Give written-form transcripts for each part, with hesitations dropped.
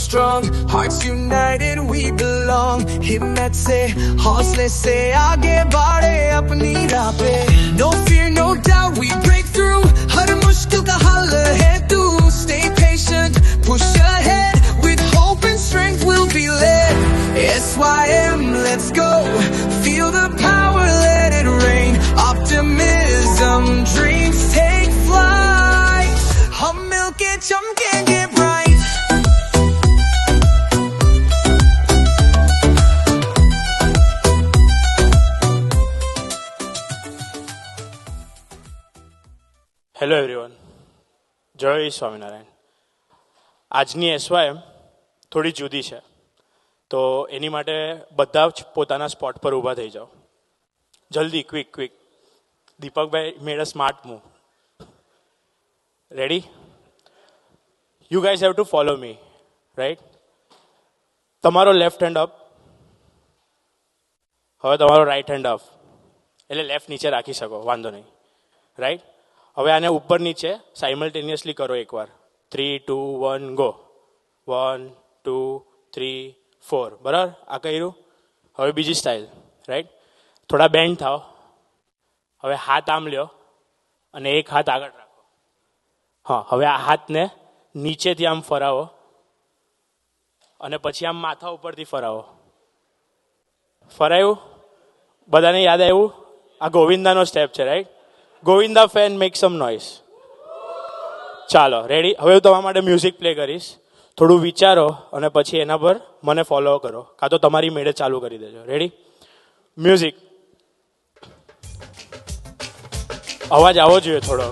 strong, hearts united we belong. हिम्मत से हौसले से आगे बढ़े अपनी राह पे. No fear, no doubt, we break through. हर मुश्किल का हल है तू. Stay patient, push ahead. With hope and strength we'll be led. SYM, let's go. Feel the power, let it rain. Optimism, dreams take flight. हम मिलके चमकेंगे bright. Hello everyone, જય સ્વામિનારાયણ. આજની SYM થોડી જુદી છે, તો એની માટે બધા જ પોતાના સ્પોટ પર ઊભા થઈ જાઓ. જલ્દી, quick. Deepakbhai made a smart move. Ready? You guys have to follow me, right? તમારો લેફ્ટ હેન્ડ અપ. હવે તમારો રાઈટ હેન્ડ અપ, એટલે લેફ્ટ નીચે રાખી શકો, વાંધો નહીં, રાઈટ? હવે આને ઉપર નીચે સાયમલ્ટેનિયસલી કરો એકવાર. 3, 2, 1 ગો. 1, 2, 3, 4. બરાબર? આ કર્યું. હવે બીજી સ્ટાઇલ, રાઈટ? થોડા બેન્ડ થાવ. હવે હાથ આમ લ્યો અને એક હાથ આગળ રાખો. હા, હવે આ હાથને નીચેથી આમ ફરાવો અને પછી આમ માથા ઉપરથી ફરાવો. ફરાયું? બધાને યાદ આવ્યું? આ ગોવિંદાનો સ્ટેપ છે, રાઈટ? ગોવિંદા ફેન મેક સમ નોઇઝ. ચાલો, રેડી? હવે હું તમારા માટે મ્યુઝિક પ્લે કરીશ. થોડું વિચારો અને પછી એના પર મને ફોલો કરો, કાં તો તમારી મેળે ચાલુ કરી દેજો. રેડી? મ્યુઝિક. અવાજ આવવો જોઈએ થોડો.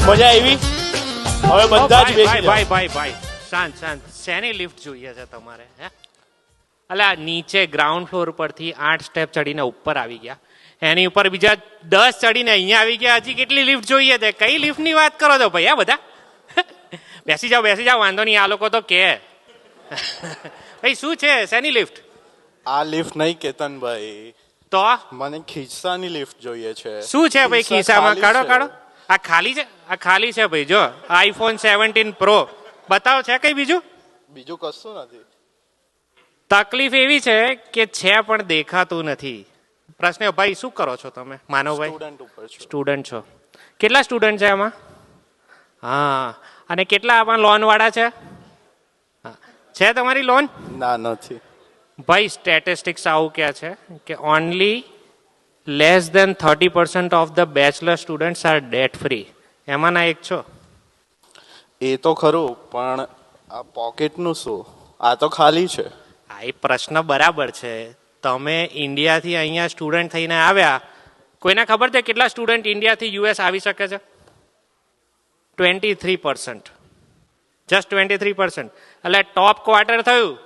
મજા આવી? હવે બધા જ બેસી જાઓ. ભાઈ શાંત. શેની લિફ્ટ જોઈએ છે તમારે? હે, અલા નીચે ગ્રાઉન્ડ ફ્લોર પરથી 8 સ્ટેપ ચડીને ઉપર આવી ગયા, એની ઉપર બીજા 10 ચડીને અહીંયા આવી ગયા. હજી કેટલી લિફ્ટ જોઈએ છે? કઈ લિફ્ટની વાત કરો છો ભાઈ? આ બધા બેસી જાઓ, વાંધો નહીં. આ લોકો તો કે ભાઈ શું છે, શેની લિફ્ટ? આ લિફ્ટ નહીં કેતનભાઈ, તો મને ખિસ્સાની લિફ્ટ જોઈએ છે. શું છે ભાઈ ખિસ્સામાં? કાઢો. આ ખાલી છે? આ ખાલી છે ભાઈ. જો આઈફોન 17 પ્રો બતાવો. છે કઈ બીજું કશું નથી. તકલીફ એવી છે કે છે પણ દેખાતું નથી. પ્રશ્ન ભાઈ શું કરો છો તમે? માનવભાઈ સ્ટુડન્ટ છો. કેટલા સ્ટુડન્ટ છે આમાં? હા, અને કેટલા આમાં લોન વાળા છે? છે તમારી લોન? ના, નથી ભાઈ. સ્ટેટિસ્ટિક્સ આવું કહે છે કે only less than 30% of the bachelor students are debt free. એમાંના એક છો. એ તો ખરું, પણ આ પોકેટનું શું? આ તો ખાલી છે. આ એ પ્રશ્ન બરાબર છે. તમે ઇન્ડિયાથી અહીંયા સ્ટુડન્ટ થઈને આવ્યા, કોઈને ખબર છે કેટલા સ્ટુડન્ટ ઇન્ડિયાથી યુએસ આવી શકે છે? 23%. જસ્ટ 23%. એટલે ટોપ ક્વાર્ટર થયું.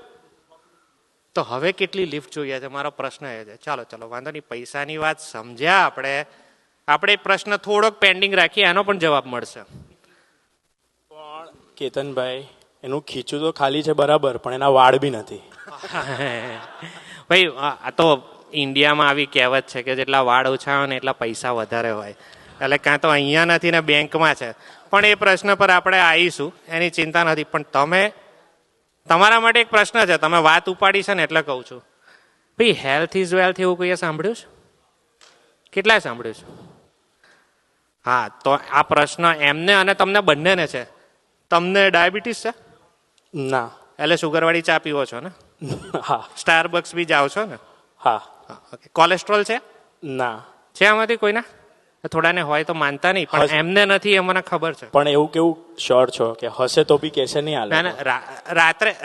તો હવે કેટલી લિફ્ટ જોઈએ છે? મારો પ્રશ્ન એ છે. ચાલો વાંધો નહીં, પૈસાની વાત સમજ્યા આપણે પ્રશ્ન થોડોક પેન્ડિંગ રાખીએ, એનો પણ જવાબ મળશે. પણ કેતનભાઈ, એનું ખીચું તો ખાલી છે બરાબર, પણ એના વાળ બી નથી. ભાઈ આ તો ઇન્ડિયામાં આવી કહેવત છે કે જેટલા વાળ ઓછા હોય ને એટલા પૈસા વધારે હોય. એટલે કાં તો અહીંયા નથી ને બેંકમાં છે. પણ એ પ્રશ્ન પર આપણે આવીશું, એની ચિંતા નથી. પણ તમારા માટે એક પ્રશ્ન છે, તમે વાત ઉપાડી છે ને એટલે કહું છું. ભાઈ હેલ્થ ઇઝ વેલ્થ એવું કોઈએ સાંભળ્યું છે? કેટલાય સાંભળ્યું છે? હા, તો આ પ્રશ્ન એમને અને તમને બંનેને છે. તમને ડાયાબિટીસ છે? ના. એટલે સુગરવાળી ચા પીવો છો ને? હા. સ્ટારબક્સ બી જાઓ છો ને? હા. ઓકે. કોલેસ્ટ્રોલ છે? ના. છે આમાંથી કોઈના? થોડાને હોય તો માનતા નહીં, પણ એમને નથી એ મને ખબર છે. પણ એવું કેવું શ્યોર છો કે હશે તો બી કેસે નહીં હાલે? ના,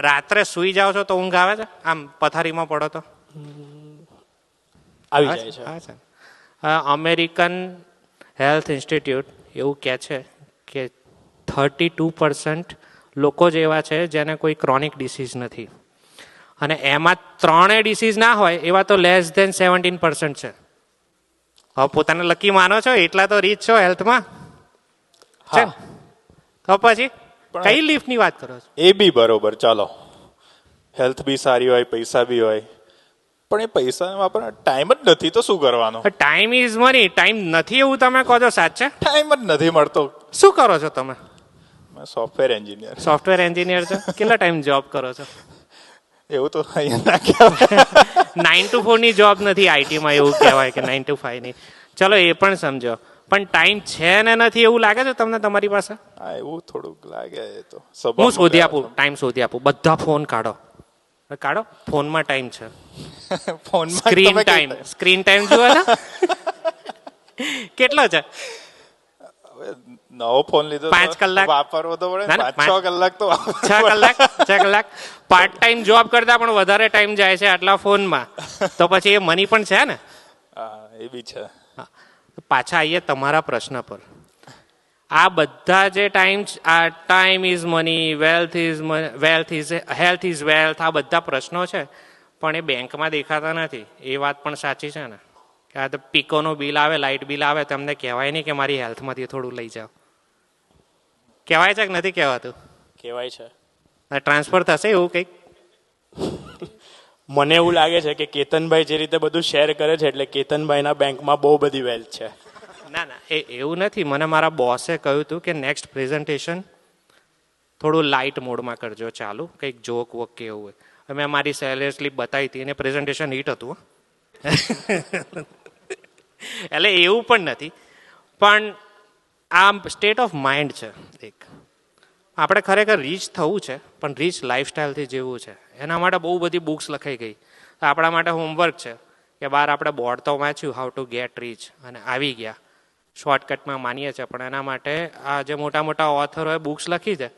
રાત્રે સુઈ જાઓ છો તો ઊંઘ આવે છે? આમ પથારીમાં પડો તો આવી જાય છે. અમેરિકન હેલ્થ ઇન્સ્ટિટ્યૂટ એવું કહે છે કે 32% લોકો જ એવા છે જેને કોઈ ક્રોનિક ડિસીઝ નથી, અને એમાં 3 ડિસીઝ ના હોય એવા તો લેસ ધેન 17% છે. હવે પોતાને લકી માનો છો, એટલા તો રીચ છો હેલ્થમાં. તો પછી કઈ લિફ્ટની વાત કરો છો? એ બી બરોબર, ચાલો હેલ્થ બી સારી હોય, પૈસા બી હોય, પણ એ પૈસા વાપરવાનો ટાઈમ જ નથી તો શું કરવાનો? Time is money. ટાઈમ નથી એવું તમે કહો છો? સાચે ટાઈમ જ નથી મળતો. શું કરો છો તમે? Software engineer. સોફ્ટવેર એન્જિનિયર છો? કેટલા ટાઈમ જોબ કરો છો? એવું તો અહીંયા ના કહેવાય. 9 to 4 ની જોબ નથી આઈટીમાં, એવું કહેવાય કે 9 to 5 ની. ચલો એ પણ સમજો, પણ ટાઈમ છે ને નથી એવું લાગે છે તમને તમારી પાસે? હા, એવું થોડુંક લાગે એ તો. હું શોધી આપું, ટાઈમ શોધી આપું. બધા ફોન કાઢો, કાઢો ફોનમાં ટાઈમ છે. સ્ક્રીન ટાઈમ જુઓ ને કેટલો છે? નવો ફોન લીધો 5 કલાક વાપરવો તો પડે. 6 કલાક તો 6 કલાક પાર્ટ ટાઈમ જોબ કરતા પણ વધારે ટાઈમ જાય છે આટલા ફોનમાં, તો પછી એ મની પણ છે ને. હા, એ બી છે. પાછા આવીએ તમારા પ્રશ્ન પર. આ બધા જે time is money, wealth is health is wealth, આ બધા પ્રશ્નો છે, પણ એ બેંકમાં દેખાતા નથી. એ વાત પણ સાચી છે ને કે આ તો પીકોનું બિલ આવે, લાઇટ બિલ આવે, તમને કહેવાય નહીં કે મારી હેલ્થમાંથી થોડું લઈ જાઓ? કહેવાય છે કે નથી કહેવાતું? કહેવાય છે. ટ્રાન્સફર થશે એવું કંઈક? મને એવું લાગે છે કે કેતનભાઈ જે રીતે બધું શેર કરે છે એટલે કેતનભાઈના બેંકમાં બહુ બધી વેલ્થ છે. ના ના, એવું નથી. મને મારા બોસે કહ્યું હતું કે નેક્સ્ટ પ્રેઝન્ટેશન થોડું લાઇટ મોડમાં કરજો, ચાલુ કંઈક જોક વોક કે એવું હોય. મેં મારી સેલરી સ્લીપ બતાવી હતી અને પ્રેઝન્ટેશન હિટ હતું. એટલે એવું પણ નથી, પણ આ સ્ટેટ ઓફ માઇન્ડ છે એક. આપણે ખરેખર રીચ થવું છે, પણ રીચ લાઈફસ્ટાઈલથી જેવું છે. એના માટે બહુ બધી બુક્સ લખાઈ ગઈ. આપણા માટે હોમવર્ક છે કે બહાર આપણે બોર્ડ તો વાંચ્યું હાઉ ટુ ગેટ રીચ અને આવી ગયા, શોર્ટકટમાં માનીએ છીએ, પણ એના માટે આ જે મોટા મોટા ઓથરોએ બુક્સ લખી છે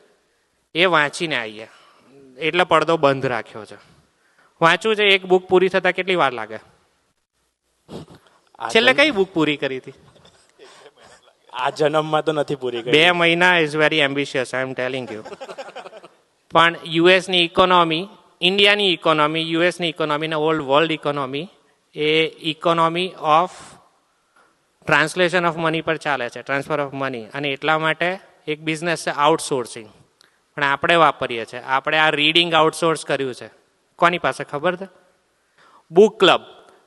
એ વાંચીને આવીએ. એટલે પડદો બંધ રાખ્યો છે. વાંચવું છે. એક બુક પૂરી થતાં કેટલી વાર લાગે? છેલ્લે કઈ બુક પૂરી કરી હતી? આ જન્મમાં તો નથી પૂરી કરી. 2 મહિના is very ambitious, I M telling you. પણ યુએસની ઇકોનોમી, ઇન્ડિયાની ઇકોનોમી, યુએસની ઇકોનોમી ને old world economy A economy of translation of money પર ચાલે છે, ટ્રાન્સફર ઓફ મની. અને એટલા માટે એક બિઝનેસ છે આઉટસોર્સિંગ, પણ આપણે વાપરીએ છીએ. આપણે આ રીડિંગ આઉટસોર્સ કર્યું છે. કોની પાસે ખબર છે? Book club.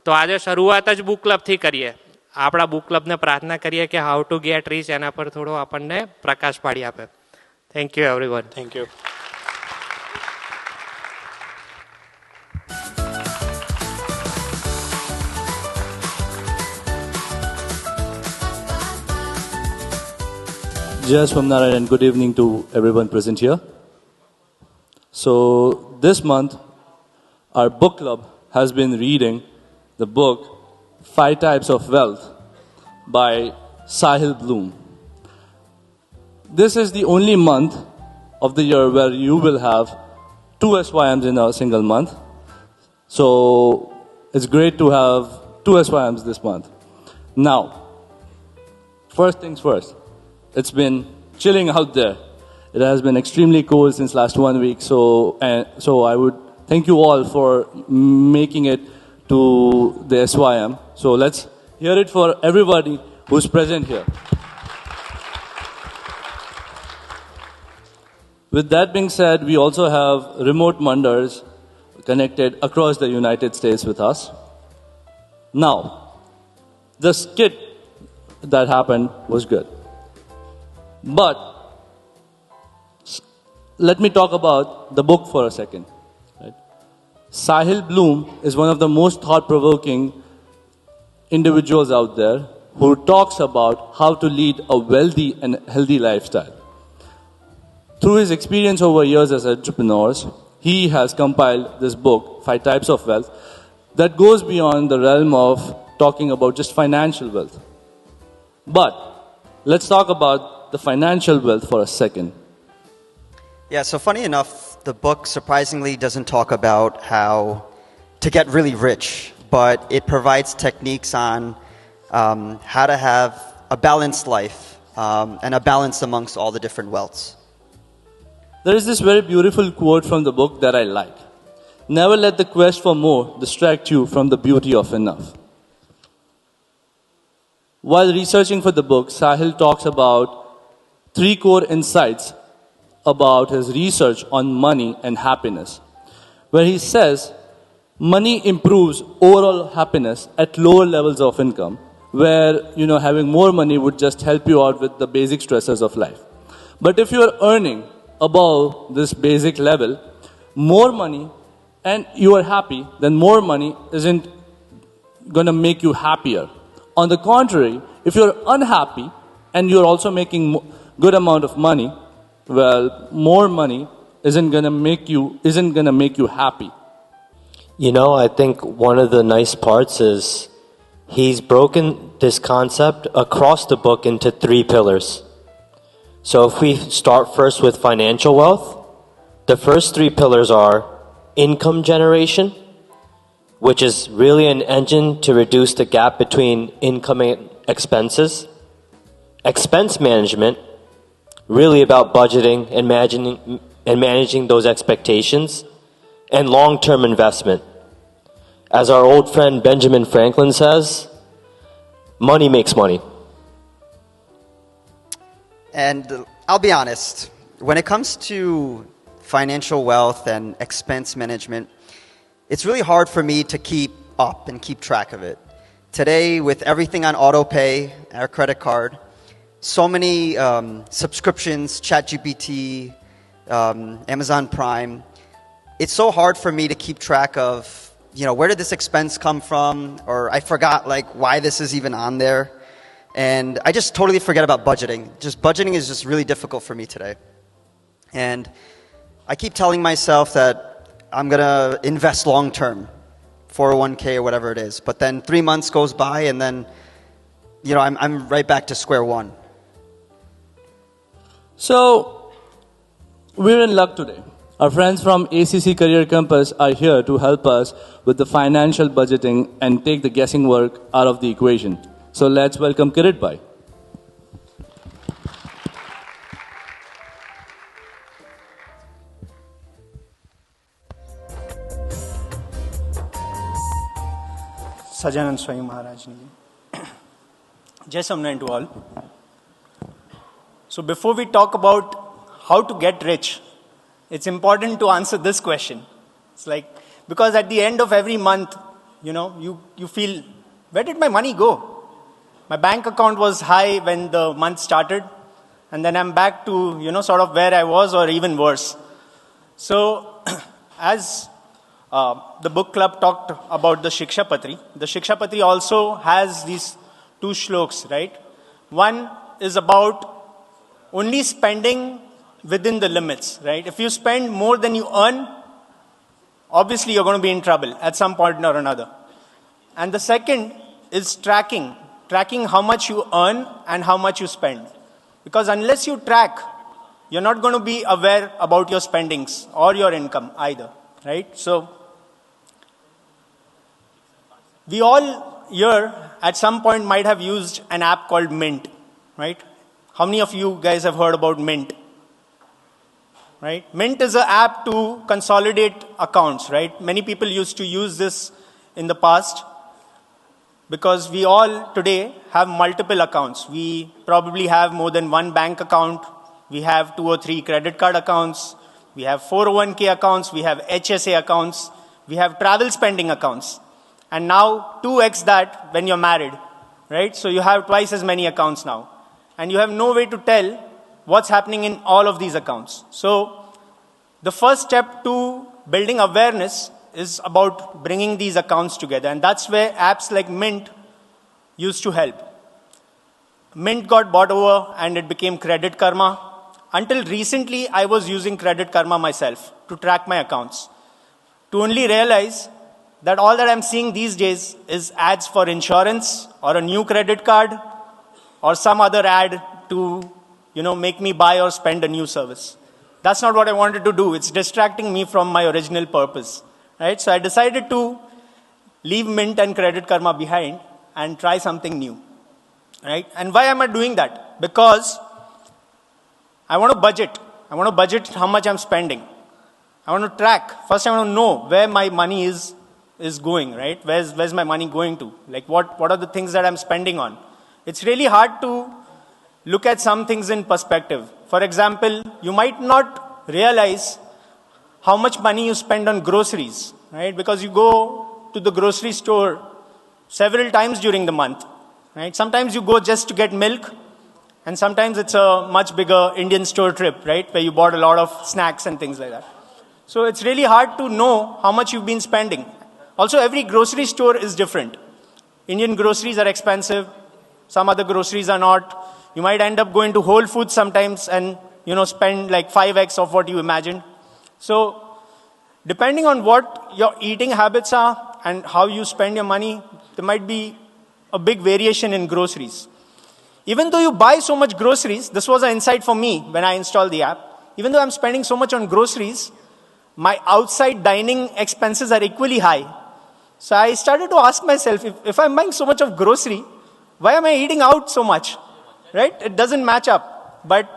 તો આજે શરૂઆત જ બુક ક્લબથી કરીએ. આપણા બુક ક્લબને પ્રાર્થના કરીએ કે હાઉ ટુ ગેટ રીચ એના પર થોડો આપણને પ્રકાશ પાડી આપે. Thank you everyone. Thank you. Jai Swaminarayan and good evening to everyone present here. So this month our book club has been reading the book 5 Types of Wealth by Sahil Bloom. This is the only month of the year where you will have 2 SYMs in a single month. So it's great to have 2 SYMs this month. Now, first things first. It's been chilling out there. It has been extremely cold since last 1 week. So I would thank you all for making it to the SYM. So let's hear it for everybody who's present here. With that being said, we also have remote Mandars connected across the United States with us. Now, the skit that happened was good. But let me talk about the book for a second. Right? Sahil Bloom is one of the most thought-provoking individuals out there who talks about how to lead a wealthy and healthy lifestyle. Through his experience over years as entrepreneurs, he has compiled this book, 5 Types of Wealth, that goes beyond the realm of talking about just financial wealth. But let's talk about the financial wealth for a second. Yeah, so funny enough, the book surprisingly doesn't talk about how to get really rich, but it provides techniques on how to have a balanced life and a balance amongst all the different wealths. There is this very beautiful quote from the book that I like. Never let the quest for more distract you from the beauty of enough. While researching for the book, Sahil talks about 3 core insights about his research on money and happiness, where he says money improves overall happiness at lower levels of income, where having more money would just help you out with the basic stresses of life. But if you are earning above this basic level, more money, and you are happy, then more money isn't going to make you happier. On the contrary, if you're unhappy and you're also making good amount of money, well, more money isn't going to make you happy. You know, I think one of the nice parts is he's broken this concept across the book into 3 pillars. So if we start first with financial wealth, the first 3 pillars are income generation, which is really an engine to reduce the gap between income and expenses. Expense management, really about budgeting and managing those expectations. And long-term investment. As our old friend Benjamin Franklin says, money makes money. And I'll be honest, when it comes to financial wealth and expense management, it's really hard for me to keep up and keep track of it. Today, with everything on auto pay, our credit card, so many subscriptions, ChatGPT, Amazon Prime, it's so hard for me to keep track of, where did this expense come from? Or I forgot why this is even on there. And I just totally forget about budgeting. Just budgeting is just really difficult for me today. And I keep telling myself that I'm going to invest long term, 401k or whatever it is. But then 3 months goes by and then, I'm right back to square one. So, we're in luck today. Our friends from ACC Career Compass are here to help us with the financial budgeting and take the guessing work out of the equation. So let's welcome Kirit Bhai. Sajanand Swami Maharaj ji. Jai Samnayan to all. So before we talk about how to get rich, it's important to answer this question. It's because at the end of every month, you feel, where did my money go? My bank account was high when the month started, and then I'm back to, sort of where I was or even worse. So, as the book club talked about the Shikshapatri also has these 2 shloks, right? One is about only spending within the limits, right? If you spend more than you earn, obviously you're going to be in trouble at some point or another. And the second is tracking how much you earn and how much you spend. Because unless you track, you're not going to be aware about your spendings or your income either, right? So, we all here at some point might have used an app called Mint, right? How many of you guys have heard about Mint? Right? Mint is an app to consolidate accounts, right? Many people used to use this in the past because we all today have multiple accounts. We probably have more than 1 bank account. We have 2 or 3 credit card accounts. We have 401k accounts. We have HSA accounts. We have travel spending accounts. And now 2x that when you're married, right? So you have twice as many accounts now. And you have no way to tell what's happening in all of these accounts. So the first step to building awareness is about bringing these accounts together. And that's where apps like Mint used to help. Mint got bought over and it became Credit Karma. Until recently, I was using Credit Karma myself to track my accounts. To only realize that all that I'm seeing these days is ads for insurance or a new credit card or some other ad to make me buy or spend a new service. That's not what I wanted to do. It's distracting me from my original purpose, right? So I decided to leave Mint and Credit Karma behind and try something new, right? And why am I doing that? Because I want to budget. I want to budget how much I'm spending. I want to track. First, I want to know where my money is going, right? Where's my money going to? What are the things that I'm spending on? It's really hard to look at some things in perspective. For example, you might not realize how much money you spend on groceries, right? Because you go to the grocery store several times during the month, right? Sometimes you go just to get milk, And sometimes it's a much bigger Indian store trip, right? Where you bought a lot of snacks and things like that. So it's really hard to know how much you've been spending. Also, every grocery store is different. Indian groceries are expensive. Some other groceries are not. You might end up going to Whole Foods sometimes and, spend like 5x of what you imagined. So depending on what your eating habits are and how you spend your money, there might be a big variation in groceries. Even though you buy so much groceries, this was an insight for me when I installed the app. Even though I'm spending so much on groceries, my outside dining expenses are equally high. So I started to ask myself, if I'm buying so much of grocery, why am I eating out so much? Right? It doesn't match up. But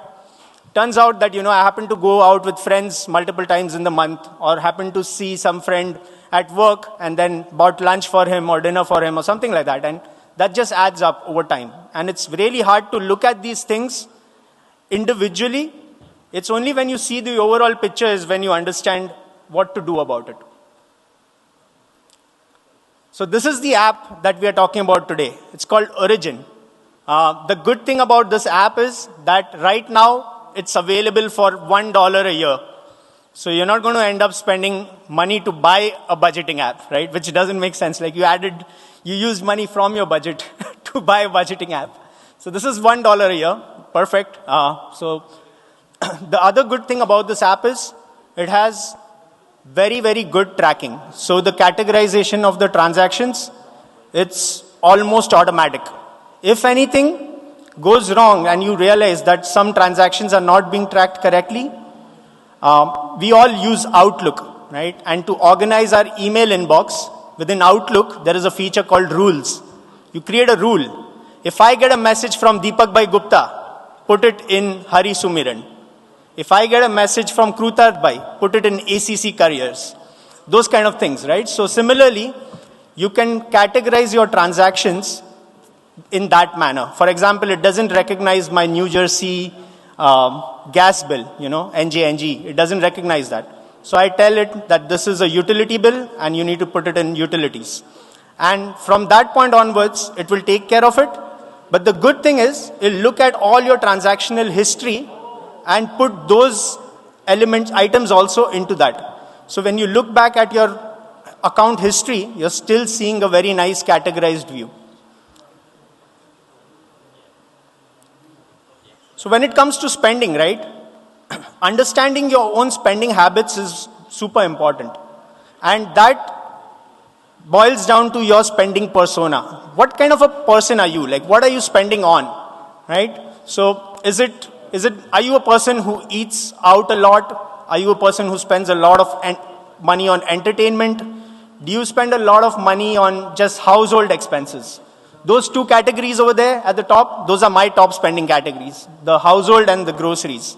turns out that, I happen to go out with friends multiple times in the month, or happen to see some friend at work and then bought lunch for him or dinner for him or something like that. And that just adds up over time. And it's really hard to look at these things individually. It's only when you see the overall picture is when you understand what to do about it. So this is the app that we are talking about today. It's called Origin. The good thing about this app is that right now it's available for $1 a year. So you're not going to end up spending money to buy a budgeting app, right? Which doesn't make sense. Like you used money from your budget to buy a budgeting app. So this is $1 a year. Perfect. So the other good thing about this app is it has very, very good tracking. So the categorization of the transactions, it's almost automatic. If anything goes wrong and you realize that some transactions are not being tracked correctly, we all use Outlook, right? And to organize our email inbox, within Outlook, there is a feature called rules. You create a rule. If I get a message from Deepak Bhai Gupta, put it in Hari Sumiran. If I get a message from Krutart Bhai, put it in ACC Careers. Those kind of things, right? So similarly, you can categorize your transactions in that manner. For example, it doesn't recognize my New Jersey gas bill, NJNG. It doesn't recognize that. So I tell it that this is a utility bill and you need to put it in utilities. And from that point onwards, it will take care of it. But the good thing is, it'll look at all your transactional history and put those items also into that. So when you look back at your account history, you're still seeing a very nice categorized view. So when it comes to spending, right, understanding your own spending habits is super important. And that boils down to your spending persona. What kind of a person are you? Like, what are you spending on, right? So are you a person who eats out a lot? Are you a person who spends a lot of money on entertainment? Do you spend a lot of money on just household expenses? Those two categories over there at the top, those are my top spending categories. The household and the groceries,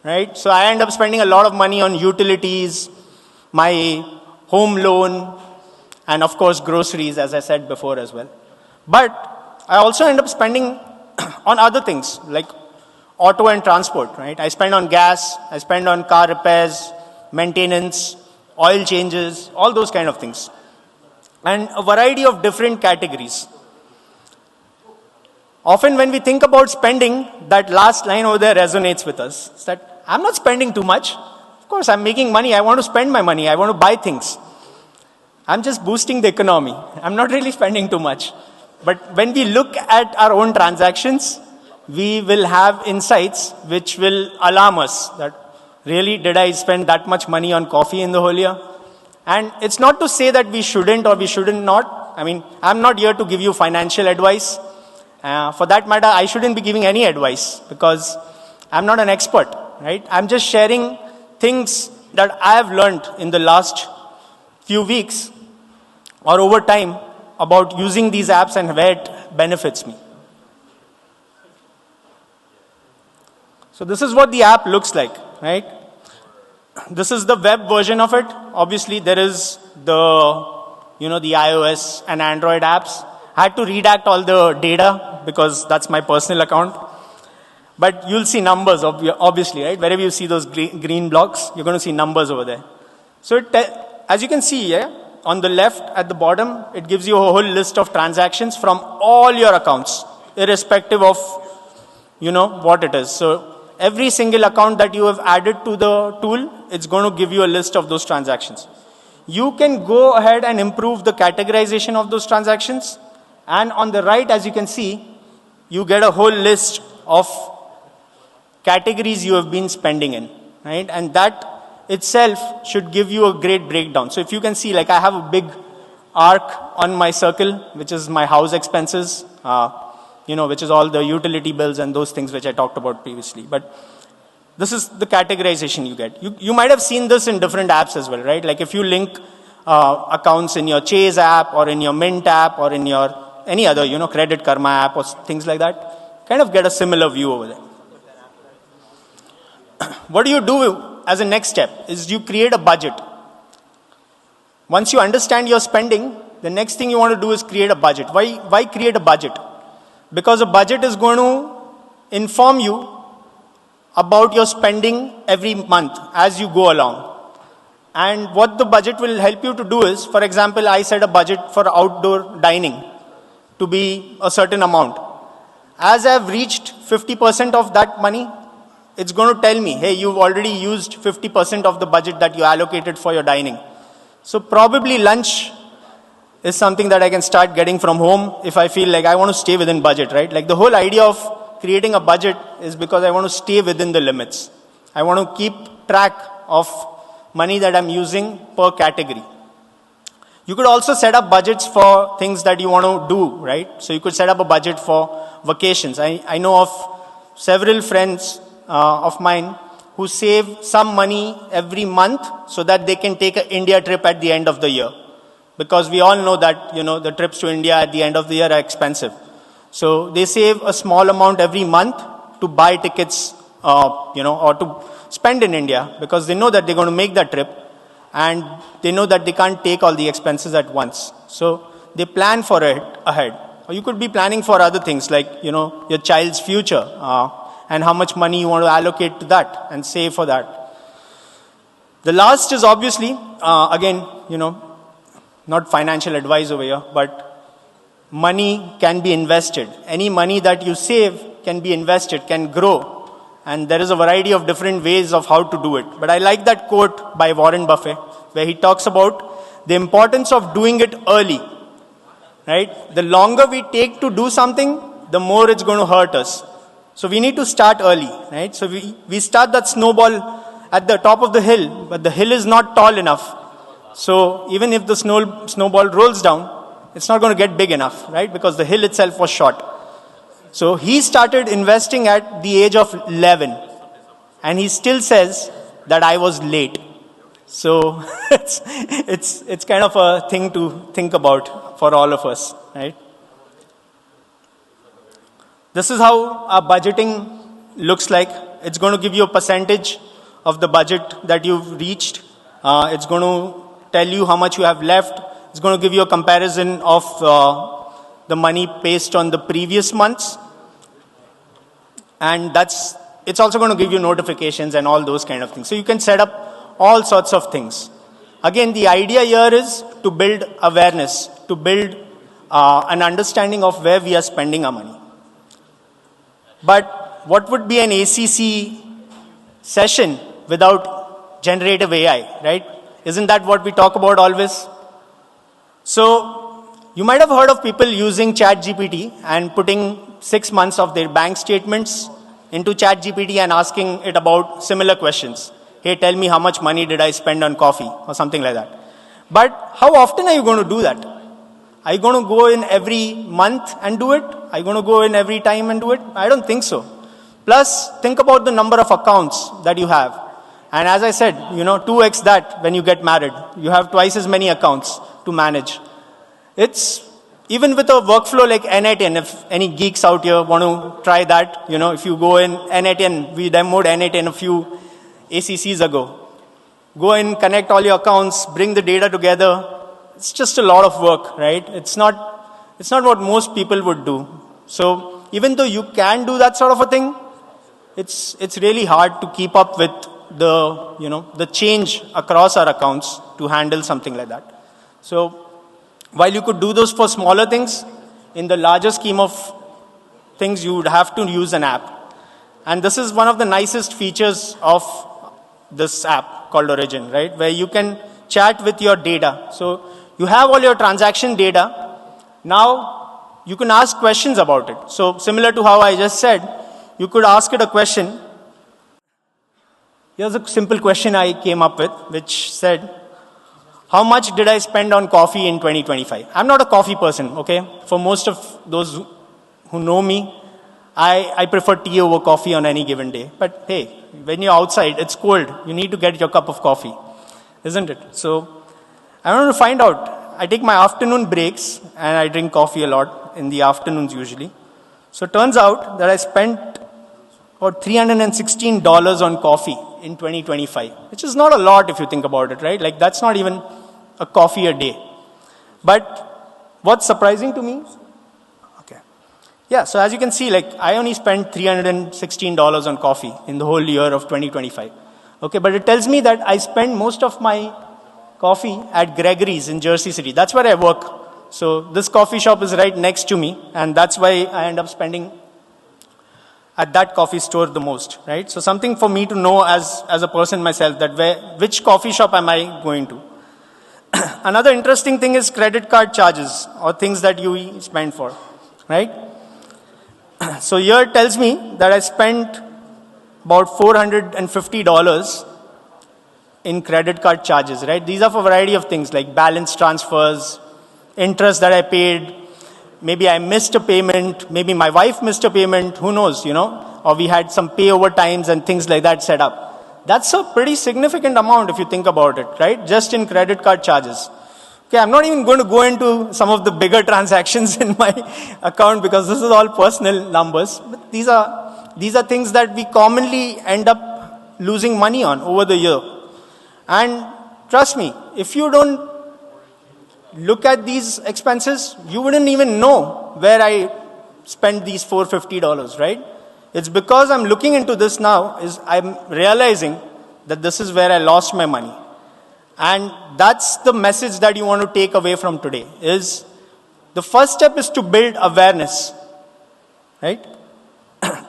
right? So I end up spending a lot of money on utilities, my home loan, and of course groceries, as I said before as well. But I also end up spending on other things like auto and transport, right? I spend on gas, I spend on car repairs, maintenance, oil changes, all those kind of things. And a variety of different categories. Often when we think about spending, that last line over there resonates with us. It's that I'm not spending too much. Of course, I'm making money. I want to spend my money. I want to buy things. I'm just boosting the economy. I'm not really spending too much. But when we look at our own transactions, we will have insights which will alarm us that really, did I spend that much money on coffee in the whole year? And it's not to say that we shouldn't or we shouldn't not. I mean, I'm not here to give you financial advice. For that matter, I shouldn't be giving any advice because I'm not an expert, right? I'm just sharing things that I have learned in the last few weeks or over time about using these apps and where it benefits me. So this is what the app looks like, right? This is the web version of it. Obviously, there is the iOS and Android apps. I had to redact all the data because that's my personal account. But you'll see numbers, obviously, right? Wherever you see those green blocks, you're going to see numbers over there. So as you can see here, on the left at the bottom, it gives you a whole list of transactions from all your accounts, irrespective of you know what it is. So every single account that you have added to the tool, it's going to give you a list of those transactions. You can go ahead and improve the categorization of those transactions. And on the right, as you can see, you get a whole list of categories you have been spending in, right? And that itself should give you a great breakdown. So if you can see, like I have a big arc on my circle, which is my house expenses, which is all the utility bills and those things which I talked about previously. But this is the categorization you get. You might have seen this in different apps as well, right? Like if you link accounts in your Chase app or in your Mint app or in your any other, Credit Karma app or things like that, kind of get a similar view over there. What do you do as a next step is you create a budget. Once you understand your spending, the next thing you want to do is create a budget. Why create a budget? Because a budget is going to inform you about your spending every month as you go along. And what the budget will help you to do is, for example, I set a budget for outdoor dining to be a certain amount. As I've reached 50% of that money, it's going to tell me, hey, you've already used 50% of the budget that you allocated for your dining. So probably lunch is something that I can start getting from home if I feel like I want to stay within budget, right? Like the whole idea of creating a budget is because I want to stay within the limits. I want to keep track of money that I'm using per category. You could also set up budgets for things that you want to do, right? So you could set up a budget for vacations. I know of several friends of mine who save some money every month so that they can take an India trip at the end of the year. Because we all know that, the trips to India at the end of the year are expensive. So they save a small amount every month to buy tickets, or to spend in India because they know that they're going to make that trip and they know that they can't take all the expenses at once. So they plan for it ahead. Or you could be planning for other things like, your child's future and how much money you want to allocate to that and save for that. The last is obviously, again, not financial advice over here, but money can be invested. Any money that you save can be invested, can grow. And there is a variety of different ways of how to do it. But I like that quote by Warren Buffett, where he talks about the importance of doing it early. Right? The longer we take to do something, the more it's going to hurt us. So we need to start early. Right? So we start that snowball at the top of the hill, but the hill is not tall enough. So even if the snowball rolls down, it's not going to get big enough, right? Because the hill itself was short. So he started investing at the age of 11. And he still says that I was late. So it's kind of a thing to think about for all of us, right? This is how our budgeting looks like. It's going to give you a percentage of the budget that you've reached. It's going to tell you how much you have left. It's going to give you a comparison of the money based on the previous months. And it's also going to give you notifications and all those kind of things. So you can set up all sorts of things. Again, the idea here is to build awareness, to build an understanding of where we are spending our money. But what would be an ACC session without generative AI, right? Isn't that what we talk about always? So you might have heard of people using ChatGPT and putting 6 months of their bank statements into ChatGPT and asking it about similar questions. Hey, tell me how much money did I spend on coffee or something like that. But how often are you going to do that? Are you going to go in every month and do it? Are you going to go in every time and do it? I don't think so. Plus, think about the number of accounts that you have. And as I said, 2x that when you get married. You have twice as many accounts to manage. It's even with a workflow like N8N, if any geeks out here want to try that, if you go in N8N, we demoed N8N a few ACCs ago. Go in, connect all your accounts, bring the data together. It's just a lot of work, right? It's not what most people would do. So even though you can do that sort of a thing, it's really hard to keep up with the change across our accounts to handle something like that. So while you could do those for smaller things, in the larger scheme of things, you would have to use an app. And this is one of the nicest features of this app called Origin, right? Where you can chat with your data. So you have all your transaction data. Now you can ask questions about it. So similar to how I just said, you could ask it a question. Here's a simple question I came up with, which said, how much did I spend on coffee in 2025? I'm not a coffee person, okay? For most of those who know me, I prefer tea over coffee on any given day. But hey, when you're outside, it's cold. You need to get your cup of coffee, isn't it? So I want to find out. I take my afternoon breaks and I drink coffee a lot in the afternoons usually. So it turns out that I spent about $316 on coffee in 2025, which is not a lot if you think about it, right? Like that's not even a coffee a day. But what's surprising to me, okay. Yeah, so as you can see, like I only spent $316 on coffee in the whole year of 2025. Okay, but it tells me that I spend most of my coffee at Gregory's in Jersey City. That's where I work. So this coffee shop is right next to me, and that's why I end up spending at that coffee store the most, right? So something for me to know as a person myself, that which coffee shop am I going to? Another interesting thing is credit card charges or things that you spend for, right? So here it tells me that I spent about $450 in credit card charges, right? These are for a variety of things like balance transfers, interest that I paid, maybe I missed a payment, maybe my wife missed a payment, who knows, or we had some pay over times and things like that set up. That's a pretty significant amount if you think about it, right? Just in credit card charges. Okay, I'm not even going to go into some of the bigger transactions in my account because this is all personal numbers. But these are things that we commonly end up losing money on over the year. And trust me, if you don't look at these expenses, you wouldn't even know where I spent these $450, right? It's because I'm looking into this now, I'm realizing that this is where I lost my money. And that's the message that you want to take away from today, is the first step is to build awareness, right?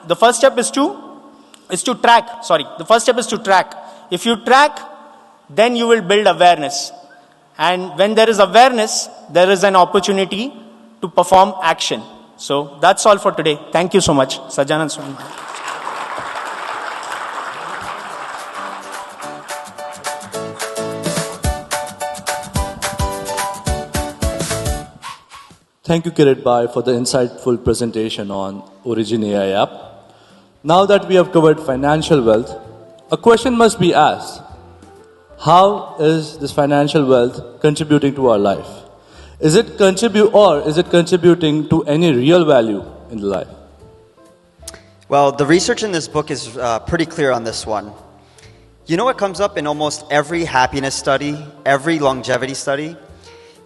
The first step is to track. The first step is to track. If you track, then you will build awareness. And when there is awareness, there is an opportunity to perform action. So that's all for today. Thank you so much. Sajanand Samanvay. Thank you, Kirit Bhai, for the insightful presentation on Origin AI app. Now that we have covered financial wealth, a question must be asked. How is this financial wealth contributing to our life? Is it contributing to any real value in the life? Well, the research in this book is pretty clear on this one. You know what comes up in almost every happiness study, every longevity study?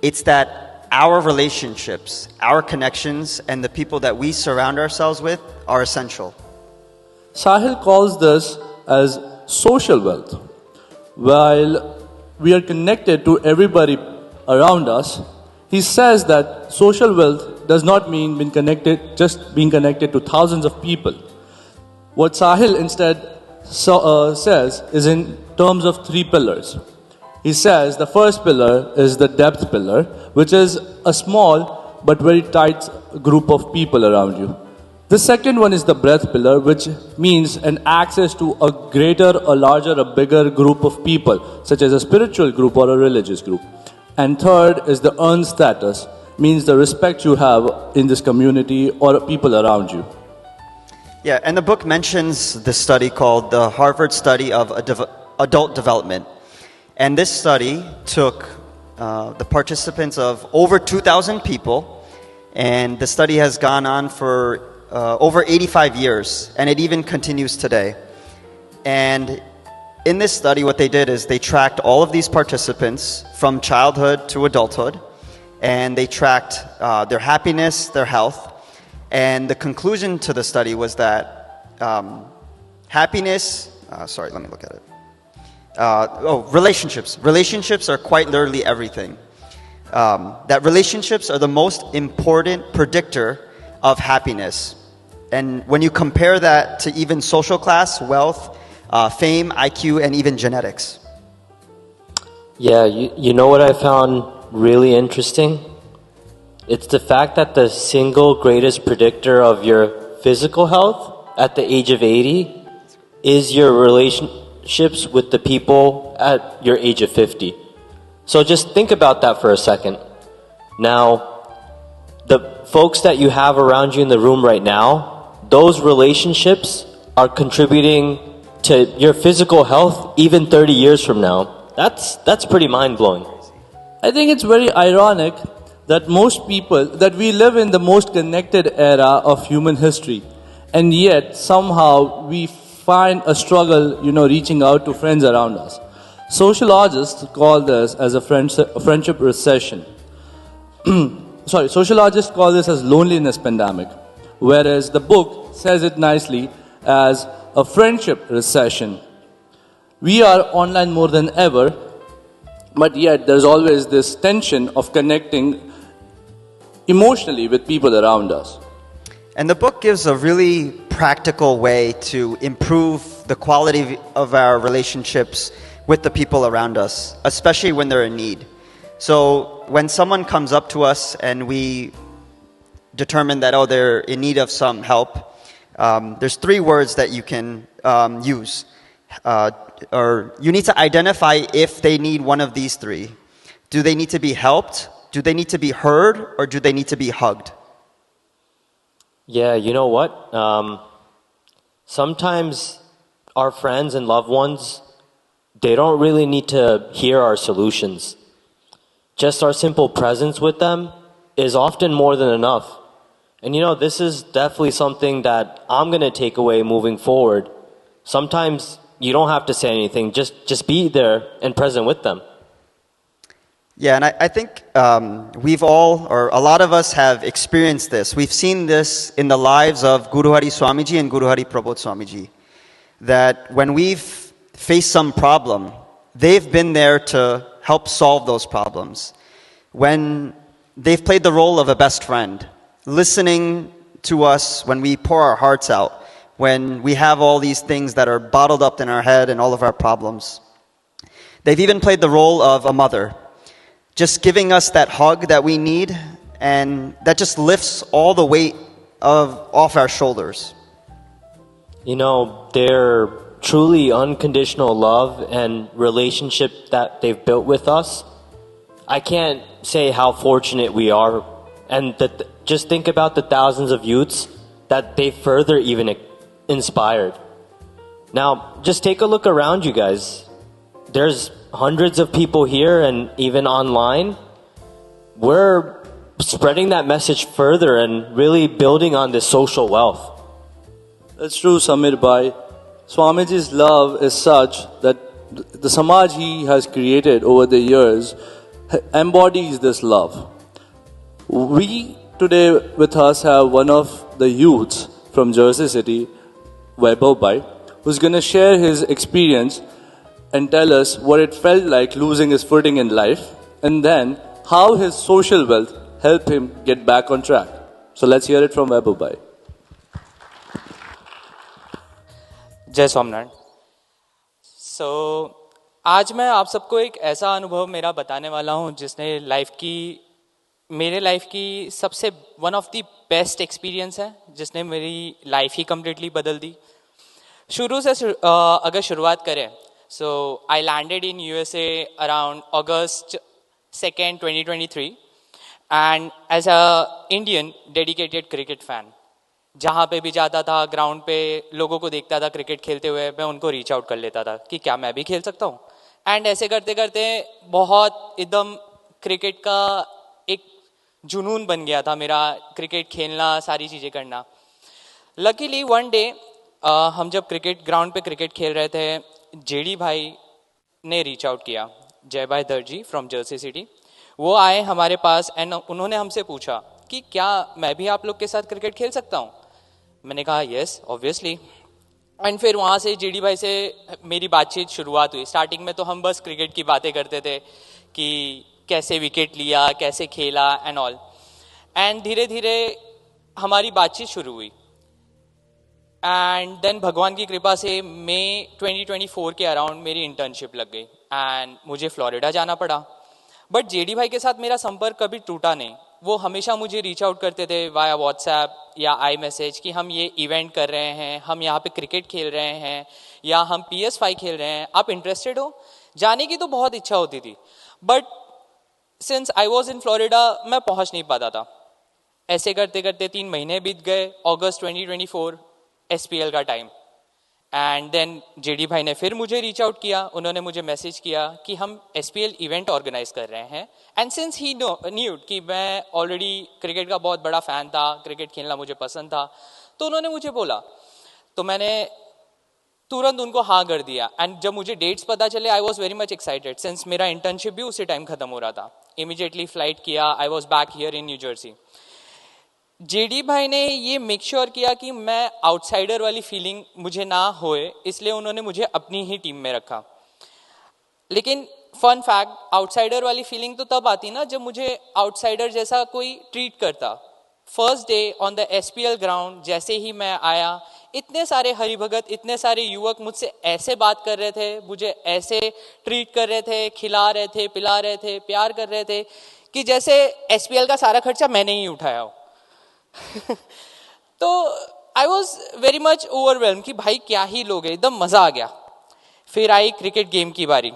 It's that our relationships, our connections, and the people that we surround ourselves with are essential. Sahil calls this as social wealth. While we are connected to everybody around us, he says that social wealth does not mean being connected to thousands of people. What Sahil instead says is in terms of 3 pillars. He says the first pillar is the depth pillar, which is a small but very tight group of people around you. The second one is the breadth pillar, which means an access to a greater, a larger, a bigger group of people, such as a spiritual group or a religious group. And third is the earned status, means the respect you have in this community or people around you. Yeah, and the book mentions the study called the Harvard Study of Adult Development. And this study took the participants of over 2,000 people, and the study has gone on for over 85 years, and it even continues today. And in this study, what they did is they tracked all of these participants from childhood to adulthood, and they tracked their happiness, their health, and the conclusion to the study was that relationships. Relationships are quite literally everything. That relationships are the most important predictor of happiness. And when you compare that to even social class, wealth, fame, IQ, and even genetics. Yeah, you know what I found really interesting? It's the fact that the single greatest predictor of your physical health at the age of 80 is your relationships with the people at your age of 50. So just think about that for a second. Now, the folks that you have around you in the room right now, those relationships are contributing to your physical health even 30 years from now. That's pretty mind-blowing. I think it's very ironic that that we live in the most connected era of human history, and yet somehow we find a struggle, reaching out to friends around us. Sociologists call this as a friendship recession. Sociologists call this as loneliness pandemic, whereas the book says it nicely as a friendship recession. We are online more than ever, but yet there's always this tension of connecting emotionally with people around us. And the book gives a really practical way to improve the quality of our relationships with the people around us, especially when they're in need. So when someone comes up to us and we determine that, they're in need of some help, there's 3 words that you can use. Or you need to identify if they need one of these 3. Do they need to be helped? Do they need to be heard? Or do they need to be hugged? Yeah, you know what? Sometimes our friends and loved ones, they don't really need to hear our solutions. Just our simple presence with them is often more than enough. And this is definitely something that I'm going to take away moving forward. Sometimes you don't have to say anything, just be there and present with them. Yeah, and I think we've all, or a lot of us have experienced this. We've seen this in the lives of Guru Hari Swamiji and Guru Hari Prabodh Swamiji. That when we've faced some problem, they've been there to help solve those problems. When they've played the role of a best friend, listening to us when we pour our hearts out, when we have all these things that are bottled up in our head and all of our problems. They've even played the role of a mother, just giving us that hug that we need, and that just lifts all the weight off our shoulders. Their truly unconditional love and relationship that they've built with us, I can't say how fortunate we are. And just think about the thousands of youths that they further even inspired. Now, just take a look around you guys. There's hundreds of people here and even online. We're spreading that message further and really building on this social wealth. That's true, Samir Bhai. Swamiji's love is such that the Samaj he has created over the years embodies this love. We today with us have one of the youths from Jersey City, Vaibhav Bhai, who's going to share his experience and tell us what it felt like losing his footing in life, and then how his social wealth helped him get back on track. So let's hear it from Vaibhav Bhai. जय सोमनाथ। आज मैं आप सबको एक ऐसा अनुभव मेरा बताने वाला हूँ जिसने मेरे लाइफ की सबसे one of the best experience है, जिसने मेरी लाइफ ही कम्प्लीटली बदल दी। शुरू से अगर शुरुआत करें, so I landed in USA around August 2nd, 2023 and as a Indian dedicated cricket fan, जहाँ पे भी जाता था ग्राउंड पे लोगों को देखता था क्रिकेट खेलते हुए, मैं उनको रीच आउट कर लेता था कि क्या मैं भी खेल सकता हूँ। एंड ऐसे करते करते बहुत एकदम क्रिकेट का एक जुनून बन गया था मेरा, क्रिकेट खेलना, सारी चीज़ें करना। लकीली वन डे हम जब क्रिकेट ग्राउंड पे क्रिकेट खेल रहे थे, जेडी भाई ने रीच आउट किया, जय भाई दर्जी फ्रॉम जर्सी सिटी। वो आए हमारे पास एंड उन्होंने हमसे पूछा कि क्या मैं भी आप लोग के साथ क्रिकेट खेल सकता हूँ। मैंने कहा यस ऑब्वियसली। एंड फिर वहाँ से जेडी भाई से मेरी बातचीत शुरुआत हुई। स्टार्टिंग में तो हम बस क्रिकेट की बातें करते थे कि कैसे विकेट लिया, कैसे खेला एंड ऑल। एंड धीरे धीरे हमारी बातचीत शुरू हुई। एंड देन भगवान की कृपा से मई 2024 के अराउंड मेरी इंटर्नशिप लग गई एंड मुझे फ्लोरिडा जाना पड़ा. बट जेडी भाई के साथ मेरा संपर्क कभी टूटा नहीं. वो हमेशा मुझे रीच आउट करते थे वाया व्हाट्सएप या आई मैसेज कि हम ये इवेंट कर रहे हैं, हम यहाँ पे क्रिकेट खेल रहे हैं या हम PS5 खेल रहे हैं, आप इंटरेस्टेड हो? जाने की तो बहुत इच्छा होती थी, but since I was in Florida मैं पहुँच नहीं पाता था. ऐसे करते करते 3 महीने बीत गए. अगस्त 2024 SPL का टाइम, एंड देन जेडी भाई ने फिर मुझे रीच आउट किया. उन्होंने मुझे मैसेज किया कि हम SPL इवेंट ऑर्गेनाइज कर रहे हैं. एंड सिंस ही न्यू कि मैं ऑलरेडी क्रिकेट का बहुत बड़ा फैन था, क्रिकेट खेलना मुझे पसंद था, तो उन्होंने मुझे बोला, तो मैंने तुरंत उनको हाँ कर दिया. एंड जब मुझे डेट्स पता चले I was very much excited since मेरा इंटर्नशिप भी उसी टाइम खत्म हो रहा था. इमीडिएटली फ्लाइट किया. I was back here in new Jersey. JD भाई ने ये मेक श्योर किया कि मैं आउटसाइडर वाली फीलिंग मुझे ना होए, इसलिए उन्होंने मुझे अपनी ही टीम में रखा. लेकिन फन फैक्ट, आउटसाइडर वाली फीलिंग तो तब आती ना जब मुझे आउटसाइडर जैसा कोई ट्रीट करता. First day on the SPL ground जैसे ही मैं आया, इतने सारे हरिभगत, इतने सारे युवक मुझसे ऐसे बात कर रहे थे, मुझे ऐसे ट्रीट कर रहे थे, खिला रहे थे, पिला रहे थे, प्यार कर रहे थे कि जैसे SPL का सारा खर्चा मैंने ही उठाया हो. तो I was very much overwhelm कि भाई क्या ही लोग है, एकदम मजा आ गया. फिर आई क्रिकेट गेम की बारी.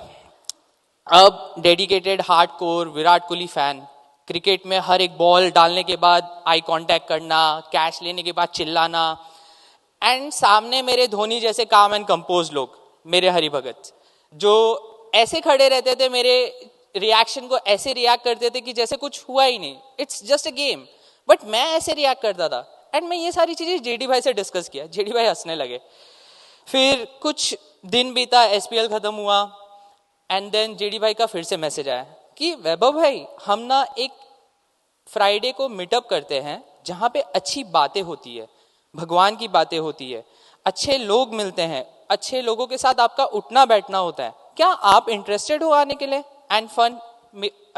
अब dedicated hardcore Virat Kohli fan. Cricket में हर एक बॉल डालने के बाद आई कांटेक्ट करना, कैच लेने के बाद चिल्लाना, एंड सामने मेरे धोनी जैसे काम एंड कंपोज लोग, मेरे हरिभगत, जो ऐसे खड़े रहते थे, मेरे रिएक्शन को ऐसे रिएक्ट करते थे कि जैसे कुछ हुआ ही नहीं, it's just a game. But मैं ऐसे रिएक्ट करता था. एंड मैं ये सारी चीजें जेडी भाई से डिस्कस किया. जेडी भाई हंसने लगे. फिर कुछ दिन बीता, SPL खत्म हुआ, एंड देन जेडी भाई का फिर से मैसेज आया कि वैभव भाई हम ना एक फ्राइडे को मीटअप करते हैं जहाँ पे अच्छी बातें होती है, भगवान की बातें होती है, अच्छे लोग मिलते हैं, अच्छे लोगों के साथ आपका उठना बैठना होता है, क्या आप इंटरेस्टेड हो आने के लिए? एंड फन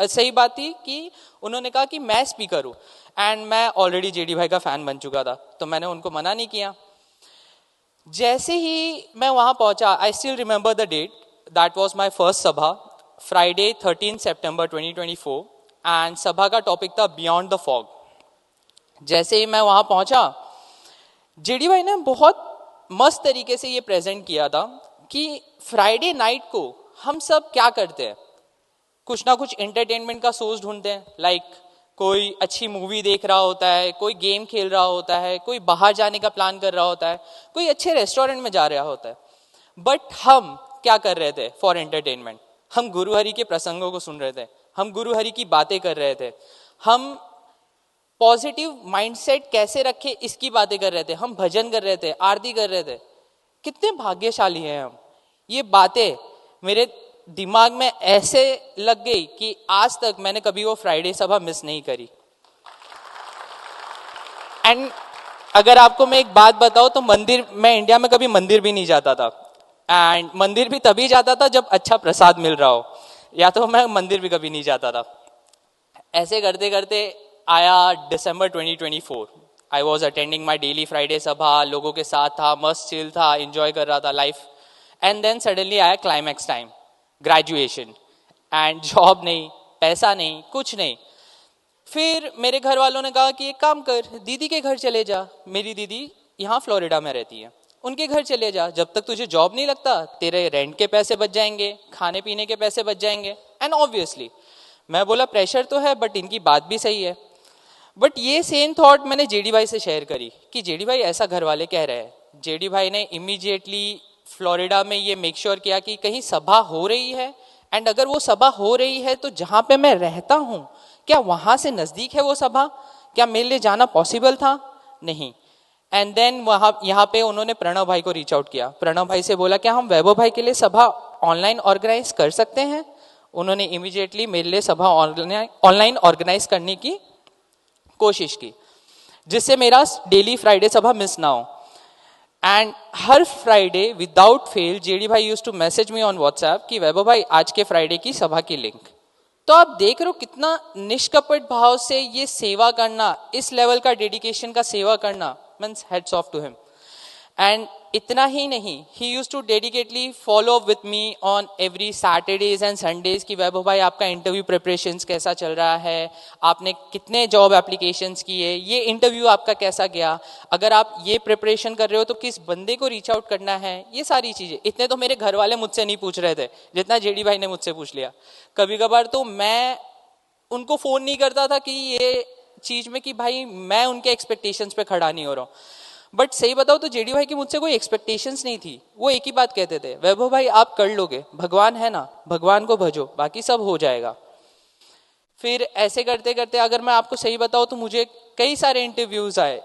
सही बात थी कि उन्होंने कहा कि मैं स्पीकर हूँ, एंड मैं ऑलरेडी जेडी भाई का फैन बन चुका था, तो मैंने उनको मना नहीं किया. जैसे ही मैं वहां पहुंचा, I still remember the date, that was my first sabha, Friday 13 सितंबर 2024, एंड सभा का टॉपिक था बियॉन्ड द फॉग. जैसे ही मैं वहां पहुंचा, जेडी भाई ने बहुत मस्त तरीके से ये प्रेजेंट किया था कि फ्राइडे नाइट को हम सब क्या करते हैं, कुछ ना कुछ एंटरटेनमेंट का सोर्स ढूंढते हैं. लाइक कोई अच्छी मूवी देख रहा होता है, कोई गेम खेल रहा होता है, कोई बाहर जाने का प्लान कर रहा होता है, कोई अच्छे रेस्टोरेंट में जा रहा होता है. बट हम क्या कर रहे थे फॉर एंटरटेनमेंट? हम गुरु हरि के प्रसंगों को सुन रहे थे, हम गुरु हरि की बातें कर रहे थे, हम पॉजिटिव माइंडसेट कैसे रखे इसकी बातें कर रहे थे, हम भजन कर रहे थे, आरती कर रहे थे. कितने भाग्यशाली हैं हम. ये बातें मेरे दिमाग में ऐसे लग गई कि आज तक मैंने कभी वो फ्राइडे सभा मिस नहीं करी. एंड अगर आपको मैं एक बात बताऊं तो मंदिर, मैं इंडिया में कभी मंदिर भी नहीं जाता था, एंड मंदिर भी तभी जाता था जब अच्छा प्रसाद मिल रहा हो, या तो मैं मंदिर भी कभी नहीं जाता था. ऐसे करते करते आया दिसंबर 2024. I was attending my daily Friday सभा, लोगों के साथ था, मस्त चिल था, इंजॉय कर रहा था लाइफ. एंड देन सडनली आया climax time, graduation, and job नहीं, पैसा नहीं, कुछ नहीं. फिर मेरे घर वालों ने कहा कि एक काम कर, दीदी के घर चले जा. मेरी दीदी यहाँ फ्लोरिडा में रहती है, उनके घर चले जा, जब तक तुझे जॉब नहीं लगता तेरे रेंट के पैसे बच जाएंगे, खाने पीने के पैसे बच जाएंगे. एंड ऑब्वियसली मैं बोला प्रेशर तो है, बट इनकी बात भी सही है. बट ये सेम थॉट मैंने जेडी भाई से शेयर करी कि जेडी भाई ऐसा घर वाले कह रहे हैं. जेडी भाई ने इमीडिएटली फ्लोरिडा में ये मेक श्योर किया कि कहीं सभा हो रही है, एंड अगर वो सभा हो रही है तो जहाँ पे मैं रहता हूँ क्या वहाँ से नज़दीक है वो सभा, क्या मेरे लिए जाना पॉसिबल था? नहीं. एंड देन वहाँ यहाँ पे उन्होंने प्रणव भाई को रीच आउट किया. प्रणव भाई से बोला क्या हम वैभव भाई के लिए सभा ऑनलाइन ऑर्गेनाइज कर सकते हैं? उन्होंने इमीडिएटली मेरे लिए सभा ऑनलाइन ऑर्गेनाइज करने की कोशिश की, जिससे मेरा डेली फ्राइडे सभा मिस ना हो. एंड हर फ्राइडे विदाउट फेल जेडी भाई use to message me on WhatsApp कि वैभव भाई आज के फ्राइडे की सभा की लिंक. तो आप देख रहे हो कितना निष्कपट भाव से ये सेवा करना, इस लेवल का डेडिकेशन का सेवा करना, means hats off to him. And इतना ही नहीं, he use to dedicatedly follow up with me on every Saturdays and Sundays कि वैभव भाई आपका इंटरव्यू प्रिपरेशंस कैसा चल रहा है, आपने कितने जॉब एप्लीकेशंस किए, ये इंटरव्यू आपका कैसा गया, अगर आप ये प्रिपरेशन कर रहे हो तो किस बंदे को रीच आउट करना है, ये सारी चीज़ें। इतने तो मेरे घर वाले मुझसे नहीं पूछ रहे थे जितना जेडी भाई ने मुझसे पूछ लिया। कभी कभार तो मैं उनको फ़ोन नहीं करता था कि ये चीज़ में कि भाई मैं उनके एक्सपेक्टेशंस पे खड़ा नहीं हो रहा हूँ। बट सही बताओ तो जेडी भाई की मुझसे कोई एक्सपेक्टेशंस नहीं थी। वो एक ही बात कहते थे, वैभव भाई आप कर लोगे, भगवान है ना, भगवान को भजो, बाकी सब हो जाएगा। फिर ऐसे करते करते अगर मैं आपको सही बताऊं तो मुझे कई सारे इंटरव्यूज आए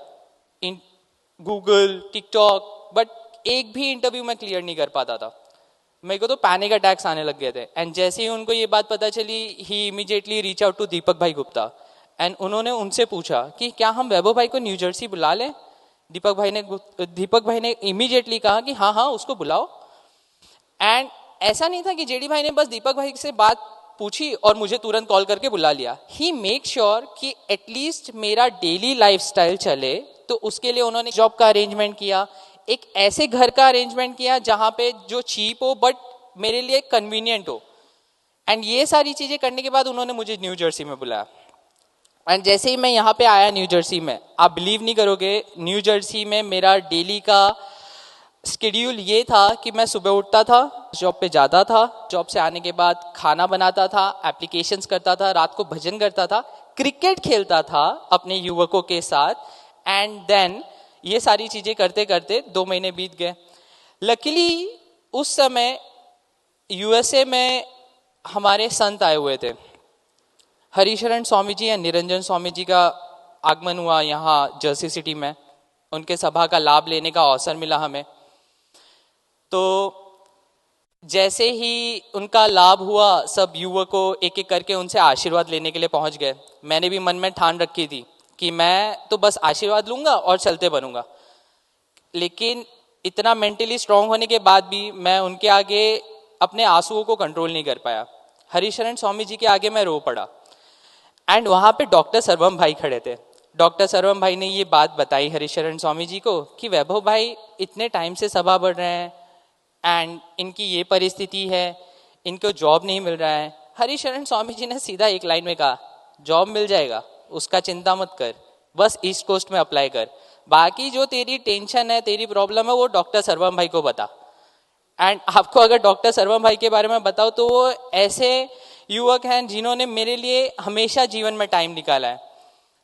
इन गूगल, टिकटॉक, बट एक भी इंटरव्यू मैं क्लियर नहीं कर पाता था। मेरे को तो पैनिक अटैक्स आने लग गए थे। एंड जैसे ही उनको ये बात पता चली, ही इमीडिएटली रीच आउट टू दीपक भाई गुप्ता एंड उन्होंने उनसे पूछा कि क्या हम वैभव भाई को न्यू जर्सी बुला लें। दीपक भाई ने इमीडिएटली कहा कि हाँ हाँ उसको बुलाओ। एंड ऐसा नहीं था कि जेडी भाई ने बस दीपक भाई से बात पूछी और मुझे तुरंत कॉल करके बुला लिया। ही मेक श्योर कि एटलीस्ट मेरा डेली लाइफस्टाइल चले, तो उसके लिए उन्होंने जॉब का अरेंजमेंट किया, एक ऐसे घर का अरेंजमेंट किया जहां पे जो चीप हो बट मेरे लिए कन्वीनियंट हो। एंड ये सारी चीजें करने के बाद उन्होंने मुझे न्यू जर्सी में बुलाया। एंड जैसे ही मैं यहाँ पे आया न्यू जर्सी में, आप बिलीव नहीं करोगे, न्यू जर्सी में मेरा डेली का शेड्यूल ये था कि मैं सुबह उठता था, जॉब पे जाता था, जॉब से आने के बाद खाना बनाता था, एप्लीकेशंस करता था, रात को भजन करता था, क्रिकेट खेलता था अपने युवकों के साथ। एंड देन ये सारी चीजें करते करते 2 महीने बीत गए। लकीली उस समय यूएसए में हमारे संत आए हुए थे, हरिशरण स्वामी जी या निरंजन स्वामी जी का आगमन हुआ यहाँ जर्सी सिटी में। उनके सभा का लाभ लेने का अवसर मिला हमें। तो जैसे ही उनका लाभ हुआ, सब युवकों एक एक करके उनसे आशीर्वाद लेने के लिए पहुंच गए। मैंने भी मन में ठान रखी थी कि मैं तो बस आशीर्वाद लूंगा और चलते बनूंगा। लेकिन इतना मेंटली स्ट्रांग होने के बाद भी मैं उनके आगे अपने आंसुओं को कंट्रोल नहीं कर पाया। हरिशरण स्वामी जी के आगे मैं रो पड़ा। एंड वहां पे डॉक्टर सर्वम भाई खड़े थे। डॉक्टर सर्वम भाई ने ये बात बताई हरिशरण स्वामी जी को कि वैभव भाई इतने टाइम से सभा बढ़ रहे हैं एंड इनकी ये परिस्थिति है, इनको जॉब नहीं मिल रहा है। हरिशरण स्वामी जी ने सीधा एक लाइन में कहा, जॉब मिल जाएगा, उसका चिंता मत कर, बस ईस्ट कोस्ट में अप्लाई कर, बाकी जो तेरी टेंशन है, तेरी प्रॉब्लम है, वो डॉक्टर सर्वम भाई को बता। एंड आपको अगर डॉक्टर सर्वम भाई के बारे में बताओ तो वो ऐसे युवक हैं जिन्होंने मेरे लिए हमेशा जीवन में टाइम निकाला है।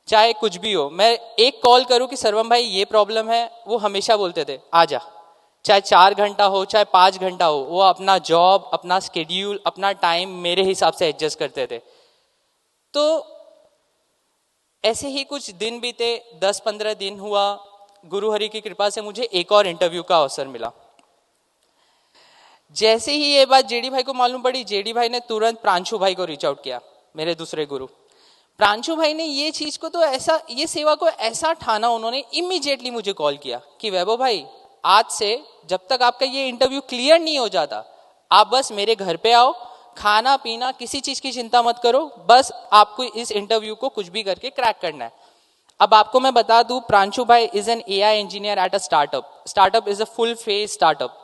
चाहे कुछ भी हो, मैं एक कॉल करूं कि सर्वम भाई ये प्रॉब्लम है, वो हमेशा बोलते थे आ जा। चाहे 4 घंटा हो, चाहे 5 घंटा हो, वो अपना जॉब, अपना स्केड्यूल, अपना टाइम मेरे हिसाब से एडजस्ट करते थे। तो ऐसे ही कुछ दिन बीते, 10-15 दिन हुआ, गुरु हरि की कृपा से मुझे एक और इंटरव्यू का अवसर मिला। जैसे ही ये बात जेडी भाई को मालूम पड़ी, जेडी भाई ने तुरंत प्रांशु भाई को रीच आउट किया, मेरे दूसरे गुरु। प्रांशु भाई ने ये चीज को तो ऐसा, ये सेवा को ऐसा ठाना, उन्होंने इमीडिएटली मुझे कॉल किया कि वैभव भाई आज से जब तक आपका ये इंटरव्यू क्लियर नहीं हो जाता, आप बस मेरे घर पे आओ, खाना पीना किसी चीज की चिंता मत करो, बस आपको इस इंटरव्यू को कुछ भी करके क्रैक करना है। अब आपको मैं बता दूं, प्रांशु भाई is an AI engineer at a startup is a full phase startup,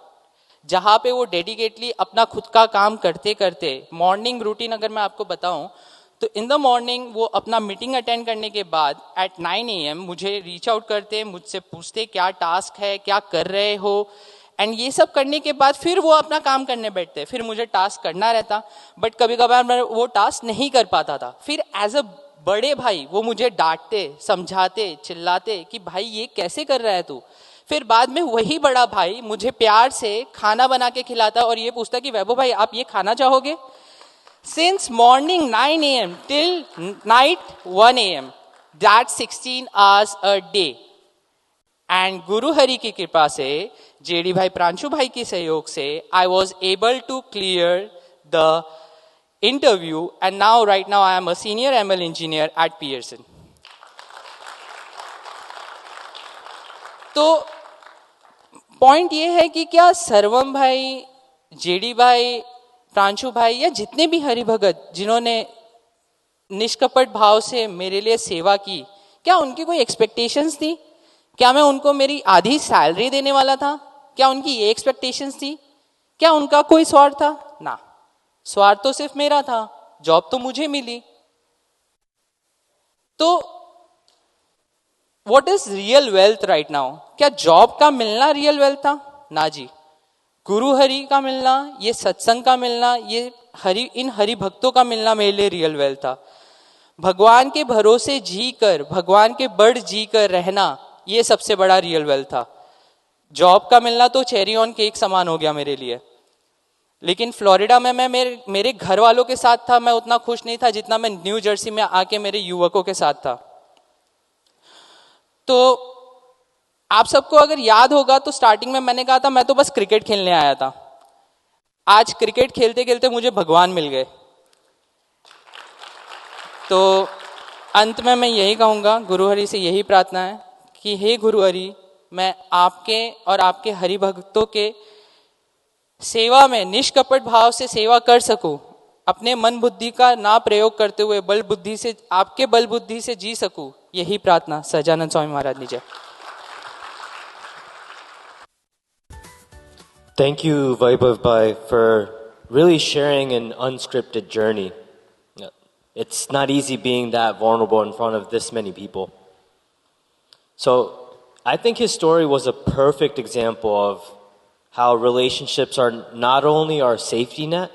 जहां पे वो डेडिकेटली अपना खुद का काम करते करते, मॉर्निंग रूटीन अगर मैं आपको बताऊं तो इन द मॉर्निंग वो अपना मीटिंग अटेंड करने के बाद एट 9 AM मुझे रीच आउट करते, मुझसे पूछते क्या टास्क है, क्या कर रहे हो, एंड ये सब करने के बाद फिर वो अपना काम करने बैठते। फिर मुझे टास्क करना रहता, बट कभी कभार मैं वो टास्क नहीं कर पाता था। फिर एज अ बड़े भाई वो मुझे डांटते, समझाते, चिल्लाते कि भाई ये कैसे कर रहा है तू। फिर बाद में वही बड़ा भाई मुझे प्यार से खाना बना के खिलाता और ये पूछता कि वैभव भाई आप ये खाना चाहोगे। Since morning 9 AM till night 1 AM, that's 16 hours a day. And Guru Hari की कृपा से, जेडी भाई प्रांशु भाई के सहयोग से, I was able to clear the interview and now right now I am a senior ML engineer at Pearson. तो point ये है कि क्या सर्वम भाई, जेडी भाई, प्रांशु भाई या जितने भी हरिभगत जिन्होंने निष्कपट भाव से मेरे लिए सेवा की, क्या उनकी कोई एक्सपेक्टेशंस थी क्या मैं उनको मेरी आधी सैलरी देने वाला था? क्या उनकी ये एक्सपेक्टेशंस थी? क्या उनका कोई स्वार्थ था? ना, स्वार्थ तो सिर्फ मेरा था, जॉब तो मुझे मिली। तो what is real wealth right now? क्या जॉब का मिलना रियल वेल्थ था? ना जी। गुरु हरि का मिलना, ये सत्संग का मिलना, ये इन हरि भक्तों का मिलना मेरे लिए रियल वेल्थ था। भगवान के भरोसे जी कर, भगवान के बड़ जी कर रहना, ये सबसे बड़ा रियल वेल्थ था। जॉब का मिलना तो चेरी ऑन केक समान हो गया मेरे लिए। लेकिन फ्लोरिडा में मैं मेरे घर वालों के साथ था, मैं उतना खुश नहीं था जितना मैं न्यू जर्सी में आके मेरे युवकों के साथ था। तो आप सबको अगर याद होगा तो स्टार्टिंग में मैंने कहा था मैं तो बस क्रिकेट खेलने आया था। आज क्रिकेट खेलते खेलते मुझे भगवान मिल गए। तो अंत में मैं यही कहूंगा, गुरु हरि से यही प्रार्थना है कि हे गुरु हरि, मैं आपके और आपके हरि भक्तों के सेवा में निष्कपट भाव से सेवा कर सकूं, अपने मन बुद्धि का ना प्रयोग करते हुए बल बुद्धि से, आपके बल बुद्धि से जी सकूं, यही प्रार्थना। Sajanand Swami Maharaj निजय। Thank you, Vaibhav Bhai, for really sharing an unscripted journey. It's not easy being that vulnerable in front of this many people. So, I think his story was a perfect example of how relationships are not only our safety net,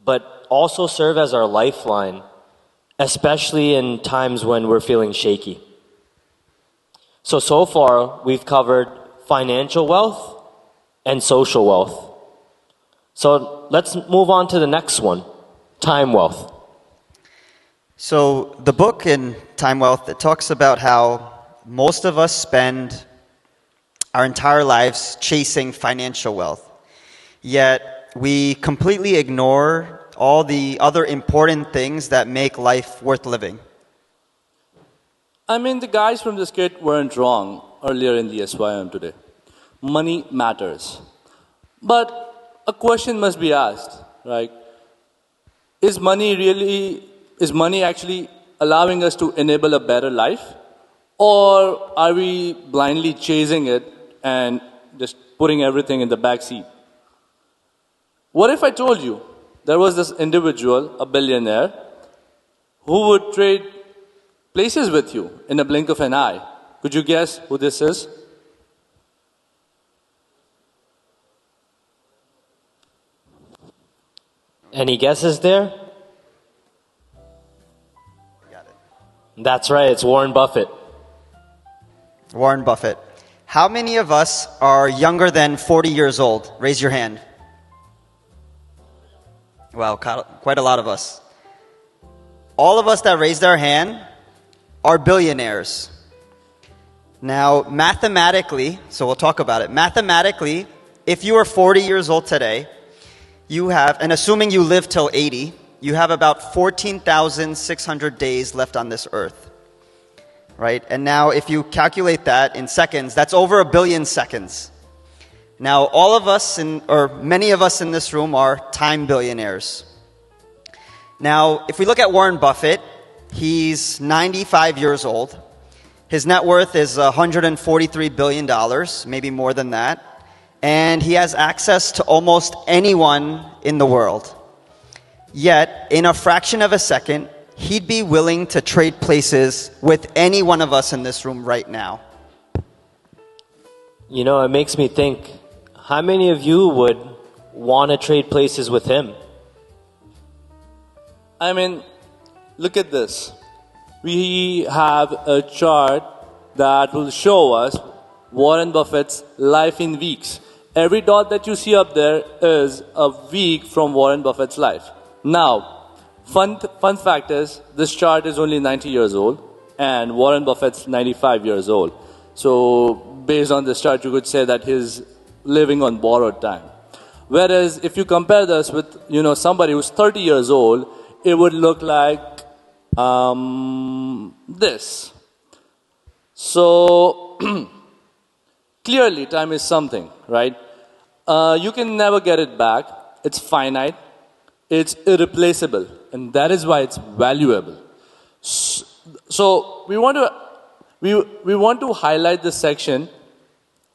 but also serve as our lifeline, especially in times when we're feeling shaky. So far, we've covered financial wealth and social wealth. So let's move on to the next one, time wealth. So the book in Time Wealth, it talks about how most of us spend our entire lives chasing financial wealth. Yet we completely ignore all the other important things that make life worth living. I mean, the guys from the skit weren't wrong earlier in the SYM today. Money matters. But a question must be asked, right? Is money actually allowing us to enable a better life? Or are we blindly chasing it and just putting everything in the back seat? What if I told you there was this individual, a billionaire, who would trade places with you in a blink of an eye? Could you guess who this is? Any guesses there? Got it. That's right, it's Warren Buffett. Warren Buffett. How many of us are younger than 40 years old? Raise your hand. Wow, quite a lot of us. All of us that raised our hand are billionaires. Now, mathematically, so we'll talk about it. Mathematically, if you are 40 years old today, you have, and assuming you live till 80, you have about 14,600 days left on this earth. Right? And now if you calculate that in seconds, that's over 1 billion seconds. Now all of us, or many of us in this room are time billionaires. Now if we look at Warren Buffett, he's 95 years old. His net worth is $143 billion, maybe more than that. And he has access to almost anyone in the world. Yet, in a fraction of a second, he'd be willing to trade places with any one of us in this room right now. You know, it makes me think, how many of you would want to trade places with him? I mean, look at this. We have a chart that will show us Warren Buffett's life in weeks. Every dot that you see up there is a week from Warren Buffett's life. Now, fun fact is, this chart is only 90 years old, and Warren Buffett's 95 years old. So, based on this chart, you could say that he's living on borrowed time. Whereas, if you compare this with, somebody who's 30 years old, it would look like this. So, clearly, time is something, right? You can never get it back. It's finite. It's irreplaceable. And that is why it's valuable. So we want to we want to highlight this section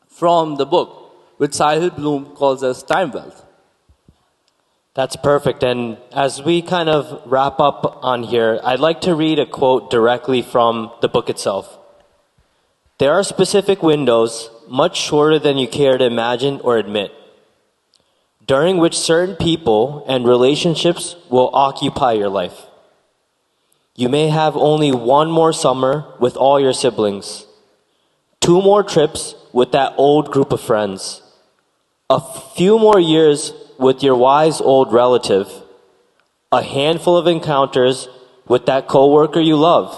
from the book, which Sahil Bloom calls as time wealth. That's perfect. And as we kind of wrap up on here, I'd like to read a quote directly from the book itself. There are specific windows, much shorter than you care to imagine or admit, during which certain people and relationships will occupy your life. You may have only one more summer with all your siblings, 2 more trips with that old group of friends, a few more years with your wise old relative, a handful of encounters with that coworker you love,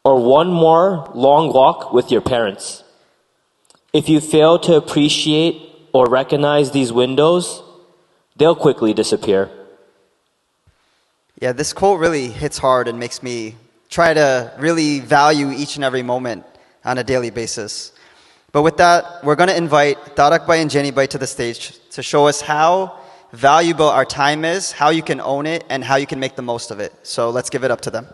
or one more long walk with your parents. If you fail to appreciate or recognize these windows, they'll quickly disappear. Yeah, this quote really hits hard and makes me try to really value each and every moment on a daily basis. But with that, we're going to invite Tarak Bhai and Jenny Bhai to the stage to show us how valuable our time is, how you can own it, and how you can make the most of it. So let's give it up to them.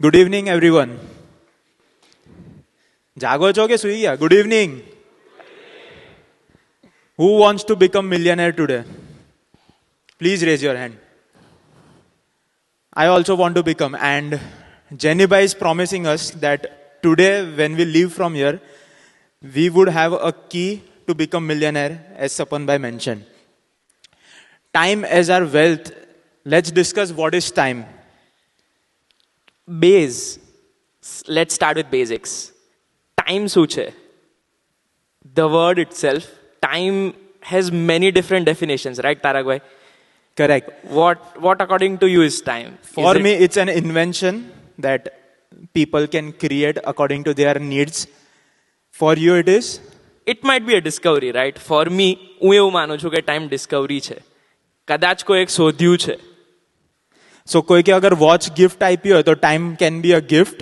Good evening, everyone. जागो છો કે સુઈ ગયા? Good evening. Who wants to become millionaire today? Please raise your hand. I also want to become. And Jenny Bhai is promising us that today, when we leave from here, we would have a key to become millionaire, as Sapan Bhai mentioned. Time as our wealth. Let's discuss what is time. Base. Let's start with basics. Time શું છે? The word itself, time has many different definitions, right, Tarak bhai? Correct. What according to you is time? For me, it's an invention that people can create according to their needs. For you, it is? It might be a discovery, right? For me, હું એવું માનું છું કે time discovery છે. કદાચ કોઈ એક શોધ્યું છે. So कोई के अगर watch gift आईपी हो तो time can be a gift,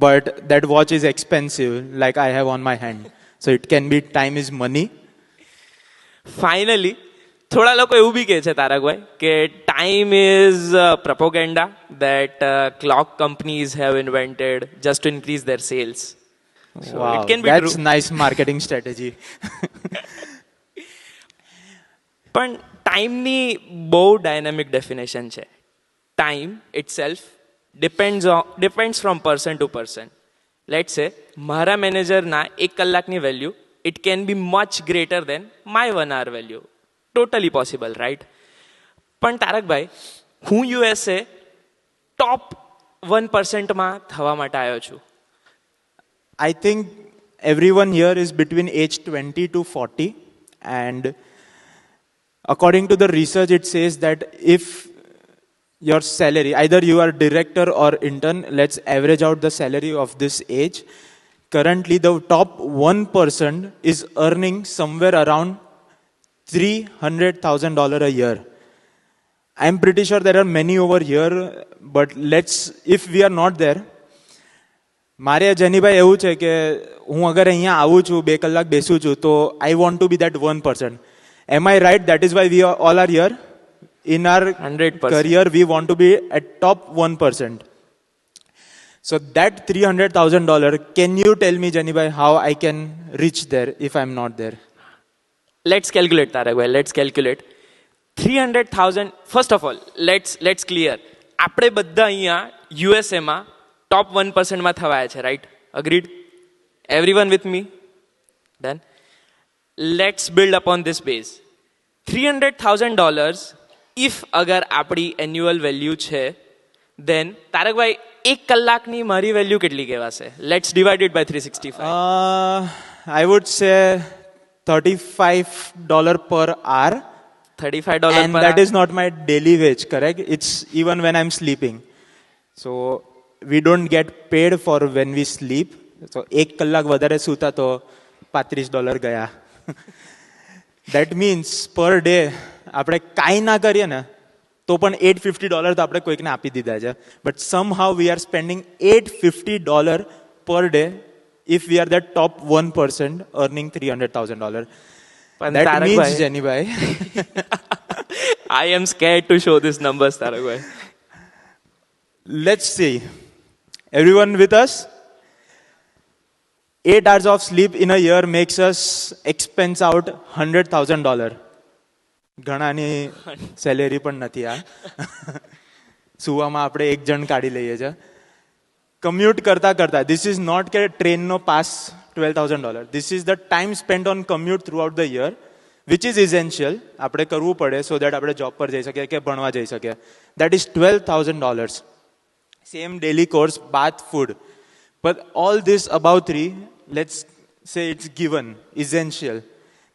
but that watch is expensive, like I have on my hand. So it can be time is money. Finally, થોડા લોકો એવું બી કહે છે તારક ભાઈ કે time is propaganda that clock companies have invented just to increase their sales. So Wow, it can be that's true. nice marketing strategy. પણ ટાઈમની બહુ ડાયનામિક ડેફિનેશન છે. Time itself depends from person to person. Let's say, મારા મેનેજરના 1 કલાકની value, it can be much greater than my 1 hour value. Totally possible, right? પણ તારક ભાઈ, હું USA top 1% માં થવા માટે આવ્યો છું. I think everyone here is between age 20 to 40, and according to the research, it says that if your salary, either you are director or intern, let's average out the salary of this age. Currently, the top 1% is earning somewhere around $300,000 a year. I'm pretty sure there are many over here, but if we are not there, મારે જેનીભાઈ એવું છે કે હું અગર અહીંયા આવું છું 2 કલાક બેસું છું તો I want to be that 1%. Am I right? That is why we all are here. In our 100%. career, we want to be at top 1%. So that $300,000, can you tell me, Jenny bhai, how I can reach there if I'm not there? Let's calculate, Tarak bhai. Let's calculate. 300,000. First of all, let's clear. આપણે બધા અહીંયા USA માં top 1% માં થવાયા છે, right? Agreed? Everyone with me? Done? Let's build upon this base. $300,000 if અગર આપણી annual value છે, then Tarak ભાઈ 1 કલાકની મારી વેલ્યુ કેટલી કહેવાશે? Let's divide it by 365. I would say $35 per hour. $35 and per that hour. is not my daily wage, correct? It's even when I'm sleeping. So we don't get paid for when we sleep. So 1 કલાક વધારે સૂતા તો $35 ગયા. That means per day આપણે કાંઈ ના કરીએ ને તો પણ $850 તો આપણે કોઈકને આપી દીધા છે. But somehow we are spending $850 per day if we are the top 1% earning $300,000. That means, Jenny bhai, I am scared to show these numbers, Tarak bhai. Let's see. Everyone with us? 8 hours of sleep in a year makes us expense out $100,000. ઘણાની salary પણ નથી આ. સુવામાં આપણે એક જણ કાઢી લઈએ છીએ. Commute કરતા કરતા, this is not કે ટ્રેનનો pass $12,000. This is the time spent on commute throughout the year, which is essential. આપણે કરવું પડે so that આપણે જોબ પર જઈ શકીએ કે ભણવા જઈ શકીએ. That is $12,000. Same daily course, bath, food. But all this above 3, let's say it's given, essential.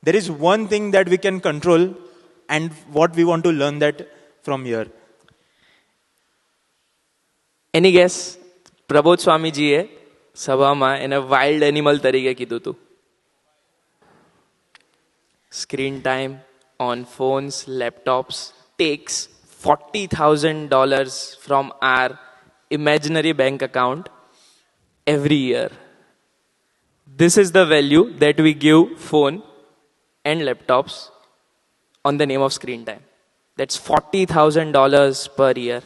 There is one thing that we can control, and what we want to learn that from here. Any guess? Prabodh સ્વામીજીએ સભામાં એને wild animal તરીકે કીધું હતું. Screen time on phones, laptops takes $40,000 from our imaginary bank account every year. This is the value that we give phone and laptops on the name of screen time. That's $40,000 per year.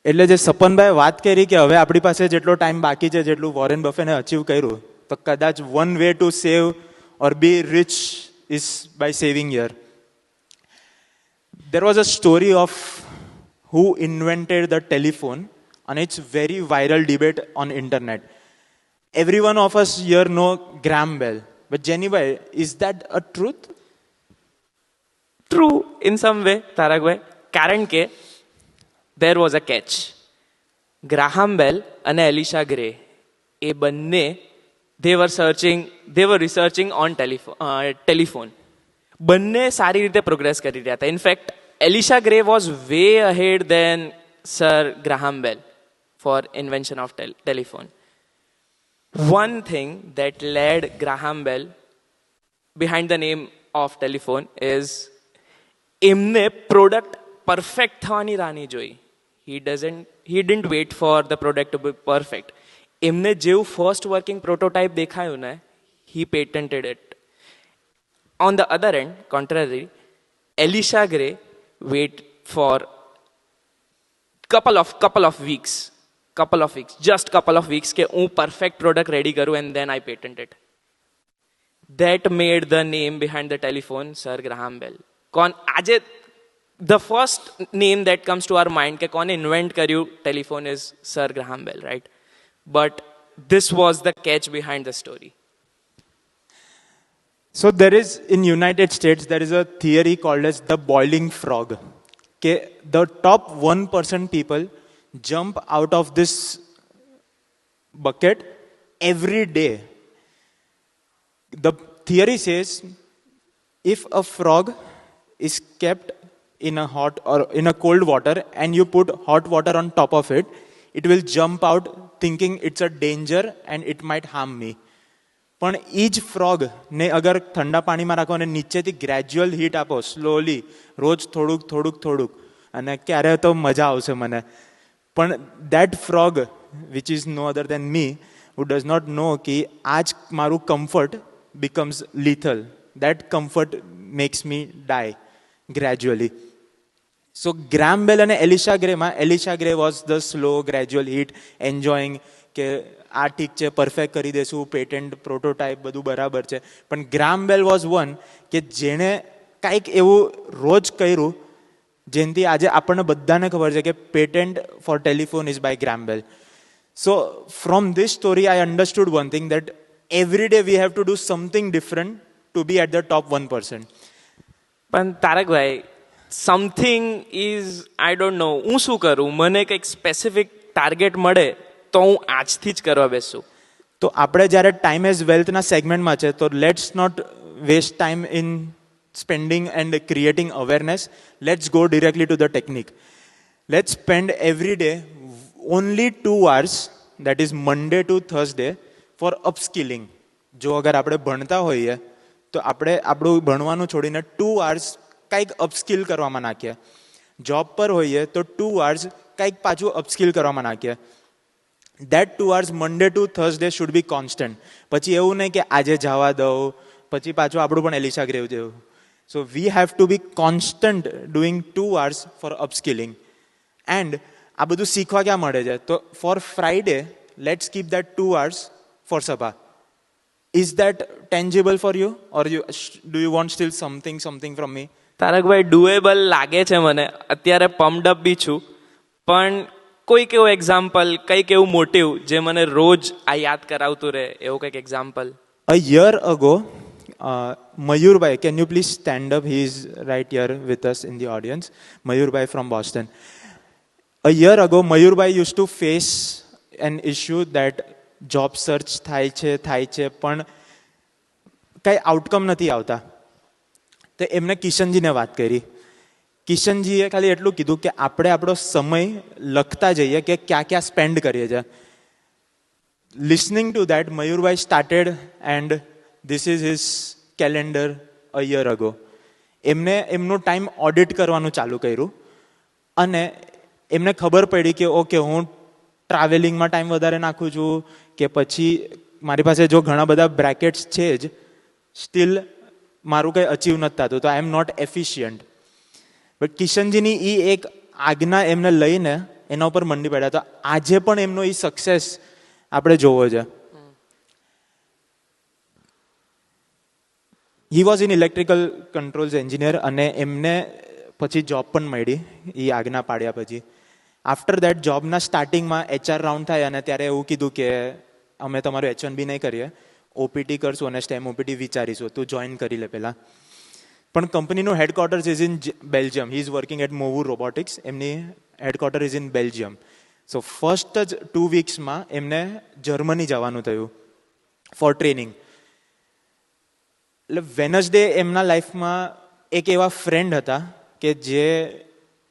એટલે જે સપનભાઈ વાત કરી કે હવે આપણી પાસે જેટલો time બાકી છે જેટલું વોરેન બફેને અચીવ કર્યું, તો કદાચ one way to save or be rich is by saving year. There was a story of who invented the telephone, and it's very viral debate on internet. Everyone of us here know Graham Bell, but Jenny bhai, is that a truth? True in some way, Tarak bhai. કારણ કે there was a catch. Graham Bell and Elisha Gray, એ બંને they were researching on telephone. બંને સારી રીતે progress કરી રહ્યા હતા. In fact, Elisha Gray was way ahead than Sir Graham Bell for invention of telephone. One thing that led Graham Bell behind the name of telephone is એમને product perfect થવાની રાહ નહીં જોઈ. He didn't wait for the product to be perfect. એમને જેવું first working prototype દેખાયું ને, he patented it. On the other end, contrary, Elisha Gray wait for couple of weeks, just couple of weeks કે હું perfect product ready કરું and then I patent it. That made the name behind the telephone Sir Graham Bell. આજે the first name that comes to our mind કે કોને invent કર્યું telephone is Sir Graham Bell, right? But this was the catch behind the story. So there is, in United States, there is a theory called as the boiling frog. Okay, the top 1% people jump out of this bucket every day. The theory says if a frog is kept in a hot or in a cold water and you put hot water on top of it, it will jump out thinking it's a danger and it might harm me. પણ એ જ ફ્રોગને અગર ઠંડા પાણીમાં રાખો અને નીચેથી gradual heat આપો, slowly, રોજ થોડુંક, અને ક્યારે તો મજા આવશે મને. પણ that frog which is no other than me, who does not know કે આ જ મારું comfort becomes lethal. That comfort makes me die gradually. So Graham Bell અને એલિશા ગ્રેમાં, Elisha Gray was the slow gradual heat enjoying કે આ ઠીક છે, પરફેક્ટ કરી દેશું, પેટન્ટ પ્રોટોટાઇપ બધું બરાબર છે. પણ ગ્રામ બેલ વોઝ વન કે જેણે કાંઈક એવું રોજ કર્યું જેનાથી આજે આપણને બધાને ખબર છે કે patent for telephone is by Graham Bell. So from this story I understood one thing that every day we have to do something different to be at the top 1%. પણ Tarakbhai, something is I don't know, હું શું કરું, મને કંઈક specific target મળે તો હું આજથી જ કરવા બેસું. તો આપણે જ્યારે ટાઈમ એઝ વેલ્થના સેગમેન્ટમાં છે, તો let's not waste time in spending and creating awareness. Let's go directly to the technique. Let's spend every day only 2 hours, that is Monday to Thursday, for upskilling. જો અગર આપણે ભણતા હોઈએ તો આપણે આપણું ભણવાનું છોડીને 2 hours કંઈક અપસ્કિલ કરવામાં નાખીએ. જોબ પર હોઈએ તો 2 hours કંઈક પાછું અપસ્કિલ કરવામાં નાખીએ. That 2 hours Monday to Thursday should be constant. પછી એવું નહીં કે આજે જવા દઉં, પછી પાછું આપણું પણ એલિશા ગ્રેવ જેવું. So we have to be constant doing 2 hours for upskilling. And આ બધું શીખવા ક્યાં મળે છે? તો for Friday let's keep that 2 hours for સભા. Is that tangible for you or you do you want steal something from me? Tarakbhai doable લાગે છે મને. અત્યારે પમ્પડ અપ બી છું, પણ કોઈક એવું એક્ઝામ્પલ, કંઈક એવું મોટિવ જે મને રોજ આ યાદ કરાવતું રહે, એવું કંઈક example. A year ago, Mayur Bhai, can you please stand up? He is right here with us in the audience. Mayur Bhai from Boston. A year ago, Mayur Bhai used to face an issue that job search થાય છે પણ કંઈ outcome નથી આવતા. તો એમને કિશનજીને વાત કરી. કિશનજીએ ખાલી એટલું કીધું કે આપણે આપણો સમય લખતા જઈએ કે ક્યાં સ્પેન્ડ કરીએ છીએ. Listening to that, Mayurbhai started and this is his calendar a year ago. એમને એમનું ટાઈમ ઓડિટ કરવાનું ચાલુ કર્યું અને એમને ખબર પડી કે ઓકે, હું ટ્રાવેલિંગમાં ટાઈમ વધારે નાખું છું કે પછી મારી પાસે જો ઘણા બધા બ્રેકેટ્સ છે જ, સ્ટીલ મારું કંઈ અચીવ નથી થતું, તો આઈ એમ નોટ એફિશિયન્ટ. બટ કિશનજીની એ એક આજ્ઞા એમને લઈને એના ઉપર મંડી પડ્યા. તો આજે પણ એમનો એ સક્સેસ આપણે જોવો છે. He was in electrical controls engineer અને એમને પછી જોબ પણ મળી એ આજ્ઞા પાડ્યા પછી. આફ્ટર દેટ જોબના સ્ટાર્ટિંગમાં HR રાઉન્ડ થાય અને ત્યારે એવું કીધું કે અમે તમારું H1B નહીં કરીએ, ઓપીટી કરશું અને સ્ટેમ ઓપીટી વિચારીશું, તું જોઈન કરી લે પહેલાં. પણ કંપનીનું headquarters is in Belgium. He is working at Movu robotics. એમની headquarter is in Belgium. So first જ 2 weeksમાં એમને જર્મની જવાનું થયું ફોર ટ્રેનિંગ. એટલે વેનસડે એમના લાઈફમાં એક એવા ફ્રેન્ડ હતા કે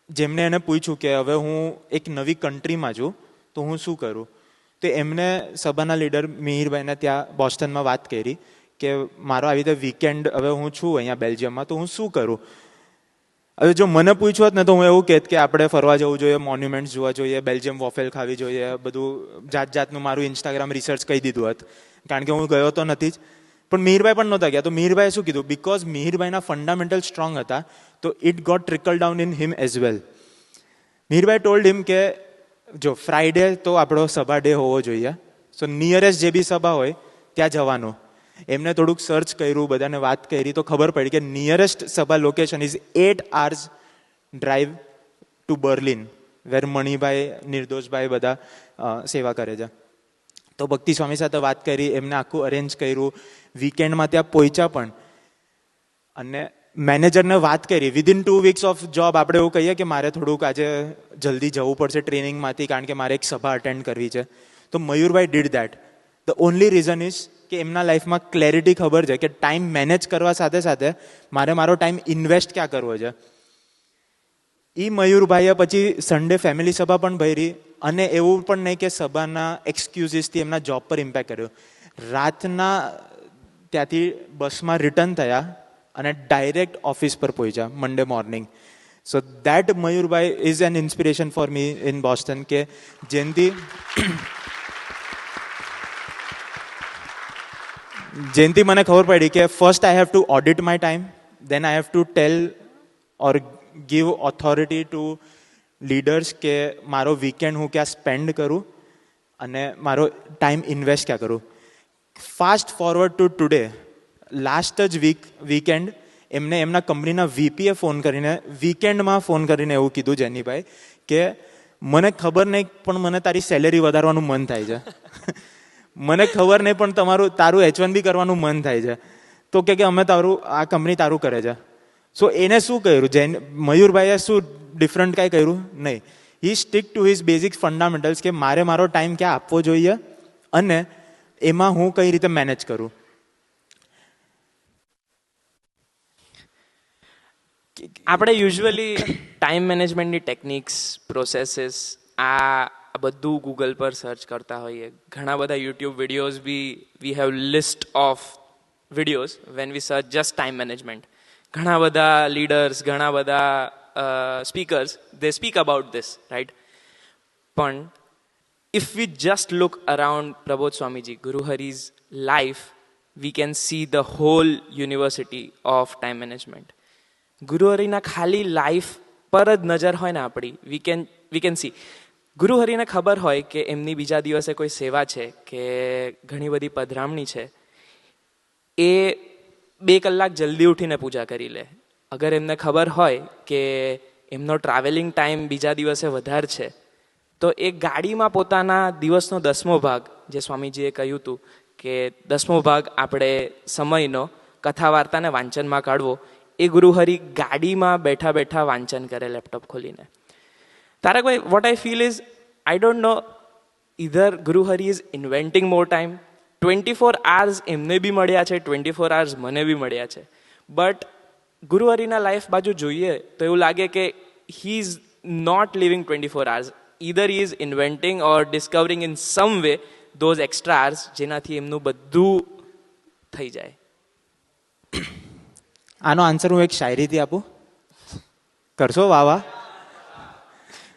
જેમને એને પૂછ્યું કે હવે હું એક નવી કન્ટ્રીમાં છું તો હું શું કરું. તો એમને સભાના લીડર મિહિરભાઈને ત્યાં બોસ્ટનમાં વાત કરી કે મારો આવી રીતે વીકેન્ડ, હવે હું છું અહીંયા બેલ્જિયમમાં, તો હું શું કરું. હવે જો મને પૂછ્યું હોત ને તો હું એવું કહેત કે આપણે ફરવા જવું જોઈએ, મોન્યુમેન્ટ્સ જોવા જોઈએ, બેલ્જિયમ વોફેલ ખાવી જોઈએ, બધું જાતનું મારું ઇન્સ્ટાગ્રામ રિસર્ચ કહી દીધું હોત, કારણ કે હું ગયો તો નથી જ. પણ મિહિરભાઈ પણ નહોતા ગયા. તો મિહિરભાઈએ શું કીધું? બિકોઝ મિહિરભાઈના ફંડામેન્ટલ સ્ટ્રોંગ હતા, તો it got trickle down in him as well. Mihirbhai told him કે જો ફ્રાઈડે તો આપણો સભા ડે હોવો જોઈએ, સો નિયરેસ્ટ જે બી સભા હોય ત્યાં જવાનું. એમને થોડુંક સર્ચ કર્યું, બધાને વાત કરી તો ખબર પડી કે નિયરેસ્ટ સભા location is 8 hours drive to Berlin, where Manibhai, Nirdoshbhai બધા સેવા કરે છે. તો ભક્તિ સ્વામી સાથે વાત કરી, એમને આખું અરેન્જ કર્યું. વીકેન્ડમાં ત્યાં પહોંચ્યા પણ અને મેનેજરને વાત કરી. વિધિન 2 weeks ઓફ જોબ આપણે એવું કહીએ કે મારે થોડુંક આજે જલ્દી જવું પડશે ટ્રેનિંગમાંથી, કારણ કે મારે એક સભા અટેન્ડ કરવી છે. તો Mayurbhai did that. The only reason is કે એમના લાઈફમાં ક્લેરિટી ખબર છે કે ટાઈમ મેનેજ કરવા સાથે સાથે મારે મારો ટાઈમ ઇન્વેસ્ટ ક્યાં કરવો છે. એ મયુરભાઈએ પછી સન્ડે ફેમિલી સભા પણ ભરી અને એવું પણ નહીં કે સભાના એક્સક્યુઝિસથી એમના જોબ પર ઇમ્પેક્ટ કર્યો. રાતના ત્યાંથી બસમાં રિટર્ન થયા અને ડાયરેક્ટ ઓફિસ પર પહોંચ્યા Monday morning. So that Mayurbhai is an inspiration for me in Boston. કે જેનથી મને ખબર પડી કે first I have to audit my time, then I have to tell or give authority to leaders કે મારો વીકેન્ડ હું ક્યાં સ્પેન્ડ કરું અને મારો ટાઈમ ઇન્વેસ્ટ ક્યાં કરું. Fast forward to today, last જ વીકેન્ડ એમને એમના કંપનીના VPએ ફોન કરીને, વીકેન્ડમાં ફોન કરીને એવું કીધું જેનીભાઈ કે મને ખબર નહીં પણ મને તારી સેલેરી વધારવાનું મન થાય છે. મને ખબર નહીં પણ તારું H1B કરવાનું મન થાય છે. તો કે અમે આ કંપની તારું કરે છે. સો એને શું કર્યું? મયુરભાઈએ શું ડિફરન્ટ કાંઈ કર્યું નહીં. He stick to his basic fundamentals કે મારે મારો ટાઈમ ક્યાં આપવો જોઈએ અને એમાં હું કઈ રીતે મેનેજ કરું. આપણે યુઝ્યુઅલી ટાઈમ મેનેજમેન્ટની ટેકનિક્સ, પ્રોસેસીસ આ બધું ગૂગલ પર સર્ચ કરતા હોઈએ. ઘણા બધા યુટ્યુબ વિડીયોઝ બી we have list of videos when we search just time management. ઘણા બધા leaders, ઘણા બધા speakers, they speak about this, right? પણ if we just look around Prabodh Swamiji, Guru Hari's life, we can see the whole university of time management. Guru Hariના ખાલી life પર જ નજર હોય ને આપણી, we can see. ગુરુ હરિને ખબર હોય કે એમની બીજા દિવસે કોઈ સેવા છે કે ઘણી બધી પધરામણી છે, એ 2 કલાક જલ્દી ઉઠીને પૂજા કરી લે. અગર એમને ખબર હોય કે એમનો ટ્રાવેલિંગ ટાઈમ બીજા દિવસે વધારે છે, તો એ ગાડીમાં પોતાના દિવસનો 10મો ભાગ, જે સ્વામીજીએ કહ્યું હતું કે 10મો ભાગ આપણે સમયનો કથા વાર્તાને વાંચનમાં કાઢવો, એ ગુરુહરિ ગાડીમાં બેઠા બેઠા વાંચન કરે લેપટોપ ખોલીને. Tarakbhai, what I feel is, I don't know, either Guru Hari is inventing more time. 24 hours એમને બી મળ્યા છે, 24 hours મને બી મળ્યા છે. બટ ગુરુ હરિના લાઈફ બાજુ જોઈએ તો એવું લાગે કે he is not living 24 hours. Either he is inventing or discovering in some way those extra hours જેનાથી એમનું બધું થઈ જાય. આનો આન્સર હું એક શાયરીથી આપું, કરશો? વાહ વાહ.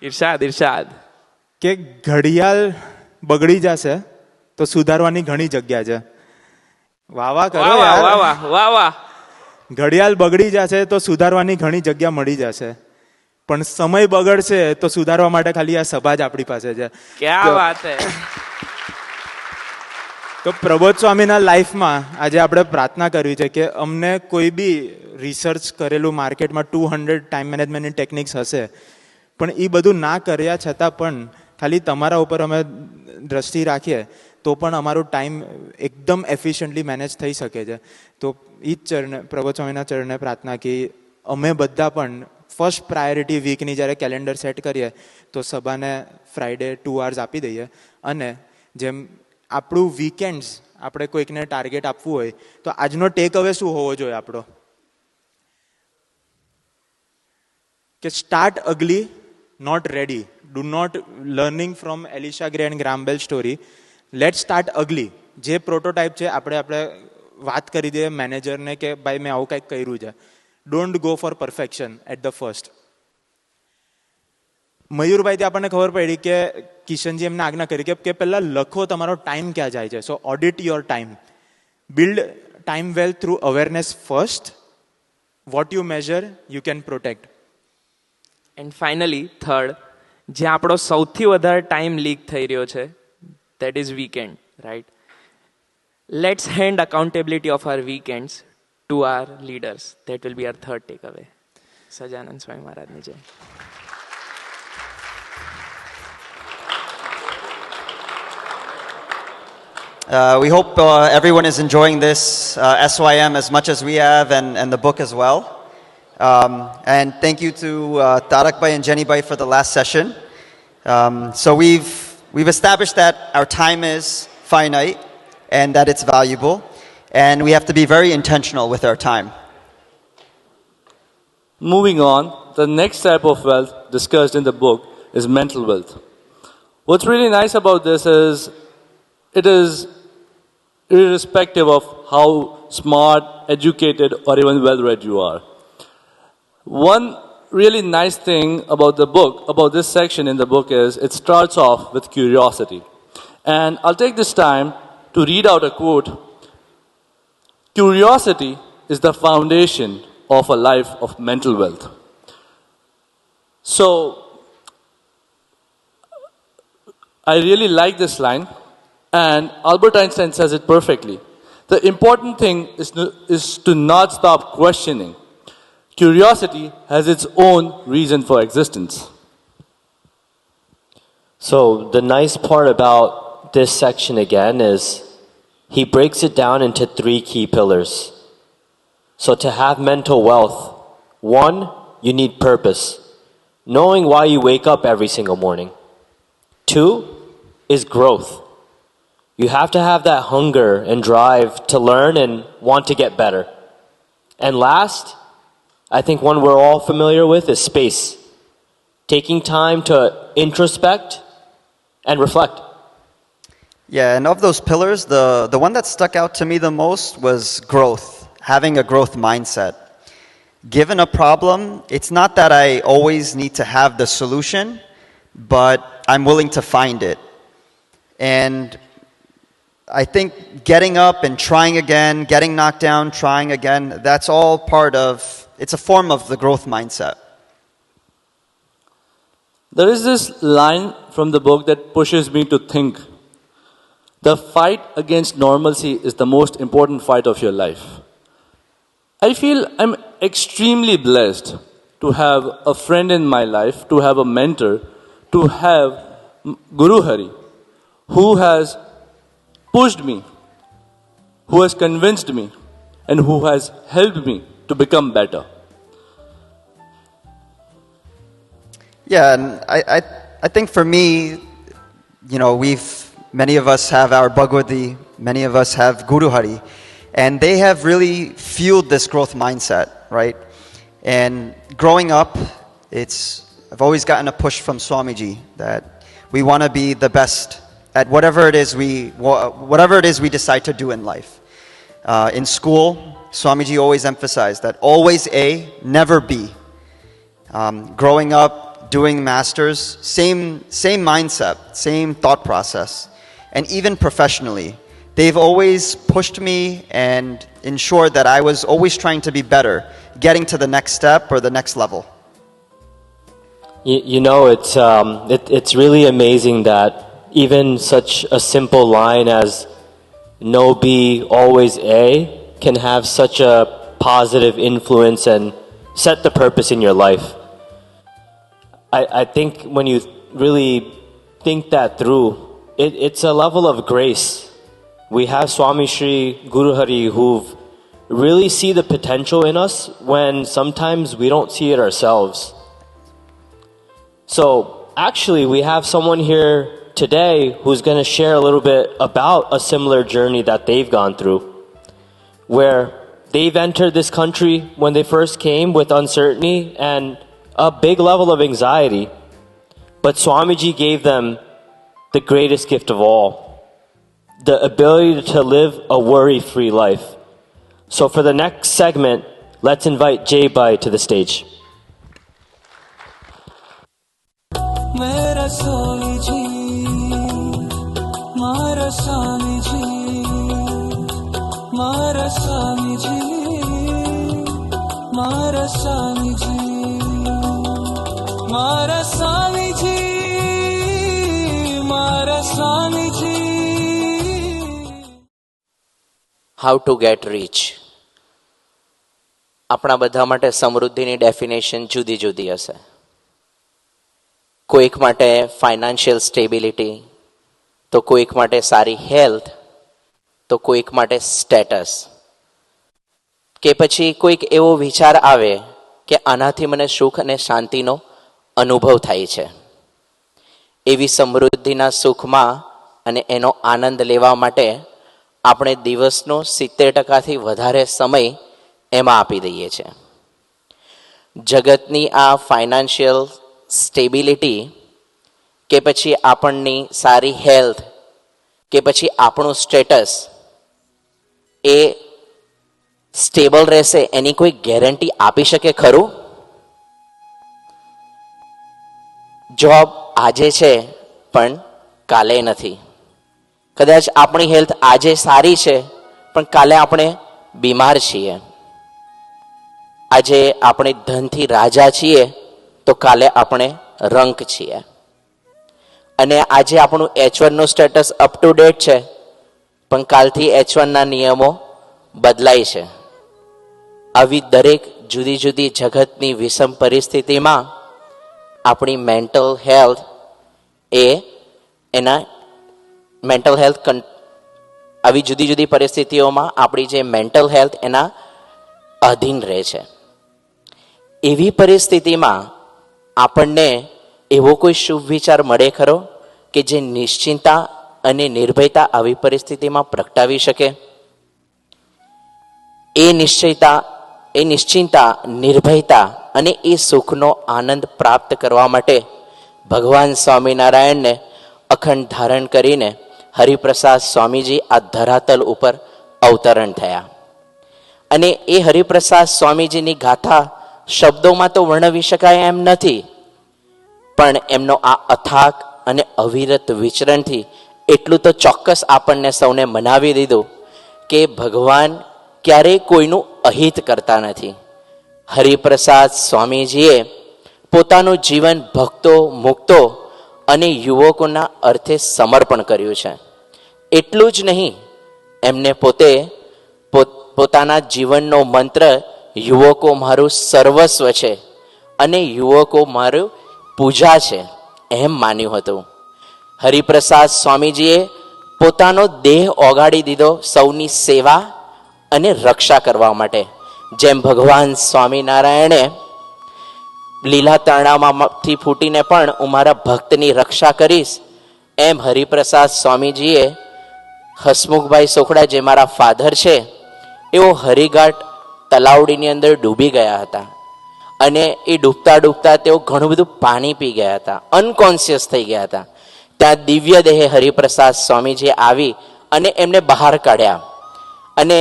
ઇરશાદ કે ઘડિયાળ બગડી જશે તો સુધારવાની ઘણી જગ્યા છે. વાહ વાહ કરો યાર. વાહ વાહ. ઘડિયાળ બગડી જશે તો સુધારવાની ઘણી જગ્યા મળી જશે, પણ સમય બગડશે તો સુધારવા માટે ખાલી આ સભા જ આપણી પાસે છે. ક્યા વાત હે. તો પ્રબોધ સ્વામીના લાઈફમાં આજે આપણે પ્રાર્થના કરવી છે કે અમને કોઈ બી રિસર્ચ કરેલું માર્કેટમાં 200 ટાઈમ મેનેજમેન્ટની ટેકનિક્સ હશે, પણ એ બધું ના કર્યા છતાં પણ ખાલી તમારા ઉપર અમે દ્રષ્ટિ રાખીએ તો પણ અમારું ટાઈમ એકદમ એફિશિયન્ટલી મેનેજ થઈ શકે છે. તો એ જ ચરણે, પ્રબોધ સ્વામીના ચરણે પ્રાર્થના કે અમે બધા પણ ફર્સ્ટ પ્રાયોરિટી વીકની જ્યારે કેલેન્ડર સેટ કરીએ તો સભાને ફ્રાઈડે 2 hours આપી દઈએ, અને જેમ આપણું વીકેન્ડ્સ આપણે કોઈકને ટાર્ગેટ આપવું હોય તો આજનો ટેક અવે શું હોવો જોઈએ આપણો? કે start અગલી, not ready. Do not learning from Elisha Gray and Graham Bell story. Let's start ugly. જે પ્રોટોટાઇપ છે આપણે વાત કરી દઈએ મેનેજરને કે ભાઈ મેં આવું કંઈક કર્યું છે. Don't go for perfection at the first. મયુરભાઈથી આપણને ખબર પડી કે કિશનજી એમને આજ્ઞા કરી કે પહેલાં લખો તમારો ટાઈમ ક્યાં જાય છે. So audit your time. Build time well through awareness first. What you measure you can protect. And finally third, જે આપણો સૌથી વધારે ટાઈમ લીક થઈ રહ્યો છે, that is weekend, right? Let's hand accountability of our weekends to our leaders. That will be our third take away. Sajanand સ્વામી મહારાજની જય. We hope everyone is enjoying this SYM as much as we have, and the book as well. And thank you to Tarak Bhai and Jenny Bhai for the last session. So we've established that our time is finite and that it's valuable, and we have to be very intentional with our time. Moving on, the next type of wealth discussed in the book is mental wealth. What's really nice about this is it is irrespective of how smart, educated, or even well-read you are. One really nice thing about the book, about this section in the book, is it starts off with curiosity. And I'll take this time to read out a quote. Curiosity is the foundation of a life of mental wealth. So, I really like this line, and Albert Einstein says it perfectly. The important thing is to not stop questioning. Curiosity has its own reason for existence. So the nice part about this section again is he breaks it down into 3 key pillars. So to have mental wealth, 1, you need purpose, knowing why you wake up every single morning. 2 is growth. You have to have that hunger and drive to learn and want to get better. And last, I think one we're all familiar with is space. Taking time to introspect and reflect. Yeah, and of those pillars, the one that stuck out to me the most was growth, having a growth mindset. Given a problem, it's not that I always need to have the solution, but I'm willing to find it. And I think getting up and trying again, getting knocked down, trying again, that's all part of, it's a form of the growth mindset. There is this line from the book that pushes me to think. The fight against normalcy is the most important fight of your life. I feel I'm extremely blessed to have a friend in my life, to have a mentor, to have Guru Hari, who has pushed me, who has convinced me, and who has helped me to become better. Yeah, and I think for me, you know, many of us have our Bhagavati, many of us have Guru Hari, and they have really fueled this growth mindset, right? And growing up, I've always gotten a push from Swamiji that we want to be the best at whatever it is we decide to do in life. In school, Swamiji always emphasized that always A, never B. Growing up, doing masters, same mindset, same thought process. And even professionally, they've always pushed me and ensured that I was always trying to be better, getting to the next step or the next level. You know, it's really amazing that even such a simple line as no B, always A can have such a positive influence and set the purpose in your life. I think when you really think that through, it's a level of grace. We have Swami Shri Guru Hari who really see the potential in us when sometimes we don't see it ourselves. So actually we have someone here today who's going to share a little bit about a similar journey that they've gone through, where they've entered this country when they first came with uncertainty and a big level of anxiety. But Swamiji gave them the greatest gift of all, the ability to live a worry-free life. So for the next segment, let's invite Jay Bai to the stage. मेरा स्वामी जी, मारा स्वामी जी, मारा स्वामी जी, मारा स्वामी जी, मारा स्वामी जी, मारा Swami ji. How to get rich. આપણા બધા માટે સમૃદ્ધિની definition જુદી જુદી હશે. કોઈક માટે ફાઇનાન્શિયલ સ્ટેબિલિટી, તો કોઈક માટે સારી હેલ્થ, તો કોઈક માટે સ્ટેટસ, કે પછી કોઈક એવો વિચાર આવે કે આનાથી મને સુખ અને શાંતિનો અનુભવ થાય છે. એવી સમૃદ્ધિના સુખમાં અને એનો આનંદ લેવા માટે આપણે દિવસનો 70% વધારે સમય એમાં આપી દઈએ છીએ. જગતની આ ફાઇનાન્શિયલ સ્ટેબિલિટી કે પછી આપણની સારી હેલ્થ કે પછી આપણું સ્ટેટસ એ સ્ટેબલ રહેશે એની કોઈ ગેરંટી આપી શકે ખરું? જોબ આજે છે પણ કાલે નથી. કદાચ આપણી હેલ્થ આજે સારી છે પણ કાલે આપણે બીમાર છીએ. આજે આપણે ધનથી રાજા છીએ તો કાલે આપણે રંક છીએ. અને આજે આપણું H1 નું સ્ટેટસ અપ ટુ ડેટ છે પણ કાલથી H1 ના નિયમો બદલાય છે. આવી દરેક જુદી જુદી જગતની વિષમ પરિસ્થિતિમાં આપણી મેન્ટલ હેલ્થ એના મેન્ટલ હેલ્થ આવી જુદી જુદી પરિસ્થિતિઓમાં આપણી જે મેન્ટલ હેલ્થ એના અધીન રહે છે. એવી પરિસ્થિતિમાં આપણને એવો કોઈ શુભ વિચાર મળે ખરો કે જે નિશ્ચિંતા અને નિર્ભયતા આવી પરિસ્થિતિમાં પ્રગટાવી શકે? એ નિશ્ચિંતા, નિર્ભયતા અને એ સુખનો આનંદ પ્રાપ્ત કરવા માટે ભગવાન સ્વામિનારાયણને અખંડ ધારણ કરીને હરિપ્રસાદ સ્વામીજી આ ધરાતલ ઉપર અવતરણ થયા. અને એ હરિપ્રસાદ સ્વામીજીની ગાથા શબ્દોમાં તો વર્ણવી શકાય એમ નથી, પણ એમનો આ અથાગ અને અવિરત વિચરણથી એટલું તો ચોક્કસ આપણને સૌને મનાવી દીધું કે ભગવાન ક્યારેય કોઈનું અહિત કરતા નથી. હરિપ્રસાદ સ્વામીજીએ પોતાનું જીવન ભક્તો, મુક્તો અને યુવકોના અર્થે સમર્પણ કર્યું છે. એટલું જ નહીં, એમને પોતે પોતાના જીવનનો મંત્ર યુવકો મારું સર્વસ્વ છે અને યુવકો મારું પૂજા છે એમ માન્યું હતું. હરિપ્રસાદ સ્વામીજીએ પોતાનો દેહ ઓગાળી દીધો સૌની સેવા અને રક્ષા કરવા માટે. જેમ ભગવાન સ્વામિનારાયણે લીલા તરણામાંથી ફૂટીને પણ હું મારા ભક્તની રક્ષા કરીશ, એમ હરિપ્રસાદ સ્વામીજીએ હસમુખભાઈ સોખડા, જે મારા ફાધર છે, એઓ હરિઘાટ તલાવડીની અંદર ડૂબી ગયા હતા. અને એ ડૂબતા ડૂબતા તેઓ ઘણું બધું પાણી પી ગયા હતા, અનકોન્શિયસ થઈ ગયા હતા. ત્યાં દિવ્ય દેહે હરિપ્રસાદ સ્વામીજી આવી અને એમને બહાર કાઢ્યા અને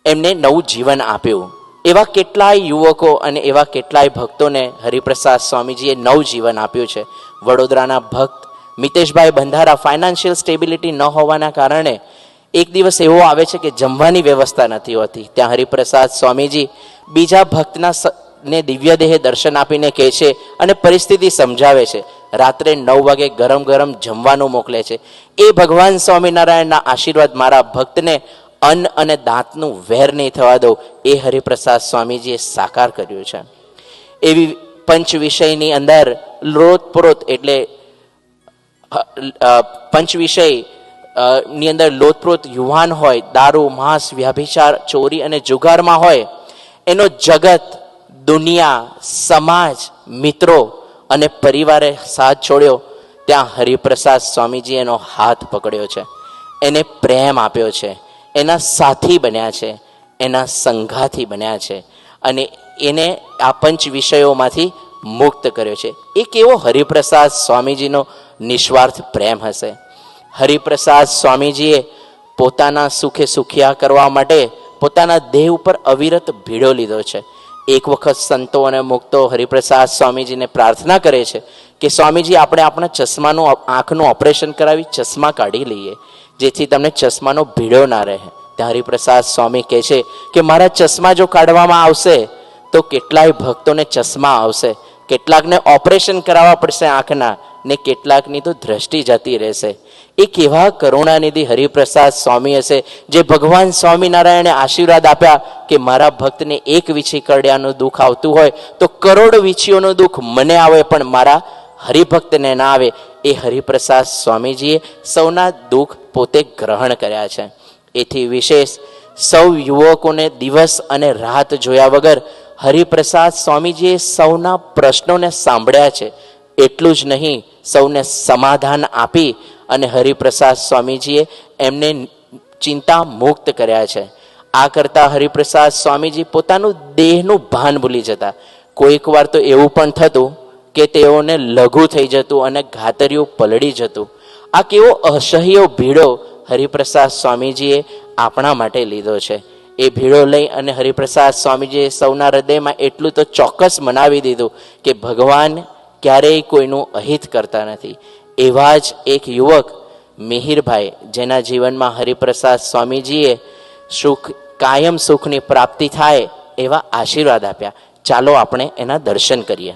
એમને નવું જીવન આપ્યું. એવા કેટલાય યુવકો અને એવા કેટલાય ભક્તોને હરિપ્રસાદ સ્વામીજીએ નવું જીવન આપ્યું છે. વડોદરાના ભક્ત મિતેશભાઈ બંધારા, ફાઇનાન્શિયલ સ્ટેબિલિટી ન હોવાના કારણે એક દિવસ એવો આવે છે કે જમવાની વ્યવસ્થા નથી હોતી. ત્યાં હરિપ્રસાદ સ્વામીજી બીજા ભક્તના ને દિવ્ય દેહે દર્શન આપીને કહે છે અને પરિસ્થિતિ સમજાવે છે. રાત્રે 9 વાગે ગરમ ગરમ જમવાનું મોકલે છે. એ ભગવાન સ્વામિનારાયણના આશીર્વાદ મારા ભક્તને અન્ન અને દાંતનું વેર નહીં થવા દો, એ હરિપ્રસાદ સ્વામીજીએ સાકાર કર્યું છે. એવી પંચ વિષયની અંદર લોતપ્રોત, એટલે પંચ વિષય ની અંદર લોતપ્રોત યુવાન હોય, દારૂ, માંસ, વ્યભિચાર, ચોરી અને જુગારમાં હોય, એનો જગત, દુનિયા, સમાજ, મિત્રો અને પરિવારે સાથ છોડ્યો. ત્યાં હરિપ્રસાદ સ્વામીજી એનો હાથ પકડ્યો છે, એને પ્રેમ આપ્યો છે, એના સાથી બન્યા છે, એના સંગાથી બન્યા છે અને એને આ પંચ વિષયોમાંથી મુક્ત કર્યો છે. એ કેવો હરિપ્રસાદ સ્વામીજીનો નિસ્વાર્થ પ્રેમ હશે. હરિપ્રસાદ સ્વામીજીએ પોતાના સુખે સુખિયા કરવા માટે પોતાના દેહ ઉપર અવિરત ભીડો લીધો છે. એક વખત સંતો અને મુક્તો હરિપ્રસાદ સ્વામીજીને પ્રાર્થના કરે છે કે સ્વામીજી, આપણે આપણા ચશ્માનું, આંખનું ઓપરેશન કરાવી ચશ્મા કાઢી લઈએ, જેથી તમને ચશ્માનો ભીડો ના રહે. ત્યાં હરિપ્રસાદ સ્વામી કહે છે કે મારા ચશ્મા જો કાઢવામાં આવશે તો કેટલાય ભક્તોને ચશ્મા આવશે, કેટલાકને ઓપરેશન કરાવવા પડશે આંખના, ને કેટલાકની તો દ્રષ્ટિ જતી રહેશે. એ કેવા કરુણાનિધિ હરિપ્રસાદ સ્વામી હશે, જે ભગવાન સ્વામિનારાયણે આશીર્વાદ આપ્યા કે મારા ભક્તને એક વીછી કરડિયાનું દુઃખ આવતું હોય તો કરોડ વીછીઓનું દુઃખ મને આવે પણ મારા હરિભક્તને ના આવે. એ હરિપ્રસાદ સ્વામીજીએ સૌના દુઃખ પોતે ગ્રહણ કર્યા છે. એથી વિશેષ સૌ યુવકોને દિવસ અને રાત જોયા વગર હરિપ્રસાદ સ્વામીજીએ સૌના પ્રશ્નોને સાંભળ્યા છે. એટલું જ નહીં, સૌને સમાધાન આપી અને હરિપ્રસાદ સ્વામીજીએ એમને ચિંતા મુક્ત કર્યા છે. આ કરતા હરિપ્રસાદ સ્વામીજી પોતાનું દેહનું ભાન ભૂલી જતા. કોઈક વાર તો એવું પણ થતું કે તેઓને લઘુ થઈ જતું અને ઘાતરિયું પલળી જતું. આ કેવો અસહ્ય ભીડો હરિપ્રસાદ સ્વામીજીએ આપણા માટે લીધો છે. એ ભીડો લઈ અને હરિપ્રસાદ સ્વામીજીએ સૌના હૃદયમાં એટલું તો ચોક્કસ મનાવી દીધું કે ભગવાન ક્યારેય કોઈનું અહિત કરતા નથી. એવા જ એક યુવક મિહિરભાઈ, જેના જીવનમાં હરિપ્રસાદ સ્વામીજીએ કાયમ સુખની પ્રાપ્તિ થાય એવા આશીર્વાદ આપ્યા. ચાલો આપણે એના દર્શન કરીએ.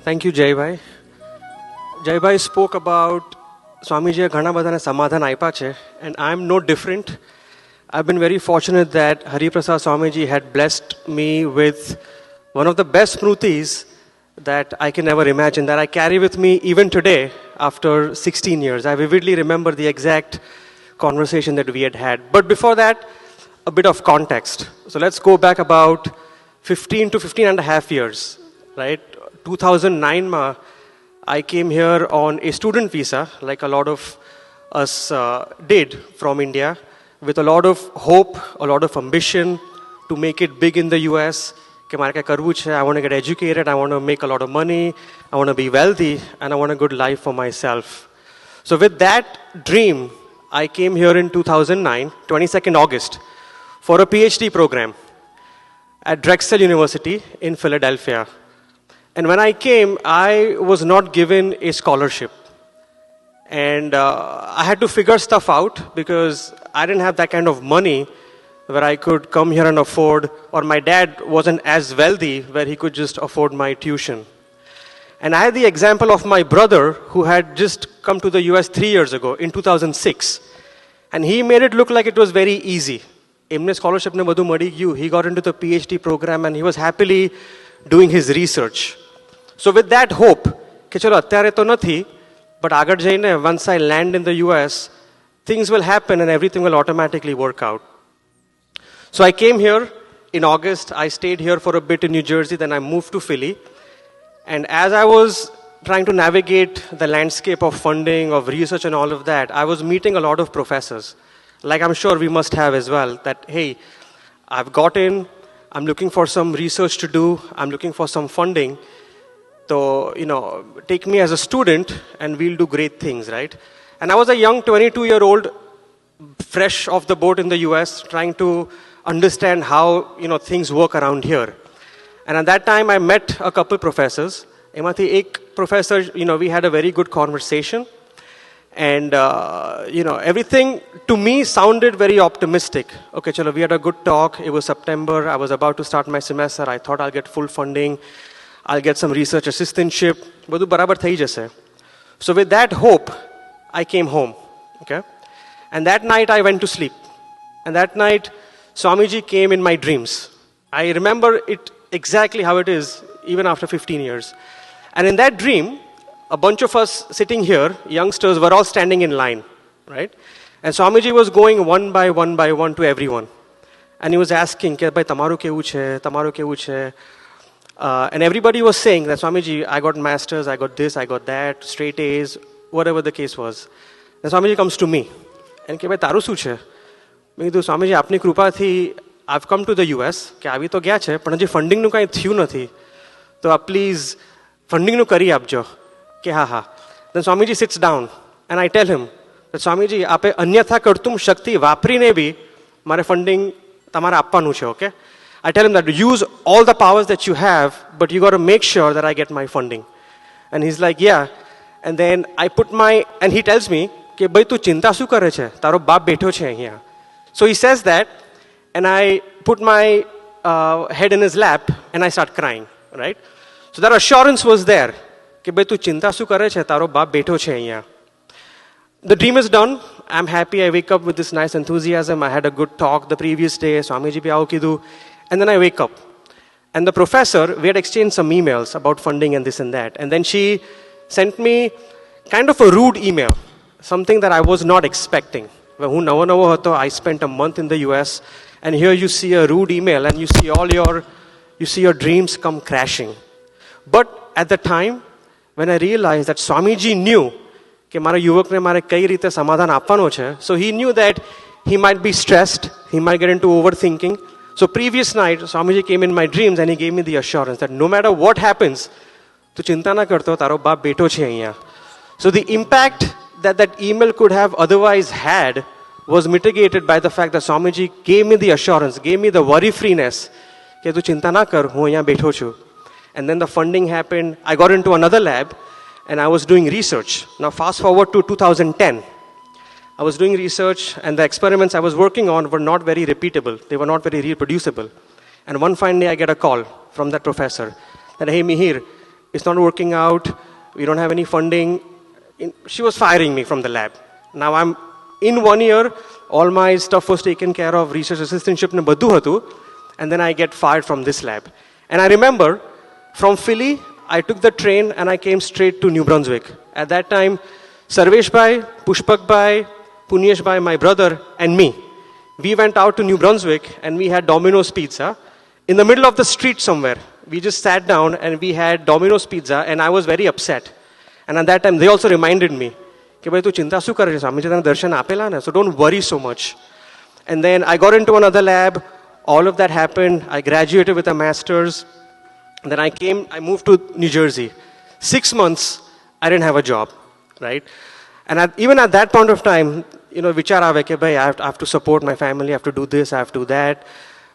Thank you Jaybhai. Jaybhai spoke about સ્વામીજીએ ઘણા બધાને સમાધાન આપ્યા છે, and I am no different. I've been very fortunate that Hariprasad Swamiji had blessed me with one of the best smrutis that I can ever imagine, that I carry with me even today after 16 years. I vividly remember the exact conversation that we had had. But before that, a bit of context. So let's go back about 15 to 15 and a half years, right? 2009 ma, I came here on a student visa, like a lot of us did from India, with a lot of hope, a lot of ambition to make it big in the US. I want to get educated, I want to make a lot of money, I want to be wealthy, and I want a good life for myself. So with that dream, I came here in 2009, 22nd August, for a PhD program at Drexel University in Philadelphia. And when I came, I was not given a scholarship. And I had to figure stuff out because I didn't have that kind of money where I could come here and afford, or my dad wasn't as wealthy where he could just afford my tuition. And I had the example of my brother who had just come to the US 3 years ago in 2006. And he made it look like it was very easy. Emne scholarship ne badhu madi gyu. He got into the PhD program and he was happily doing his research. So with that hope, ke chalo atyare to nathi, but agar jaine, once I land in the US, things will happen and everything will automatically work out. So I came here in August. I stayed here for a bit in New Jersey, then I moved to Philly. And as I was trying to navigate the landscape of funding, of research and all of that, I was meeting a lot of professors, like I'm sure we must have as well, that, hey, I've got in, I'm looking for some research to do, I'm looking for some funding. So, take me as a student and we'll do great things, right? And I was a young 22-year-old, fresh off the boat in the US, trying to understand how, things work around here. And at that time, I met a couple professors. Emathi ek professor, we had a very good conversation. And, everything to me sounded very optimistic. Okay, chalo, we had a good talk. It was September. I was about to start my semester. I thought I'll get full funding. I'll get some research assistantship. Badhu barabar thai jase. So with that hope, I came home. Okay? And that night, I went to sleep. And that night, Swamiji came in my dreams. I remember it exactly how it is, even after 15 years. And in that dream, a bunch of us sitting here, youngsters, were all standing in line, right? And Swamiji was going one by one to everyone. And he was asking, bhai, tamaru kevu chhe, tamaru kevu chhe. And everybody was saying that, Swamiji, I got masters, I got this, I got that, straight A's, whatever the case was. And Swamiji comes to me. And ke bhai, taru su chhe? મેં કીધું સ્વામીજી આપની કૃપાથી I've come to the US કે આવી તો ગયા છે પણ હજી ફંડિંગનું કાંઈ થયું નથી તો આપ પ્લીઝ ફંડિંગનું કરી આપજો કે હા હા. Then Swamiji sits down and I tell him that Swamiji આપે અન્યથા કરતુમ શક્તિ વાપરીને બી મારે ફંડિંગ તમારે આપવાનું છે, okay? I tell him that use all the powers that you have, but you got to make sure that I get my funding. And he's like, yeah. And then I put and he tells me કે ભાઈ તું ચિંતા શું કરે છે, તારો બાપ બેઠો છે અહીંયા. So he says that, and I put my head in his lap, and I start crying, right? So that assurance was there. Ke bhai tu chinta su kare chhe, taro baap betho chhe અહીંયા. The dream is done. I'm happy. I wake up with this nice enthusiasm. I had a good talk the previous day. Swamiji bhi aao kidhu. And then I wake up. And the professor, we had exchanged some emails about funding and this and that. And then she sent me kind of a rude email, something that I was not expecting. I spent a month in the US, and here you see a rude email and you see your dreams come crashing. But at the time, when I realized that Swamiji knew કે મારા યુવકને મારે કઈ રીતે સમાધાન આપવાનો છે, so he knew that he might be stressed, he might get into overthinking. So previous night, Swamiji came in my dreams and he gave me the assurance that no matter what happens, tu chinta na karto, taro baap beto chhe અહીંયા. So the impact that email could have otherwise had was mitigated by the fact that Swamiji gave me the assurance, gave me the worry-freeness, कि तू चिंता ना कर, हूँ यहाँ बैठो छू. And then the funding happened. I got into another lab, and I was doing research. Now fast forward to 2010. I was doing research, and the experiments I was working on were not very repeatable. They were not very reproducible. And one fine day, I get a call from that professor that, hey, Mihir, it's not working out. We don't have any funding. She was firing me from the lab. Now I'm in 1 year, all my stuff was taken care of, research assistantship ne badhu hatu, and then I get fired from this lab. And I remember from Philly, I took the train and I came straight to New Brunswick. At that time, Sarvesh Bhai, Pushpak Bhai, Punyesh Bhai, my brother, and me, we went out to New Brunswick and we had Domino's Pizza in the middle of the street somewhere. We just sat down and we had Domino's Pizza, and I was very upset. And at that time, they also reminded me, कि भाई तू चिंता शू कर रहे हो, मुझे तेरा दर्शन आपेला ना, so don't worry so much. And then I got into another lab. All of that happened. I graduated with a master's. And then I moved to New Jersey. 6 months, I didn't have a job, right? And even at that point of time, વિચાર આવે કે ભાઈ I have to support my family, I have to do this, I have to do that.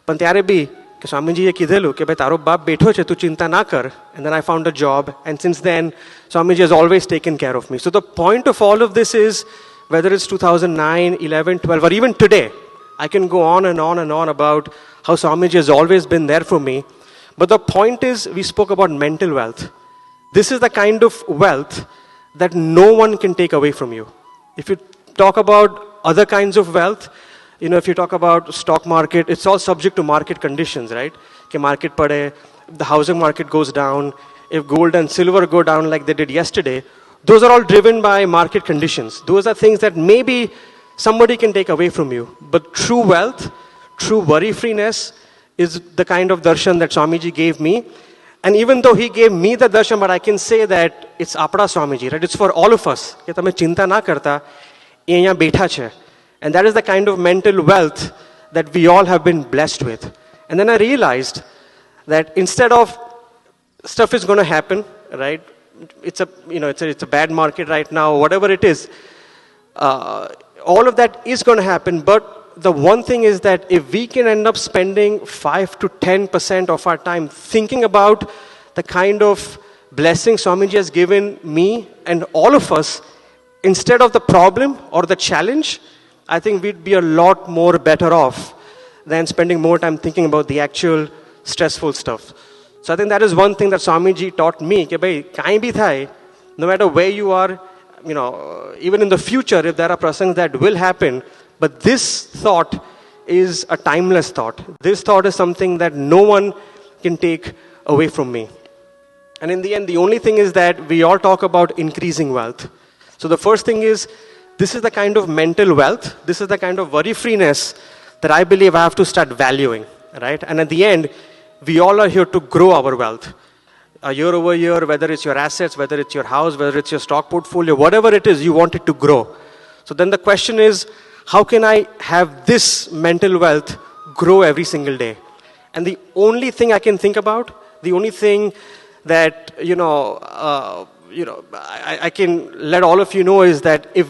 પણ ત્યારે બી કે સ્વામીજીએ કીધેલું કે ભાઈ તારો બાપ બેઠો છે, તું ચિંતા ના કર. And then I found a job, and since then Swamiji has always taken care of me. So the point of all of this is, whether it's 2009, 11, 12, or even today, I can go on and on and on about how Swamiji has always been there for me. But the point is, we spoke about mental wealth. This is the kind of wealth that no one can take away from you. If you talk about other kinds of wealth, if you talk about stock market, it's all subject to market conditions, right? Ke market pade, the housing market goes down, if gold and silver go down like they did yesterday, those are all driven by market conditions. Those are things that maybe somebody can take away from you. But true wealth, true worry-freeness is the kind of darshan that Swamiji gave me. And even though he gave me the darshan, but I can say that it's Apda Swamiji, right? It's for all of us. Ke tame chinta na karta, e અહીંયા બેઠા છે. And that is the kind of mental wealth that we all have been blessed with. And then I realized that instead of stuff is going to happen, right? It's a bad market right now, whatever it is. All of that is going to happen. But the one thing is that if we can end up spending 5 to 10% of our time thinking about the kind of blessing Swamiji has given me and all of us, instead of the problem or the challenge, I think we'd be a lot more better off than spending more time thinking about the actual stressful stuff. So I think that is one thing that Swamiji taught me, कि भाई कहीं भी थाए, no matter where you are, even in the future, if there are prasangs that will happen, but this thought is a timeless thought. This thought is something that no one can take away from me. And in the end, the only thing is that we all talk about increasing wealth. So the first thing is, this is the kind of mental wealth, this is the kind of worry-freeness that I believe I have to start valuing, right? And at the end, we all are here to grow our wealth. Year over year, whether it's your assets, whether it's your house, whether it's your stock portfolio, whatever it is, you want it to grow. So then the question is, how can I have this mental wealth grow every single day? And the only thing I can think about, the only thing that, I can let all of you know is that if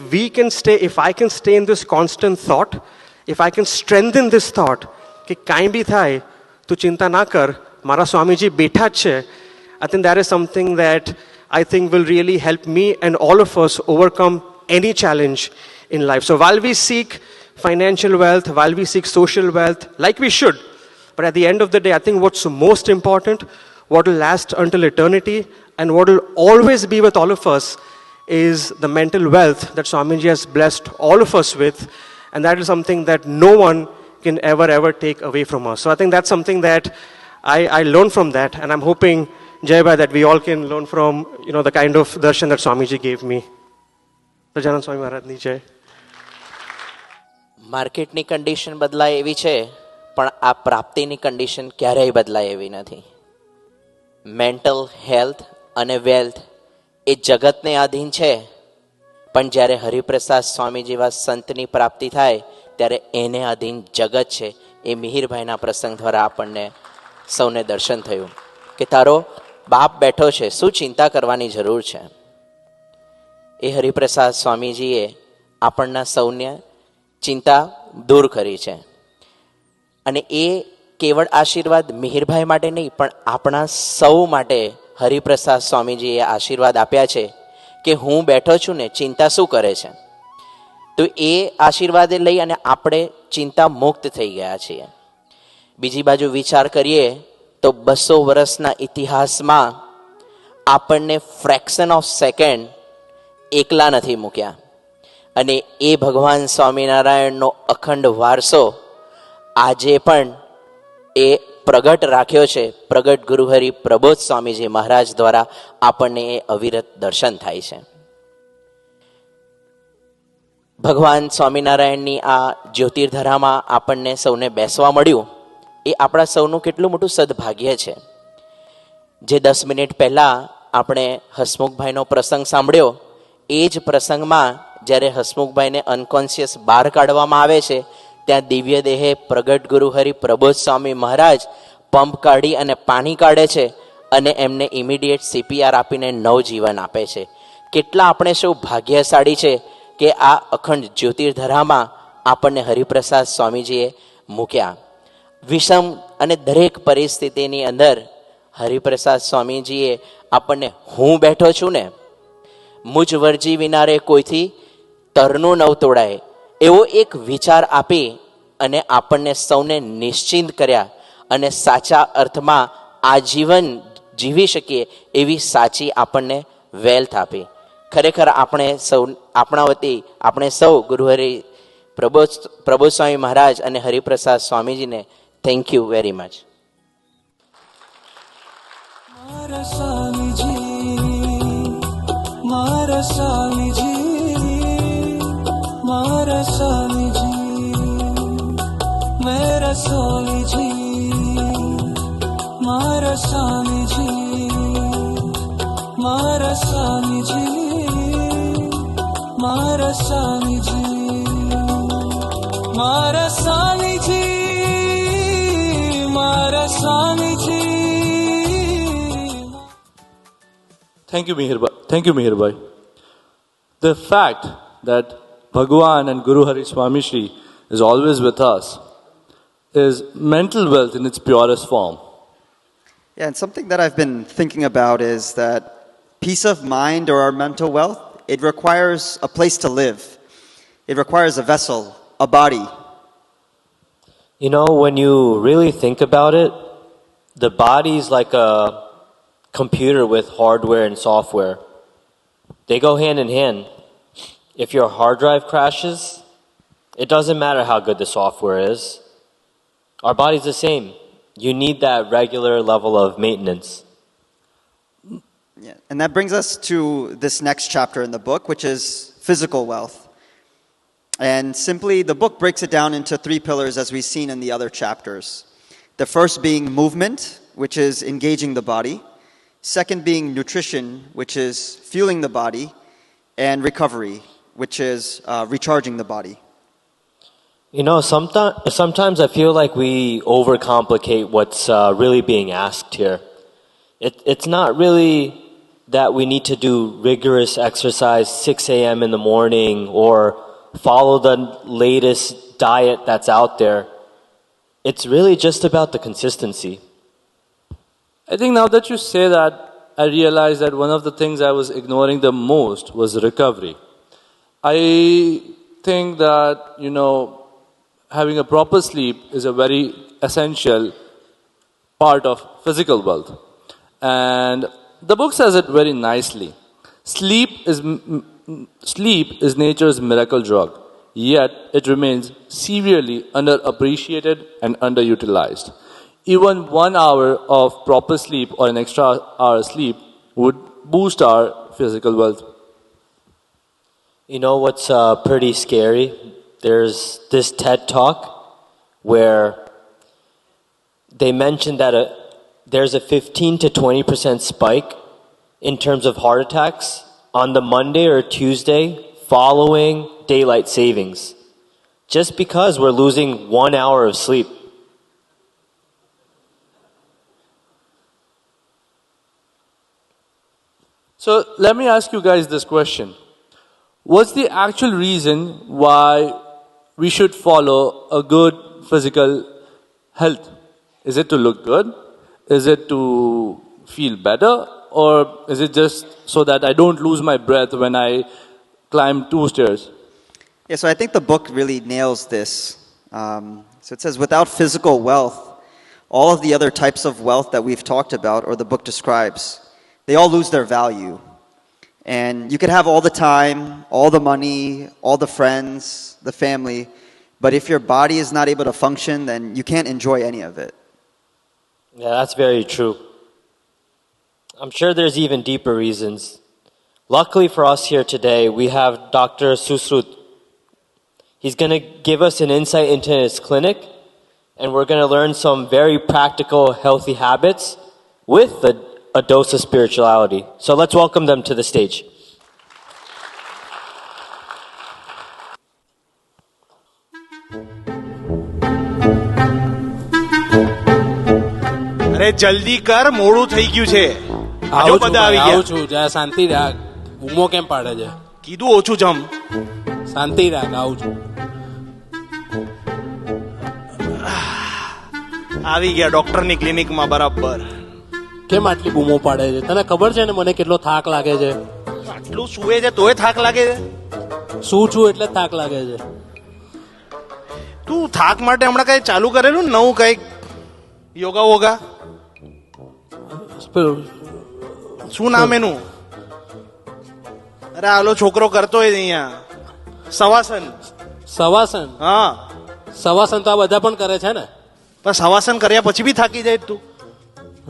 I can stay in this constant thought, if I can strengthen this thought, कि काई भी थाए, तू चिंता ना कर, मारा स्वामी जी बैठा छे, I think that is something that I think will really help me and all of us overcome any challenge in life. So while we seek financial wealth, while we seek social wealth, like we should, but at the end of the day, I think what's most important, what will last until eternity, and what will always be with all of us is the mental wealth that Swamiji has blessed all of us with, and that is something that no one can ever take away from us. So I think that's something that I learned from that, and I'm hoping, Jai Bhai, that we all can learn from, the kind of darshan that Swamiji gave me. Sajanand Swami Maharaj ni jai. માર્કેટની condition બદલાય એવી છે, પણ આ પ્રાપ્તિની condition ક્યારેય બદલાય એવી નથી. મેન્ટલ હેલ્થ અને વેલ્થ એ જગતને આધીન છે, પણ જ્યારે હરિપ્રસાદ સ્વામી જેવા સંતની પ્રાપ્તિ થાય ત્યારે એને આધીન જગત છે. એ મિહિરભાઈના પ્રસંગ દ્વારા આપણને સૌને દર્શન થયું કે તારો બાપ બેઠો છે, શું ચિંતા કરવાની જરૂર છે. એ હરિપ્રસાદ સ્વામીજીએ આપણના સૌને ચિંતા દૂર કરી છે. અને એ કેવળ આશીર્વાદ મિહિરભાઈ માટે નહીં, પણ આપણા સૌ માટે હરિપ્રસાદ સ્વામીજીએ આશીર્વાદ આપ્યા છે કે હું બેઠો છું ને, ચિંતા શું કરે છે. તો એ આશીર્વાદ લઈ અને આપણે ચિંતા મુક્ત થઈ ગયા છીએ. બીજી બાજુ વિચાર કરીએ તો 200 વર્ષના ઇતિહાસમાં આપણને ફ્રેક્શન ઓફ સેકન્ડ એકલા નથી મૂક્યા, અને એ ભગવાન સ્વામિનારાયણનો અખંડ વારસો આજે પણ એ પ્રગટ રાખ્યો છે. પ્રગટ ગુરુહરિ પ્રબોધ સ્વામીજી મહારાજ દ્વારા આપણને એ અવિરત દર્શન થાય છે. ભગવાન સ્વામિનારાયણની આ જ્યોતિર્ધરામાં આપણને સૌને બેસવા મળ્યું, એ આપણા સૌનું કેટલું મોટું સદભાગ્ય છે. જે 10 મિનિટ પહેલાં આપણે હસમુખભાઈનો પ્રસંગ સાંભળ્યો, એ જ પ્રસંગમાં જ્યારે હસમુખભાઈને અનકોન્શિયસ બહાર કાઢવામાં આવે છે, ત્યાં દિવ્ય દેહે પ્રગટ ગુરુહરિ પ્રબોધ સ્વામી મહારાજ પંપ કાઢી અને પાણી કાઢે છે અને એમને ઇમિડિયેટ CPR આપીને નવજીવન આપે છે. કેટલા આપણે સૌ ભાગ્યશાળી છે કે આ અખંડ જ્યોતિર્ધરામાં આપણને હરિપ્રસાદ સ્વામીજીએ મૂક્યા. વિષમ અને દરેક પરિસ્થિતિની અંદર હરિપ્રસાદ સ્વામીજીએ આપણને હું બેઠો છું ને, મુજ વર્જી વિનારે કોઈથી તરનું નવ તોડાય એવો એક વિચાર આપી અને આપણને સૌને નિશ્ચિંત કર્યા અને સાચા અર્થમાં આજીવન જીવી શકીએ એવી સાચી આપણને વેલ્થ આપી. ખરેખર આપણે સૌ આપણા વતી આપણે સૌ ગુરુહરિ પ્રબોધ સ્વામી મહારાજ અને હરિપ્રસાદ સ્વામીજીને થેન્ક યુ વેરી મચ. મારા સ્વામીજી, મારા સ્વામીજી, મારા સ્વામીજી, મેરા સ્વામીજી, મારા સ્વામીજી, મારા સ્વામીજી, મારા સ્વામીજી, મારા સ્વામીજી, મારા Swamiji. Thank you, Mihir Bhai. The fact that Bhagwan and Guru Hari Swami Shri is always with us is mental wealth in its purest form. Yeah, and something that I've been thinking about is that peace of mind or our mental wealth, it requires a place to live. It requires a vessel, a body. You know, when you really think about it, the body is like a computer with hardware and software. They go hand in hand. If your hard drive crashes, it doesn't matter how good the software is. Our body's the same. You need that regular level of maintenance. Yeah, and that brings us to this next chapter in the book, which is physical wealth. And simply, the book breaks it down into 3 pillars as we've seen in the other chapters. The first being movement, which is engaging the body. Second being nutrition, which is fueling the body. And recovery, which is recharging the body. You know, sometimes I feel like we overcomplicate what's really being asked here. It's not really that we need to do rigorous exercise 6 a.m. in the morning or follow the latest diet that's out there. It's really just about the consistency. I think now that you say that, I realize that one of the things I was ignoring the most was recovery. I think that, having a proper sleep is a very essential part of physical wealth. And the book says it very nicely. Sleep is nature's miracle drug, yet it remains severely underappreciated and underutilized. Even 1 hour of proper sleep or an extra hour of sleep would boost our physical wealth. You know what's pretty scary? There's this TED Talk where they mentioned that there's a 15 to 20% spike in terms of heart attacks on the Monday or Tuesday following daylight savings, just because we're losing 1 hour of sleep. So let me ask you guys this question. What's the actual reason why we should follow a good physical health? Is it to look good? Is it to feel better? Or is it just so that I don't lose my breath when I climb 2 stairs? Yeah, so I think the book really nails this. So it says, without physical wealth, all of the other types of wealth that we've talked about, or the book describes, they all lose their value. And you could have all the time, all the money, all the friends, the family, but if your body is not able to function, then you can't enjoy any of it. Yeah, that's very true. I'm sure there's even deeper reasons. Luckily for us here today, we have Dr. Susrut. He's going to give us an insight into his clinic, and we're going to learn some very practical, healthy habits with a dose of spirituality. So let's welcome them to the stage. અરે જલ્દી કર, મોડું થઈ ગયું છે. આવું છું, જરા શાંતિ રાખ. બૂમો કેમ પાડે છે? કીધું ઓછું જમ. શાંતિ રાખ, આવું છું. આવી ગયા ડોક્ટરની ક્લિનિકમાં બરાબર. કેમ આટલી બૂમો પાડે છે? તને ખબર છે ને મને કેટલો થાક લાગે છે? આટલું સુવે છે તોય થાક લાગે છે? શું છું એટલે થાક લાગે છે. તું થાક માટે હમણાં કઈ ચાલુ કરેલું નવું કઈક યોગા વોગા? શું નામ એનું? અરે આલો છોકરો કરતો હોય અહીંયા સવાસન. સવાસન? હા, સવાસન તો આ બધા પણ કરે છે ને. પણ સવાસન કર્યા પછી બી થાકી જાય તું?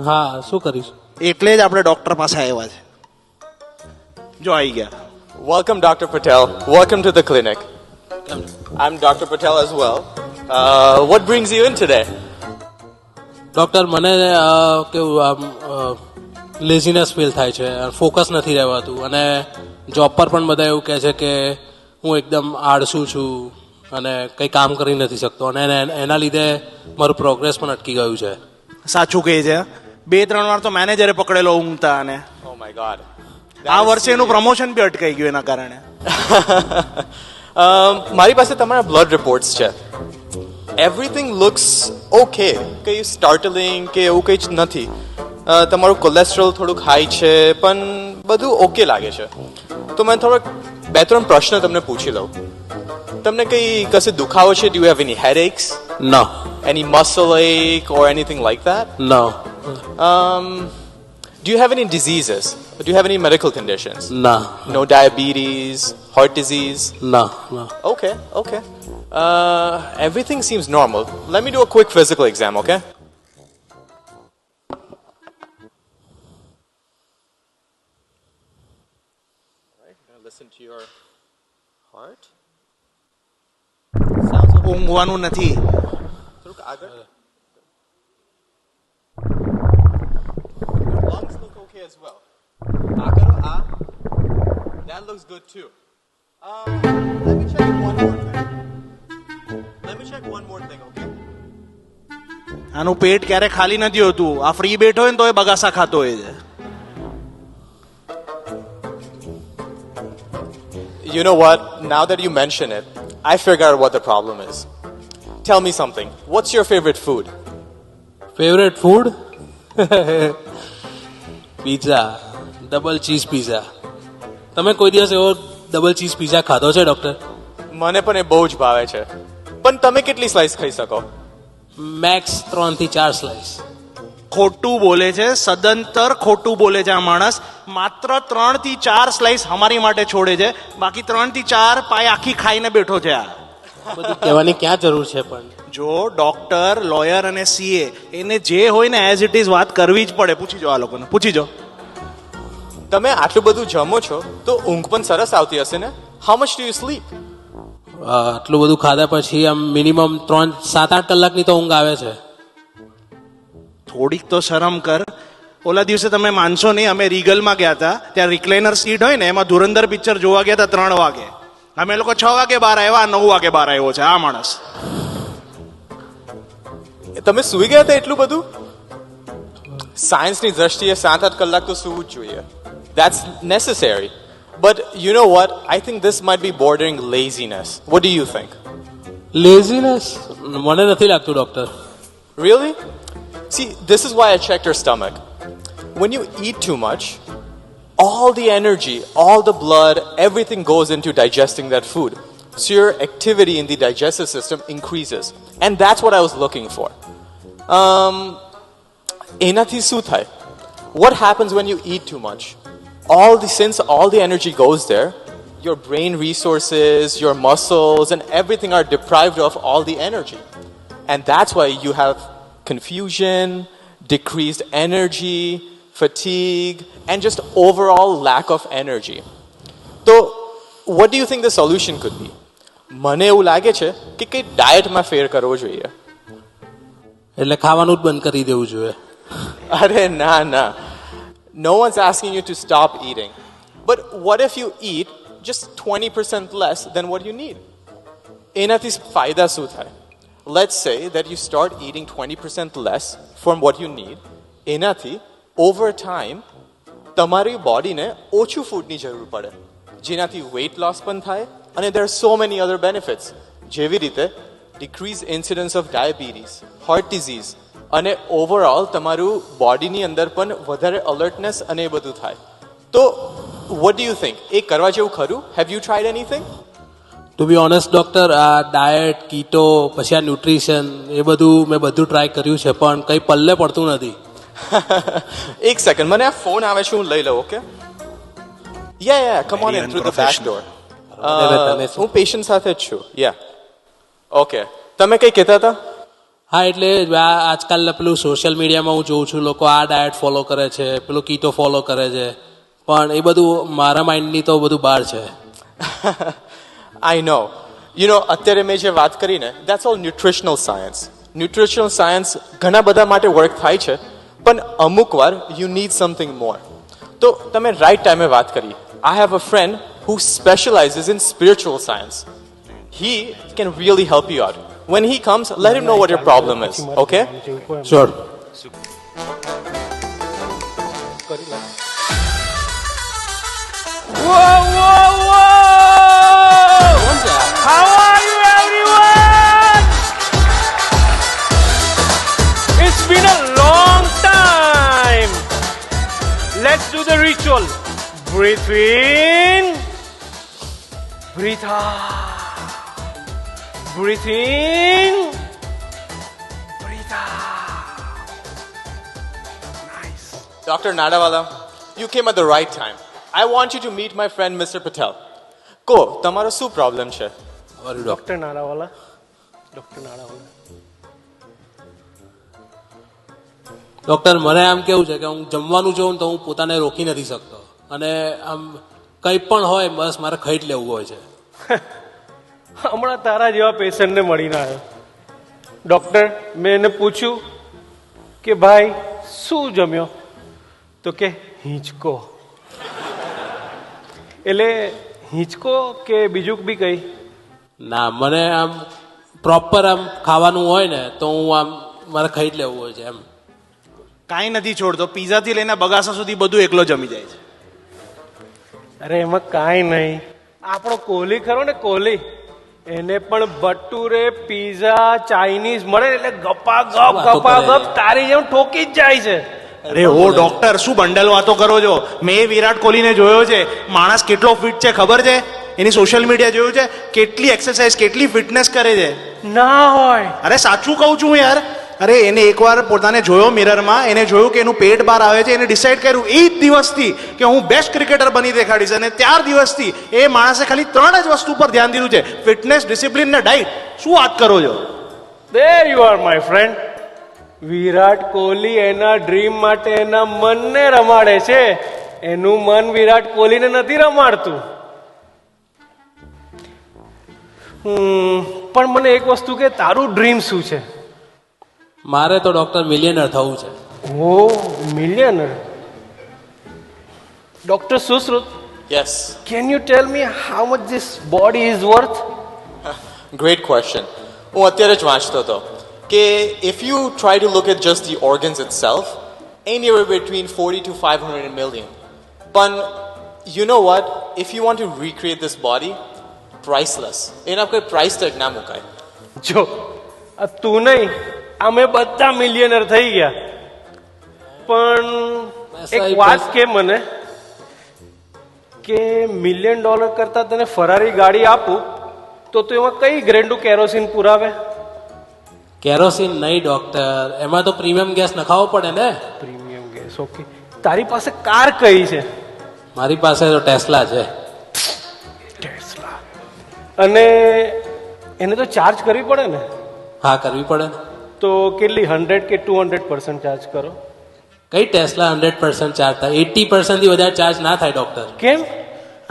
હા, શું કરીશ? એટલે જ આપણે ડોક્ટર પાસે આવ્યા છે. જો આવી ગયા. Welcome, Dr. Patel. Welcome to the clinic. I'm Dr. Patel as well. What brings you in today? Doctor, મને કેવું આમ લેઝીનેસ ફીલ થાય છે, ફોકસ નથી રહેવાતું, અને જોબ પર પણ બધા એવું કહે છે કે હું એકદમ આળસુ છું અને કંઈ કામ કરી નથી શકતો, અને એના લીધે મારું પ્રોગ્રેસ પણ અટકી ગયું છે. સાચું કહે છે. 2-3 વાર તો મેનેજરે પકડેલો ઊંઘતા, અને Oh my God. આ વર્ષે એનું પ્રમોશન બી અટકાઈ ગયું એના કારણે. મારી પાસે તમારા બ્લડ રિપોર્ટ્સ છે. એવરીથિંગ લુક્સ ઓકે, કંઈ સ્ટાર્ટલિંગ કે એવું કંઈ જ નથી. તમારું કોલેસ્ટ્રોલ થોડુંક હાઈ છે, પણ બધું ઓકે લાગે છે. તો મેં થોડોક 2-3 પ્રશ્ન તમને પૂછી લઉં. તમને કંઈ કશે દુખાવો છે? Do you have any headaches? No. Any muscle ache or anything like that? No. Do you have any diseases? Do you have any medical conditions? No. No diabetes, heart disease? No. No. Okay, okay. Everything seems normal. Let me do a quick physical exam, okay? Alright, I'm gonna listen to your heart. ઊંઘવાનું નથી. થોડુંક આગળ. Lungs look okay as well. That looks good too. Let me check one more thing. Okay? આનું પેટ ક્યારે ખાલી નથી હોતું. આ free બેઠો હોય ને તો એ બગાસા ખાતો હોય છે. You know what? Now that you mention it, I figured out what the problem is. Tell me something. What's your favorite food? Favorite food? Pizza. Double cheese pizza. તમે કોઈ દિવસ એવો ડબલ ચીઝ પીઝા ખાધો છે doctor? મને પણ એ બહુ જ ભાવે છે. પણ તમે કેટલી સ્લાઇસ ખાઈ શકો? મેક્સ 3 થી 4 સ્લાઇસ. ખોટું બોલે છે, સદંતર ખોટું બોલે છે આ માણસ. માત્ર 3 થી 4 સ્લાઇસ અમારી માટે છોડે છે, બાકી 3 થી 4 પાય આખી ખાઈને બેઠો છે. આ બધું કહેવાની ક્યાં જરૂર છે? પણ જો ડોક્ટર, લોયર અને સીએ એને જે હોય ને એઝ ઇટ ઇઝ વાત કરવી જ પડે. પૂછી જો આ લોકોને, પૂછી જો. તમે આટલું બધું જમો છો તો ઊંઘ પણ સરસ આવતી હશે ને? How much do you slip? આટલું બધું ખાધા પછી આમ મિનિમમ 7-8 કલાકની તો ઊંઘ આવે છે. થોડીક તો શરમ કર. ઓલા દિવસે તમે માનશો નહીં, અમે રીગલમાં ગયા હતા, ત્યાં રિક્લાઇનર સીટ હોય ને, એમાં ધુરંધર પિક્ચર જોવા ગયા હતા 3 વાગે. અમે લોકો 6 વાગે બહાર આવ્યા, 9 વાગે બહાર આવ્યો છે આ માણસ. તમે સૂઈ ગયા હતા એટલું બધું? સાયન્સની દ્રષ્ટિએ 7-8 કલાક તો સૂવું જ જોઈએ. That's necessary. But you know what? I think this might be bordering laziness. What do you think? Laziness? મને નથી લાગતું doctor. Really? See, this is why I checked your stomach. When you eat too much, all the energy, all the blood, everything goes into digesting that food. So your activity in the digestive system increases. And that's what I was looking for. Enathi શું થાય? What happens when you eat too much? Since all the energy goes there, your brain resources, your muscles, and everything are deprived of all the energy. And that's why you have confusion, decreased energy, fatigue, and just overall lack of energy. So, what do you think the solution could be? મને એવું લાગે છે કે કંઈ ડાયટમાં ફેર કરવો જોઈએ. એટલે ખાવાનું જ બંધ કરી દેવું જોઈએ. અરે ના ના. No one's asking you to stop eating. But what if you eat just 20% less than what you need? એનાથી ફાયદા શું થાય? Let's say that you start eating 20% less from what you need. એનાથી over time તમારી બોડીને ઓછું ફૂડની જરૂર પડે, જેનાથી વેઇટ લોસ પણ થાય અને there are so many other benefits, જેવી રીતે decrease incidence of diabetes, heart disease અને ઓવરઓલ તમારું બોડીની અંદર પણ વધારે અલર્ટનેસ અને એ બધું થાય. તો વોટ ડુ યુ થિંક, એ કરવા જેવું ખરું? Have you tried anything? To be honest doctor, આ ડાયટ, કીટો, પછી આ ન્યુટ્રિશન, એ બધું મેં બધું ટ્રાય કર્યું છે, પણ કંઈ પલ્લે પડતું નથી. એક સેકન્ડ, મને આ ફોન આવે છે, હું લઈ લઉં. Okay, ya come on in through the back door. હું પેશન્ટ સાથે જ છું. યા ઓકે, તમે કંઈ કહેતા હતા? હા, એટલે આજકાલ પેલું સોશિયલ મીડિયામાં હું જોઉં છું, લોકો આ ડાયટ ફોલો કરે છે, પેલું કીટો ફોલો કરે છે, પણ એ બધું મારા માઇન્ડની તો બધું બહાર છે. આઈ નો, અત્યારે મેં જે વાત કરી ને, that's all nutritional science. Nutritional science ઘણા બધા માટે વર્ક થાય છે, પણ અમુક વાર યુ નીડ સમથિંગ મોર. તો તમે રાઈટ ટાઈમે વાત કરી. I have a friend who specialises in spiritual science. He can really help you out. When he comes, let him know what your problem is. Okay? Sure. Whoa, whoa, whoa! How are you, everyone? It's been a long time. Let's do the ritual. Breathe in. Breathe out. Breathe in. Breathe out. Nice. Dr. Nadawala, you came at the right time. I want you to meet my friend Mr. Patel. Ko, તમારો શું problem છે? Doctor નાડાવાલા. Doctor, મને આમ કેવું છે કે હું જમવાનું જોઉં તો હું પોતાને રોકી નથી શકતો, અને આમ કંઈ પણ હોય બસ મારે ખાઈ જ લેવું હોય છે. હમણાં તારા જેવા પેશન્ટને મળીને આવ્યો. ડૉક્ટર, મેં એને પૂછ્યું કે ભાઈ શું જમ્યો, તો કે હિંચકો. એટલે હિંચકો કે બીજું બી કંઈ? ના, મને આમ પ્રોપર આમ ખાવાનું હોય ને તો હું આમ મારે ખાઈ જ લેવું હોય છે એમ. કાંઈ નથી છોડતો, પીઝાથી લઈને બગાસા સુધી બધું એકલો જમી જાય છે. અરે એમાં કાંઈ નહીં. આપણો કોહલી ખરો ને, કોહલી, એને પણ ભટુરે, પીઝા, ચાઇનીઝ મળે એટલે ગપા ગપ તારી જેમ ઠોકી જ જાય છે. અરે ઓ ડોક્ટર, શું બંડલ વાતો કરો છો? મેં વિરાટ કોહલીને જોયો છે, માણસ કેટલો ફિટ છે ખબર છે? એની સોશિયલ મીડિયા જોયું છે, કેટલી એક્સરસાઇઝ, કેટલી ફિટનેસ કરે છે. ના હોય. અરે સાચું કહું છું યાર. અરે એને એકવાર પોતાને જોયો મિરરમાં, એને જોયું કે એનું પેટ બહાર આવે છે, એને ડિસાઈડ કર્યું એ જ દિવસથી કે હું બેસ્ટ ક્રિકેટર બની દેખાડીશ, અને ત્યાર દિવસથી એ માણસે ખાલી 3 જ વસ્તુ પર ધ્યાન દીધું છે: ફિટનેસ, ડિસિપ્લિન ને ડાયટ. શું વાત કરો છો? There you are, my friend. Virat Kohli એના ડ્રીમ માટે એના મનને રમાડે છે, એનું મન વિરાટ કોહલીને નથી રમાડતું. પણ મને એક વસ્તુ કે, તારું ડ્રીમ શું છે? મારે તો ડૉક્ટર મિલિયનર થવું છે. Oh millionaire. Doctor Sushrut, Yes. can you tell me how much this body is worth? Great question. હું અત્યારે જ વાંચતો હતો કે if you try to look at just the organs itself, anywhere between 40 to 500 million. પણ you know what? If you want to recreate this body, priceless. એના કોઈ price tag ના મુકાય. જો તું નહીં, અમે બધા મિલિયનર થઈ ગયા, પણ એક વાત કે મને કે $1 million કરતા તને ફરારી ગાડી આપું તો તું એમાં કઈ ગ્રેન્ડનું કેરોસીન પુરાવે? કેરોસીન નહીં ડૉક્ટર, એમાં તો પ્રીમિયમ ગેસ નખાવવો પડે ને. Premium gas, okay. તારી પાસે કાર કઈ છે? મારી પાસે તો ટેસ્લા છે. ટેસ્લા. અને એને તો ચાર્જ કરવી પડે ને? હા, કરવી પડે ને. તો કેટલી 100 કે 200% ચાર્જ કરો? કઈ ટેસ્લા 100% ચાર્જ થાય? 80% થી વધારે ચાર્જ ના થાય ડૉક્ટર. કેમ?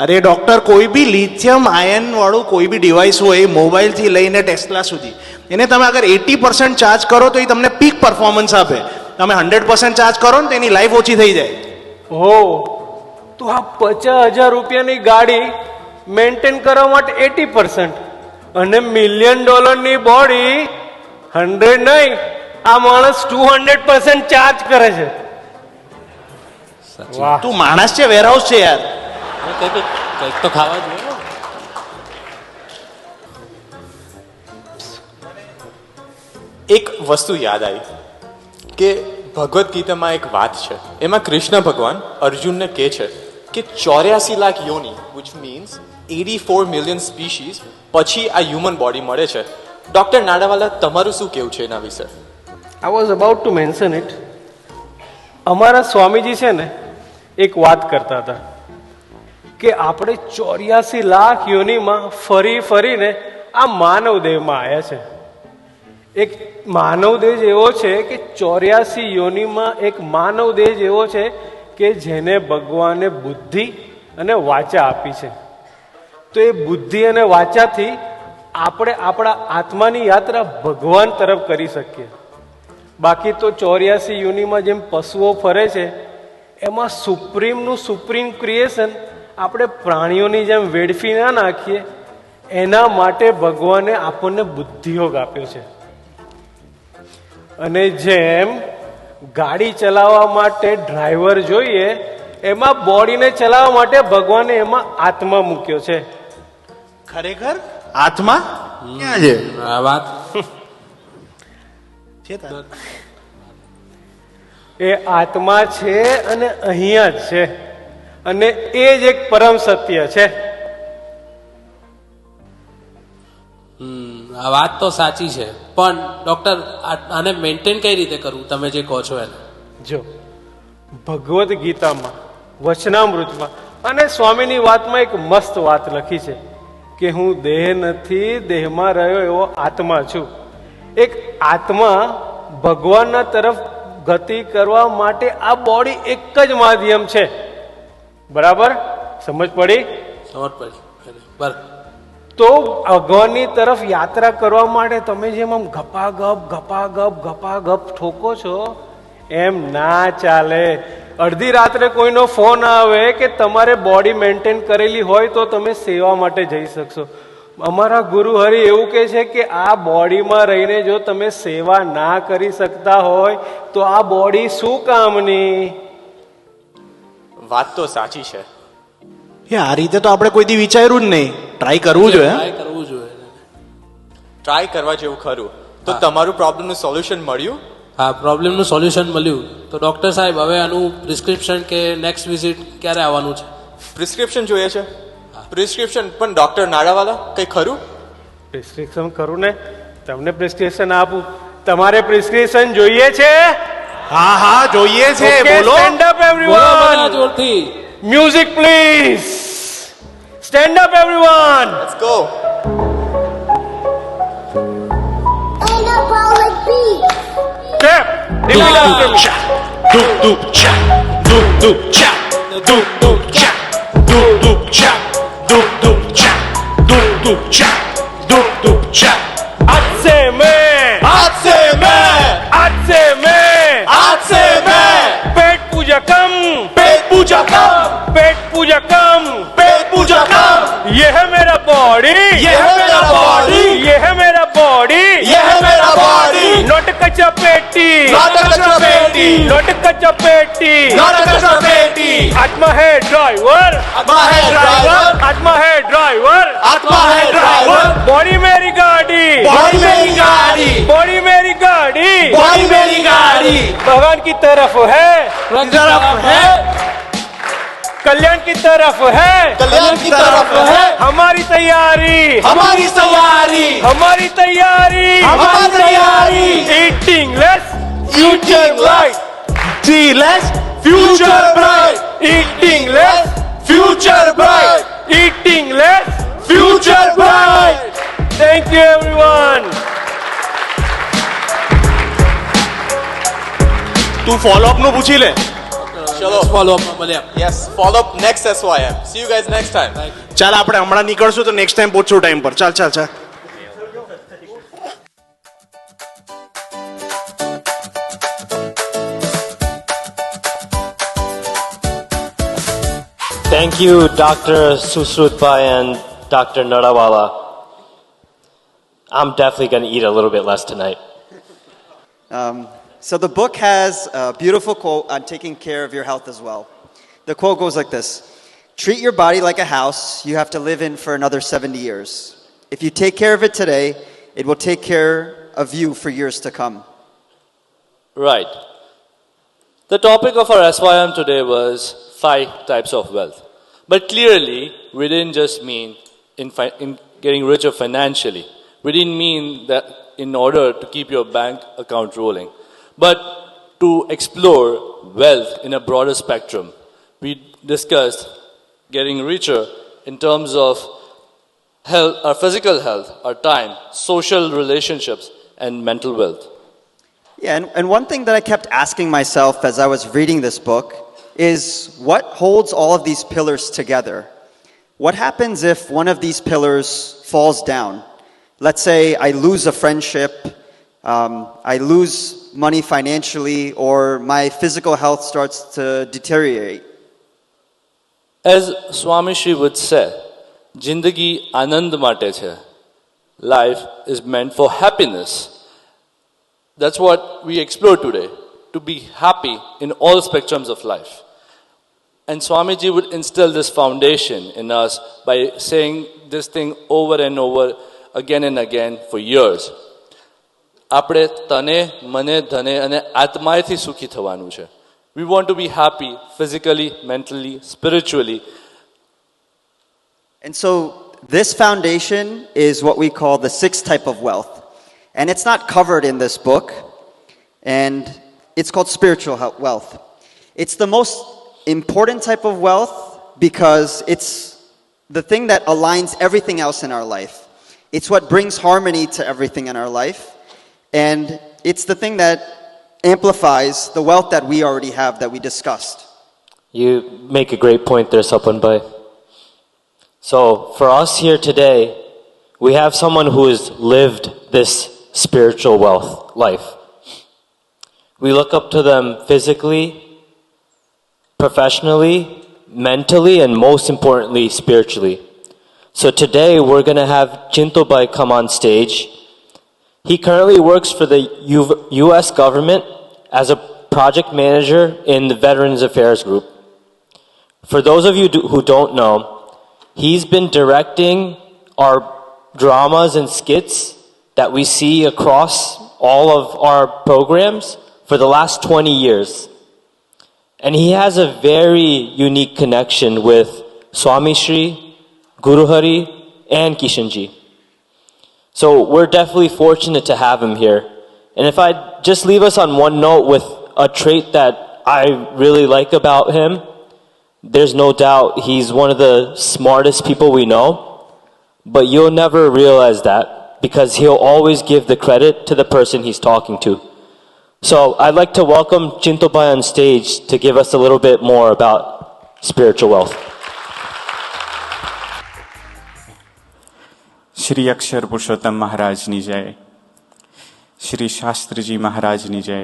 અરે ડોક્ટર, કોઈ બી લિથિયમ આયન વાળું કોઈ બી ડિવાઇસ હોય, મોબાઈલ થી લઈને ટેસ્લા સુધી, એને તમે અગર 80% ચાર્જ કરો તો એ તમને પીક પરફોર્મન્સ આપે. તમે 100% ચાર્જ કરો ને તો એની લાઈફ ઓછી થઈ જાય. ઓ, તો આ 50,000 રૂપિયાની ગાડી મેન્ટેન કરવા માટે 80% અને $1 million બોડી 100 નહીં, આ માણસ 200% ચાર્જ કરે છે. તું માણસ છે વેરહાઉસ છે યાર. કંઈક તો ખાવા જોઈએ. એક વસ્તુ યાદ આવી કે ભગવદ્ ગીતામાં એક વાત છે, એમાં કૃષ્ણ ભગવાન અર્જુનને કહે છે કે 84 લાખ યોની which means 84 મિલિયન સ્પીશીઝ પછી આ હ્યુમન બોડી મળે છે. ડોક્ટર નાડાવાલા, તમારું શું કહેવું છે એના વિશે? I was about to mention it. અમારા સ્વામીજી છે ને એક વાત કરતા હતા કે આપણે 84 લાખ યોનીમાં ફરી ફરીને આ માનવ દેહમાં આવ્યા છે. એક માનવ દેહ એવો છે કે 84 યોનીમાં એક માનવ દેહ એવો છે કે જેને ભગવાને બુદ્ધિ અને વાચા આપી છે. તો એ બુદ્ધિ અને વાચાથી આપણે આપણા આત્માની યાત્રા ભગવાન તરફ કરી શકીએ. બાકી તો 84 યોનીમાં જેમ પશુઓ ફરે છે એમાં સુપ્રીમનું સુપ્રીમ ક્રિએશન આપણે પ્રાણીઓની જેમ વેડફી ના નાખીએ, એના માટે ભગવાને આપણને બુદ્ધિયોગ આપ્યો છે. અને જેમ ગાડી ચલાવવા માટે ડ્રાઈવર જોઈએ, એમાં બોડીને ચલાવવા માટે ભગવાને એમાં આત્મા મૂક્યો છે. ખરેખર આત્મા ક્યાં છે? આ વાત એ આત્મા છે અને અહીંયા જ છે, અને એ જ એક પરમ સત્ય છે. આ વાત તો સાચી છે, પણ ડોક્ટર આને મેન્ટેન કઈ રીતે કરવું, તમે જે કહો છો એને? જો ભગવદ્ ગીતામાં વચનામૃતમાં અને સ્વામીની વાતમાં એક મસ્ત વાત લખી છે કે હું દેહ નથી, દેહમાં રહ્યો એવો આત્મા છું. એક આત્મા ભગવાનના તરફ ગતિ કરવા માટે આ બોડી એક જ માધ્યમ છે. બરાબર? સમજ પડી? સમજ પડી. બરાબર. તો ભગવાનની તરફ યાત્રા કરવા માટે તમે જેમ આમ ગપાગપ ઠોકો છો એમ ના ચાલે. અડધી રાત્રે કોઈનો ફોન આવે કે તમારે બોડી મેન્ટેન કરેલી હોય તો તમે સેવા માટે જઈ શકશો. અમારા ગુરુ હરિ એવું કહે છે કે આ બોડીમાં રહીને જો તમે સેવા ના કરી શકતા હોય તો આ બોડી શું કામની? વાત તો સાચી છે. આ રીતે તો આપણે કોઈ દી વિચાર્યું જ નહીં. ટ્રાય કરવું જોઈએ. ટ્રાય કરવા જેવું ખરું. તો તમારું પ્રોબ્લેમનું સોલ્યુશન મળ્યું? હા, પ્રોબ્લેમનું સોલ્યુશન મળ્યું. તો ડોક્ટર સાહેબ, હવે આનું પ્રિસ્ક્રિપ્શન કે નેક્સ્ટ વિઝિટ ક્યારે આવવાનું છે? પ્રિસ્ક્રિપ્શન જોઈએ છે? પ્રિસ્ક્રિપ્શન પણ ડોક્ટર નાડાવાલા કઈ ખરું? પ્રિસ્ક્રિપ્શન કરું ને, તમને પ્રિસ્ક્રિપ્શન આપું. તમારે પ્રિસ્ક્રિપ્શન જોઈએ છે? હા હા જોઈએ છે. બોલો. Stand up everyone. જોરથી. Music please. Stand up everyone. Let's go. Clap. Repeat after me. Doop doop cha. Doop doop cha. Doop doop cha. Doop doop cha. Doop doop cha. Doop doop cha. Doop doop cha. आज से मैं पेट पूजा कम. पेट पूजा कम. ये है मेरा body. ये है मेरा body. ये है मेरा बॉडी. ये है मेरा बॉडी. नोट कच्चा पेटी. Not a कच्चा पेटी. नोट कच्चा पेटी. Not a कच्चा पेटी. आत्मा है ड्राइवर. आत्मा है ड्राइवर. आत्मा है ड्राइवर. आत्मा है ड्राइवर. बॉडी मेरी गाड़ी. बॉडी मेरी गाड़ी. बॉडी मेरी गाड़ी. बॉडी मेरी गाड़ी. भगवान की तरफ है. तरफ है. कल्याण की तरफ है. कल्याण की तरफ है. हमारी तैयारी. हमारी तैयारी. हमारी तैयारी. हमारी तैयारी. Eating less. Eating less. Eating less. Future bright. Eating less. Future bright. Eating less. Future bright. Thank you everyone. તું ફોલો અપ નું પૂછી લે. ચલો ફોલો અપ મળ્યા. Yes, follow up next SYM. C you guys next time. ચાલ આપણે હમણાં નીકળશું તો નેક્સ્ટ ટાઈમ પહોંચશું ટાઈમ પર. ચાલ. Thank you, Dr. Susrutbhai and Dr. Narawala. I'm definitely going to eat a little bit less tonight. So the book has a beautiful quote on taking care of your health as well. The quote goes like this: treat your body like a house you have to live in for another 70 years. If you take care of it today, it will take care of you for years to come. Right. The topic of our SYM today was 5 types of wealth. But clearly, we didn't just mean in getting richer financially. We didn't mean that in order to keep your bank account rolling. But to explore wealth in a broader spectrum, we discussed getting richer in terms of health, our physical health, our time, social relationships, and mental wealth. Yeah, and one thing that I kept asking myself as I was reading this book is what holds all of these pillars together? What happens if one of these pillars falls down? Let's say I lose a friendship, I lose money financially, or my physical health starts to deteriorate. As Swami Shri would say, Jindagi Anand Mate Chhe. Life is meant for happiness. That's what we explore today, to be happy in all spectrums of life. And Swamiji would instill this foundation in us by saying this thing over and over again and again for years. આપણે તને મને ધને અને આત્માથી સુખી થવાનું છે. We want to be happy physically, mentally, spiritually. And so this foundation is what we call the 6th type of wealth. And it's not covered in this book. And it's called spiritual wealth. It's the most important type of wealth because it's the thing that aligns everything else in our life. It's what brings harmony to everything in our life. And it's the thing that amplifies the wealth that we already have that we discussed. You make a great point there, Samanvay. So for us here today, we have someone who has lived this spiritual wealth life. We look up to them physically, professionally, mentally, and most importantly, spiritually. So today we're going to have Chintobai come on stage. He currently works for the U.S. government as a project manager in the Veterans Affairs Group. For those of you who don't know, he's been directing our dramas and skits that we see across all of our programs for the last 20 years. And he has a very unique connection with Swami Shri, Guru Hari, and Kishanji. So we're definitely fortunate to have him here. And if I just leave us on one note with a trait that I really like about him, there's no doubt he's one of the smartest people we know, but you'll never realize that because he'll always give the credit to the person he's talking to. So I'd like to welcome Chintobai on stage to give us a little bit more about spiritual wealth. Shri अक्षर पुरुषोत्तम महाराज ની જય, શ્રી શાસ્ત્રીજી महाराज ની જય,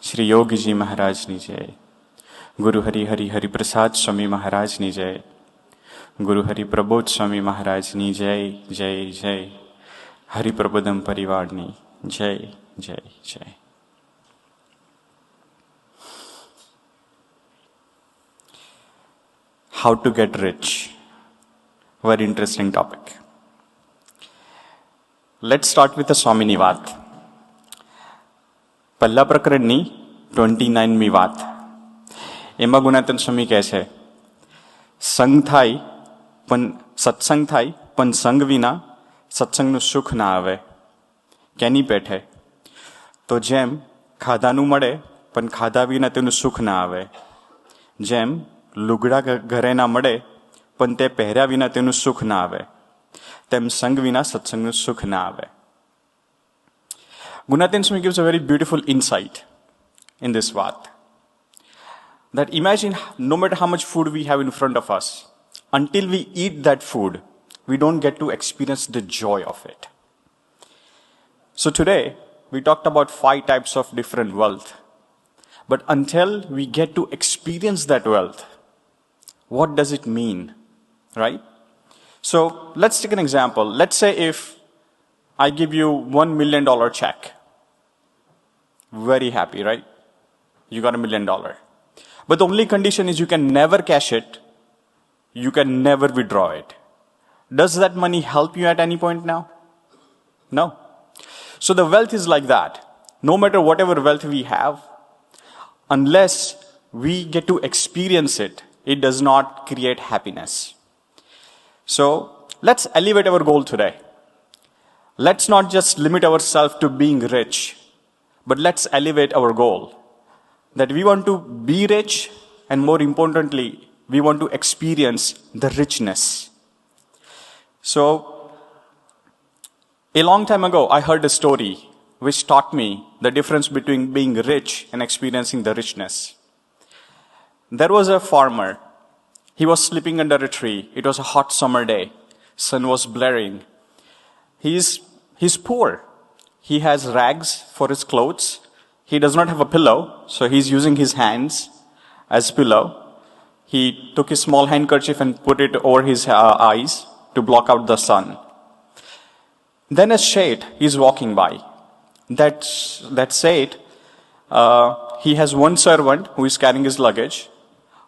શ્રી યોગીજી महाराज ની જય, ગુરુ હરિ હરિ હરિપ્રસાદ સ્વામી महाराज ની જય, ગુરુ હરિ પ્રબોધ સ્વામી महाराज ની જય જય જય, હરિ પ્રબોધમ પરિવારની જય જય જય. How to get rich. Very interesting topic. Let's start with the સ્વામીની વાત. પહેલા પ્રકરણની 29મી વાત. એમાં ગુણાતીત સ્વામી કહે છે, સંગ થાય પણ સત્સંગ થાય પણ સંગ વિના સત્સંગનું સુખ ના આવે. કેની પેઠે? તો જેમ ખાધાનું મળે પણ ખાધા વિના તેનું સુખ ના આવે, જેમ લુગડા ઘરે ના મળે પણ તે પહેર્યા વિના તેનું સુખ ના આવે, તેમ સંગ વિના સત્સંગનું સુખ ના આવે. Gunatin Swami gives a very beautiful insight in this વાત. That imagine no matter how much food we have in front of us, until we eat that food, we don't get to experience the joy of it. So today, we talked about 5 types of different wealth. But until we get to experience that wealth, what does it mean, right? So let's take an example. Let's say if I give you $1 million check. Very happy, right? You got $1 million. But the only condition is you can never cash it, you can never withdraw it. Does that money help you at any point now? No. So the wealth is like that. No matter whatever wealth we have, unless we get to experience it, it does not create happiness. So let's elevate our goal today. Let's not just limit ourselves to being rich, but let's elevate our goal. That we want to be rich, and more importantly, we want to experience the richness. So, a long time ago, I heard a story which taught me the difference between being rich and experiencing the richness. There was a farmer. He was sleeping under a tree. It was a hot summer day. Sun was blaring. He's poor. He has rags for his clothes. He does not have a pillow, so he's using his hands as pillow. He took his small handkerchief and put it over his eyes to block out the sun. Then a Sheth is walking by. That Sheth, he has one servant who is carrying his luggage,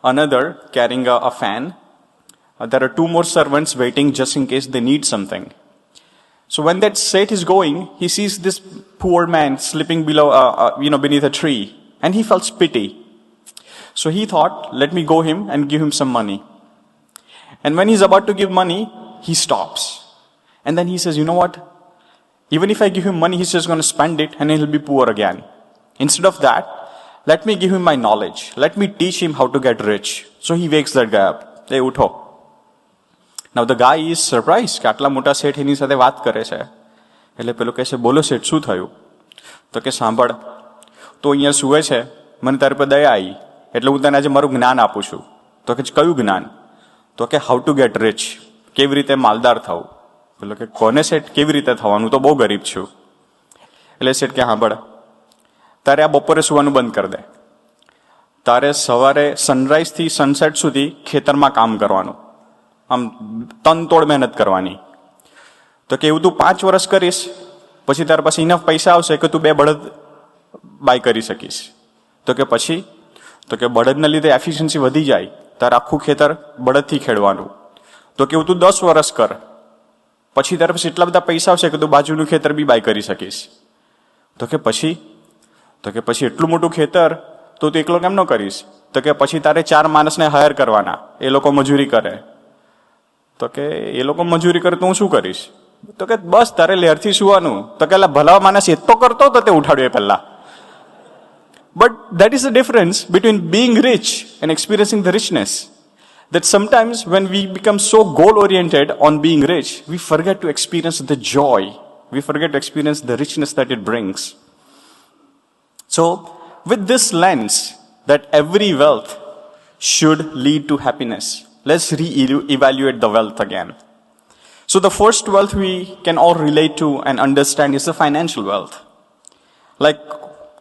another carrying a fan. There are two more servants waiting just in case they need something. So when that Sheth is going, he sees this poor man sleeping beneath a tree, and he felt pity. So he thought, let me go him and give him some money. And when he's about to give money, he stops. And then he says, you know what? Even if I give him money, he's just going to spend it and he'll be poor again. Instead of that, let me give him my knowledge. Let me teach him how to get rich. So he wakes that guy up. Hey, utho. Now the guy is surprised કે આટલા મોટા શેઠ એની સાથે વાત કરે છે. એટલે પેલો કહે છે, બોલો શેઠ, શું થયું? તો કે સાંભળ, તો અહીંયા સુવે છે, મને તારી પર દયા આવી, એટલે હું તને આજે મારું જ્ઞાન આપું છું. તો કે કયું જ્ઞાન? તો કે હાઉ ટુ ગેટ રિચ, કેવી રીતે માલદાર થવું. પેલો કે કોને શેઠ કેવી રીતે થવાનું, તો બહુ ગરીબ છું. એટલે શેઠ કે સાંભળ, તારે આ બપોરે સુવાનું બંધ કરી દે. તારે સવારે સનરાઈઝથી સનસેટ સુધી ખેતરમાં કામ કરવાનું, આમ તનતોડ મહેનત કરવાની. તો કે એવું તું 5 વર્ષ કરીશ, પછી તારા પાસે ઇનફ પૈસા આવશે કે તું 2 બળદ બાય કરી શકીશ. તો કે પછી? તો કે બળદના લીધે એફિશિયન્સી વધી જાય, તારે આખું ખેતર બળદથી ખેડવાનું. તો કે એવું તું 10 વર્ષ કર, પછી તારા પાસે એટલા બધા પૈસા આવશે કે તું બાજુનું ખેતર બી બાય કરી શકીશ. તો કે પછી? તો કે પછી એટલું મોટું ખેતર તો તું એકલો કેમ ન કરીશ? તો કે પછી તારે 4 માણસને હાયર કરવાના, એ લોકો મજૂરી કરે. તો કે એ લોકો મજૂરી કરે તો હું શું કરીશ? તો કે બસ તારે લેરથી સુવાનું. તો કે ભલા માણસ એ તો કરતો તો તે ઉઠાડ્યો પહેલા. But that is the difference between being rich and experiencing the richness. That sometimes when we become so goal oriented on being rich, we forget to experience the joy. We forget to experience the richness that it brings. So with this lens that every wealth should lead to happiness, let's re-evaluate the wealth again. So the first wealth we can all relate to and understand is the financial wealth. Like,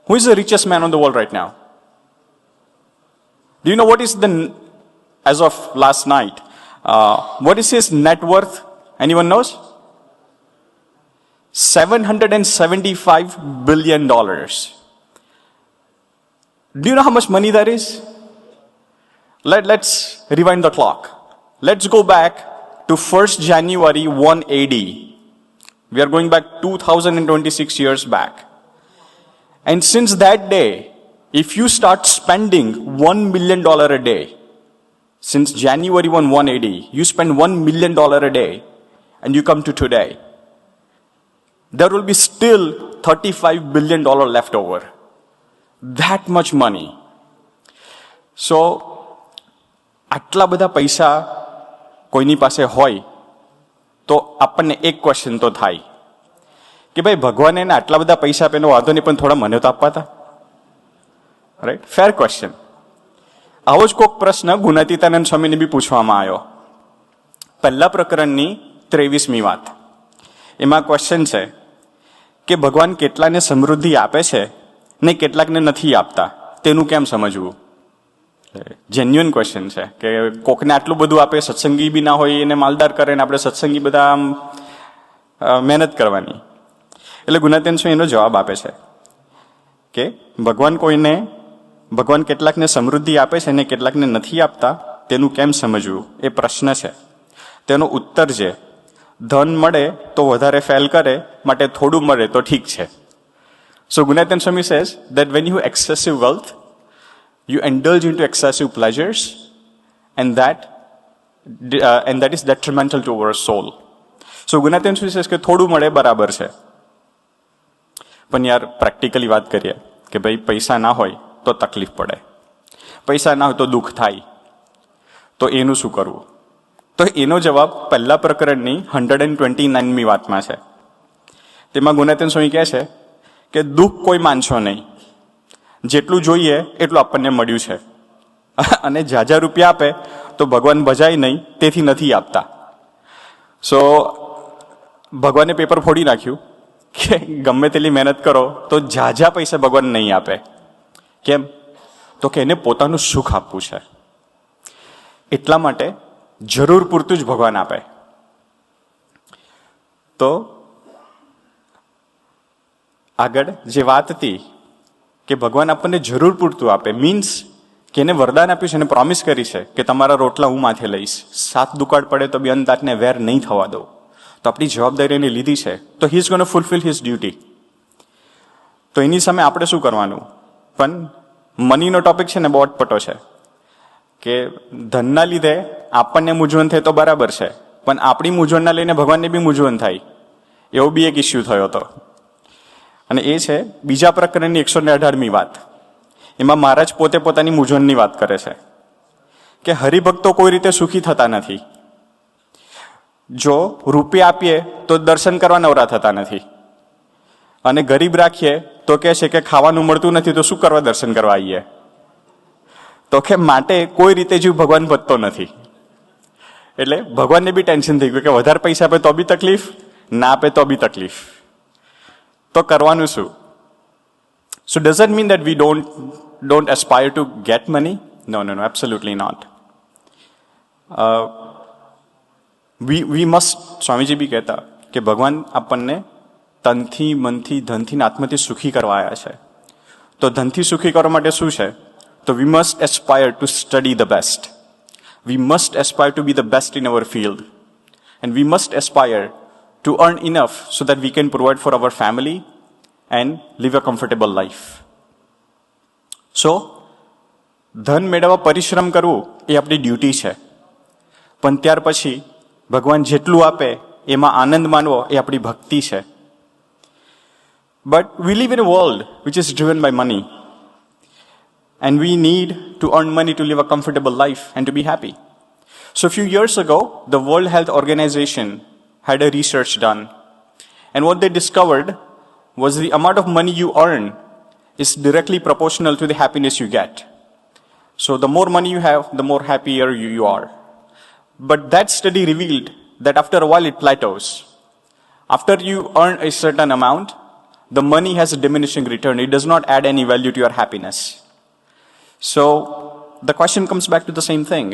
who is the richest man on the world right now? Do you know what is as of last night, what is his net worth? Anyone knows? $775 billion. Do you know how much money that is? Let's rewind the clock. Let's go back to 1st January 1 AD. We are going back 2026 years back. And since that day, if you start spending $1 million a day, since January 1 AD, you spend $1 million a day, and you come to today, there will be still $35 billion left over. That much money. So, આટલા બધા પૈસા કોઈની પાસે હોય તો આપણને એક question તો થાય કે ભાઈ ભગવાને એને આટલા બધા પૈસા આપે એનો વાંધો નહીં, પણ થોડા મને તો આપવા હતા. રાઈટ? ફેર ક્વેશ્ચન. આવો જ કોઈક પ્રશ્ન ગુણાતીતાનંદ સ્વામીને બી પૂછવામાં આવ્યો. પહેલા પ્રકરણની 23મી વાત. એમાં ક્વેશ્ચન છે કે ભગવાન કેટલાને સમૃદ્ધિ આપે છે ને કેટલાકને નથી આપતા, તેનું કેમ સમજવું? જેન્યુઅન ક્વેશ્ચન છે કે કોકને આટલું બધું આપે, સત્સંગી બી ના હોય, એને માલદાર કરે ને આપણે સત્સંગી બધા આમ મહેનત કરવાની. એટલે ગુણાતીતાનંદ સ્વામી એનો જવાબ આપે છે કે ભગવાન કોઈને ભગવાન કેટલાકને સમૃદ્ધિ આપે છે અને કેટલાકને નથી આપતા, તેનું કેમ સમજવું એ પ્રશ્ન છે. તેનો ઉત્તર છે, ધન મળે તો વધારે ફેલ કરે, માટે થોડું મળે તો ઠીક છે. So Gunatan Swami says that when you have excessive wealth, you indulge into excessive pleasures, and that is detrimental to our soul. So Gunatan Swami says કે થોડું મળે બરાબર છે, પણ યાર પ્રેક્ટિકલી વાત કરીએ કે ભાઈ પૈસા ના હોય તો તકલીફ પડે, પૈસા ના હોય તો દુઃખ થાય, તો એનું શું કરવું? તો એનો જવાબ પહેલા પ્રકરણની 129મી વાતમાં છે. તેમાં ગુણાતીન સ્વામી કહે છે કે દુઃખ કોઈ માનશો નહીં, જેટલું જોઈએ એટલું આપણને મળ્યું છે, અને જાજા રૂપિયા આપે તો ભગવાન ભજાય નહીં, તેથી નથી આપતા. સો ભગવાને પેપર ફોડી નાખ્યું કે ગમે તેટલી મહેનત કરો તો જાજા પૈસા ભગવાન નહીં આપે. કેમ? તો કે એને પોતાનું સુખ આપવું છે, એટલા માટે જરૂર પૂરતું જ ભગવાન આપે. તો આગળ જે વાત હતી કે ભગવાન આપણને જરૂર પૂરતું આપે, મીન્સ કે એને વરદાન આપ્યું છે, એને પ્રોમિસ કરી છે કે તમારા રોટલા હું માથે લઈશ, 7 દુકાળ પડે તો બી અન્નદાતને વેર નહીં થવા દઉં. તો આપણી જવાબદારી એને લીધી છે, તો he is ગોના fulfil his duty. તો એની સામે આપણે શું કરવાનું? પણ મનીનો ટોપિક છે ને બહુ અટપટો છે કે ધનના લીધે આપણને મૂંઝવણ થાય તો બરાબર છે, પણ આપણી મૂંઝવણના લઈને ભગવાનને બી મૂંઝવણ થાય, એવો બી એક ઇસ્યુ થયો હતો. અને એ છે બીજા પ્રકરણની 118મી વાત. એમાં મહારાજ પોતે પોતાની મૂંઝવણની વાત કરે છે કે હરિભક્તો કોઈ રીતે સુખી થતા નથી. જો રૂપિયા આપીએ તો દર્શન કરવા નવરા થતા નથી, અને ગરીબ રાખીએ તો કહે છે કે ખાવાનું મળતું નથી તો શું કરવા દર્શન કરવા આવીએ. તો કે માટે કોઈ રીતે જીવ ભગવાન વધતો નથી. એટલે ભગવાનને બી ટેન્શન થઈ ગયું કે વધારે પૈસા આપે તો બી તકલીફ, ના આપે તો બી તકલીફ, તો કરવાનું શું? So does that mean that we don't aspire to get money? No, absolutely not. We must, Swamiji બી કહેતા કે ભગવાન આપણને તનથી, મનથી, ધનથી ને આત્માથી સુખી કરવા આવ્યા છે. તો ધનથી સુખી કરવા માટે શું છે? તો we must aspire to study the best. We must aspire to be the best in our field. And we must aspire to earn enough so that we can provide for our family and live a comfortable life. So, ધન મેળવવા પરિશ્રમ કરવું એ આપણી duty છે, પણ ત્યાર પછી ભગવાન જેટલું આપે એમાં આનંદ માનવો એ આપણી ભક્તિ છે. But we live in a world which is driven by money. And we need to earn money to live a comfortable life and to be happy. So a few years ago, the World Health Organization had a research done. And what they discovered was the amount of money you earn is directly proportional to the happiness you get. So the more money you have, the more happier you are. But that study revealed that after a while it plateaus. After you earn a certain amount, the money has a diminishing return. It does not add any value to your happiness. So the question comes back to the same thing,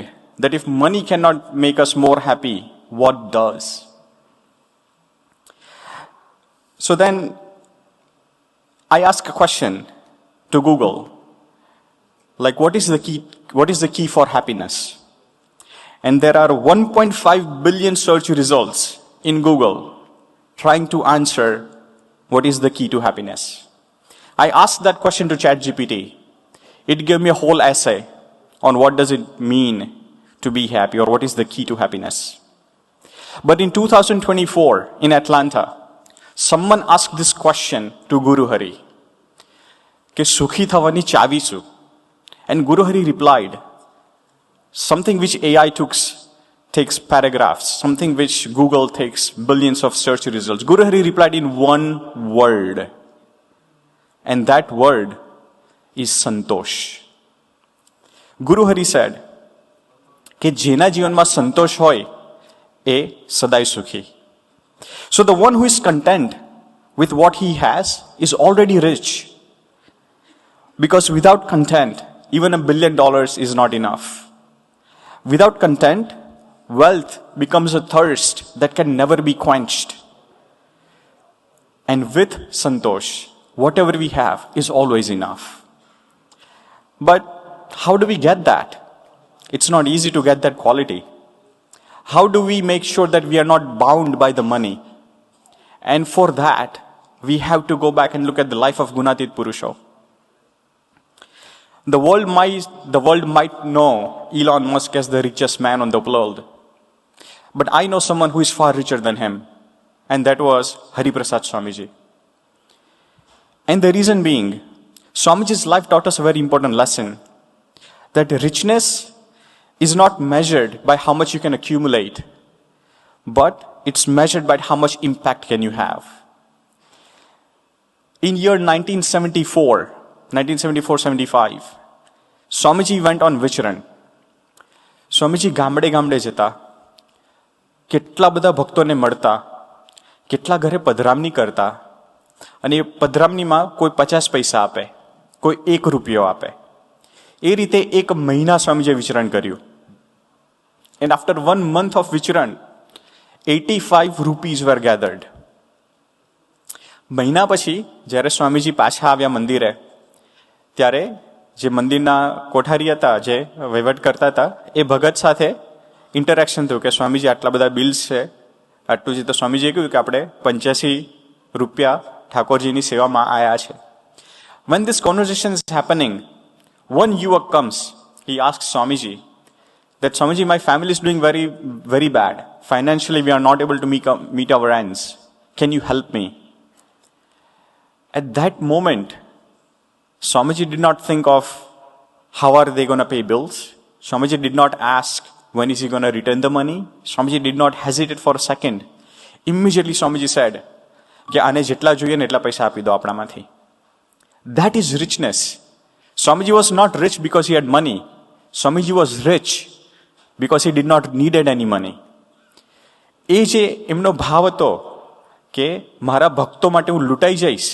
that if money cannot make us more happy, what does? So then I ask a question to Google, like what is the key for happiness? And there are 1.5 billion search results in Google trying to answer what is the key to happiness. I asked that question to ChatGPT. It gave me a whole essay on what does it mean to be happy, or what is the key to happiness. But in 2024 in Atlanta, someone asked this question to Guru Hari, ke sukhi thawani chavi su? And Guru Hari replied, something which AI takes paragraphs, something which Google takes billions of search results. Guru Hari replied in one word, and that word is Santosh. Guru Hari said કે જેના જીવનમાં સંતોષ હોય એ સદાય સુખી. So the one who is content with what he has is already rich. Because without content, even $1 billion is not enough. Without content, wealth becomes a thirst that can never be quenched. And with Santosh, whatever we have is always enough. But how do we get that? It's not easy to get that quality. How do we make sure that we are not bound by the money? And for that, we have to go back and look at the life of Gunatit Purusho. The world might know Elon Musk as the richest man on the world. But I know someone who is far richer than him. And that was Hari Prasad Swamiji. And the reason being, Swamiji's life taught us a very important lesson. That richness is not measured by how much you can accumulate. But it's measured by how much impact can you have. In year 1974-75, Swamiji went on Vicharan. Swamiji ગામડે ગામડે જતા, કેટલા બધા ભક્તોને મળતા, કેટલા ઘરે પધરામણી કરતા, અને એ પધરામણીમાં કોઈ 50 પૈસા આપે, કોઈ 1 રૂપિયો આપે. એ રીતે એક મહિના સ્વામીજીએ વિચરણ કર્યું. And after 1 month of Vicharan, 85 rupees were gathered. મહિના પછી જ્યારે સ્વામીજી પાછા આવ્યા મંદિરે, ત્યારે જે મંદિરના કોઠારી હતા, જે વહીવટ કરતા હતા, એ ભગત સાથે ઇન્ટરેક્શન થયું કે સ્વામીજી આટલા બધા બિલ્સ છે, આટલું છે. તો સ્વામીજીએ કહ્યું કે આપણે 85 રૂપિયા ઠાકોરજીની સેવામાં આવ્યા છે. When this conversation is happening, one yuvak comes. He asks Swamiji that Swamiji, my family is doing very, very bad. Financially, we are not able to meet our ends. Can you help me? At that moment, Swamiji did not think of how are they going to pay bills. Swamiji did not ask when is he going to return the money. Swamiji did not hesitate for a second. Immediately Swamiji said, કે આને જેટલા જોઈએ ને એટલા પૈસા આપી દો આપણામાંથી. That is richness. Swamiji was not rich because he had money. Swamiji was rich because he did not needed any money. એ જે એમનો ભાવ હતો કે મારા ભક્તો માટે હું લૂંટાઈ જઈશ,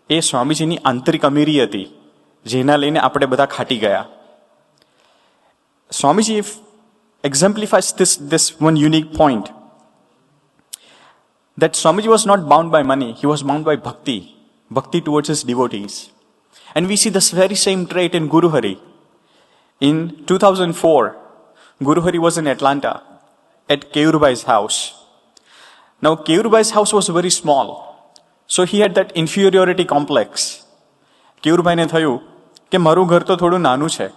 એ સ્વામીજીની આંતરિક અમીરી હતી, જેના લઈને આપણે બધા ખાટી ગયા. Swamiji exemplifies this one unique point, that Swamiji was not bound by money, he was bound by bhakti towards his devotees. And we see this very same trait in Guru Hari. In 2004, Guru Hari was in Atlanta at Keyurubai's house. Now Keyurubai's house was very small, so he had that inferiority complex. Keyurubaઈને થયું કે મારું ઘર તો થોડું નાનું છે,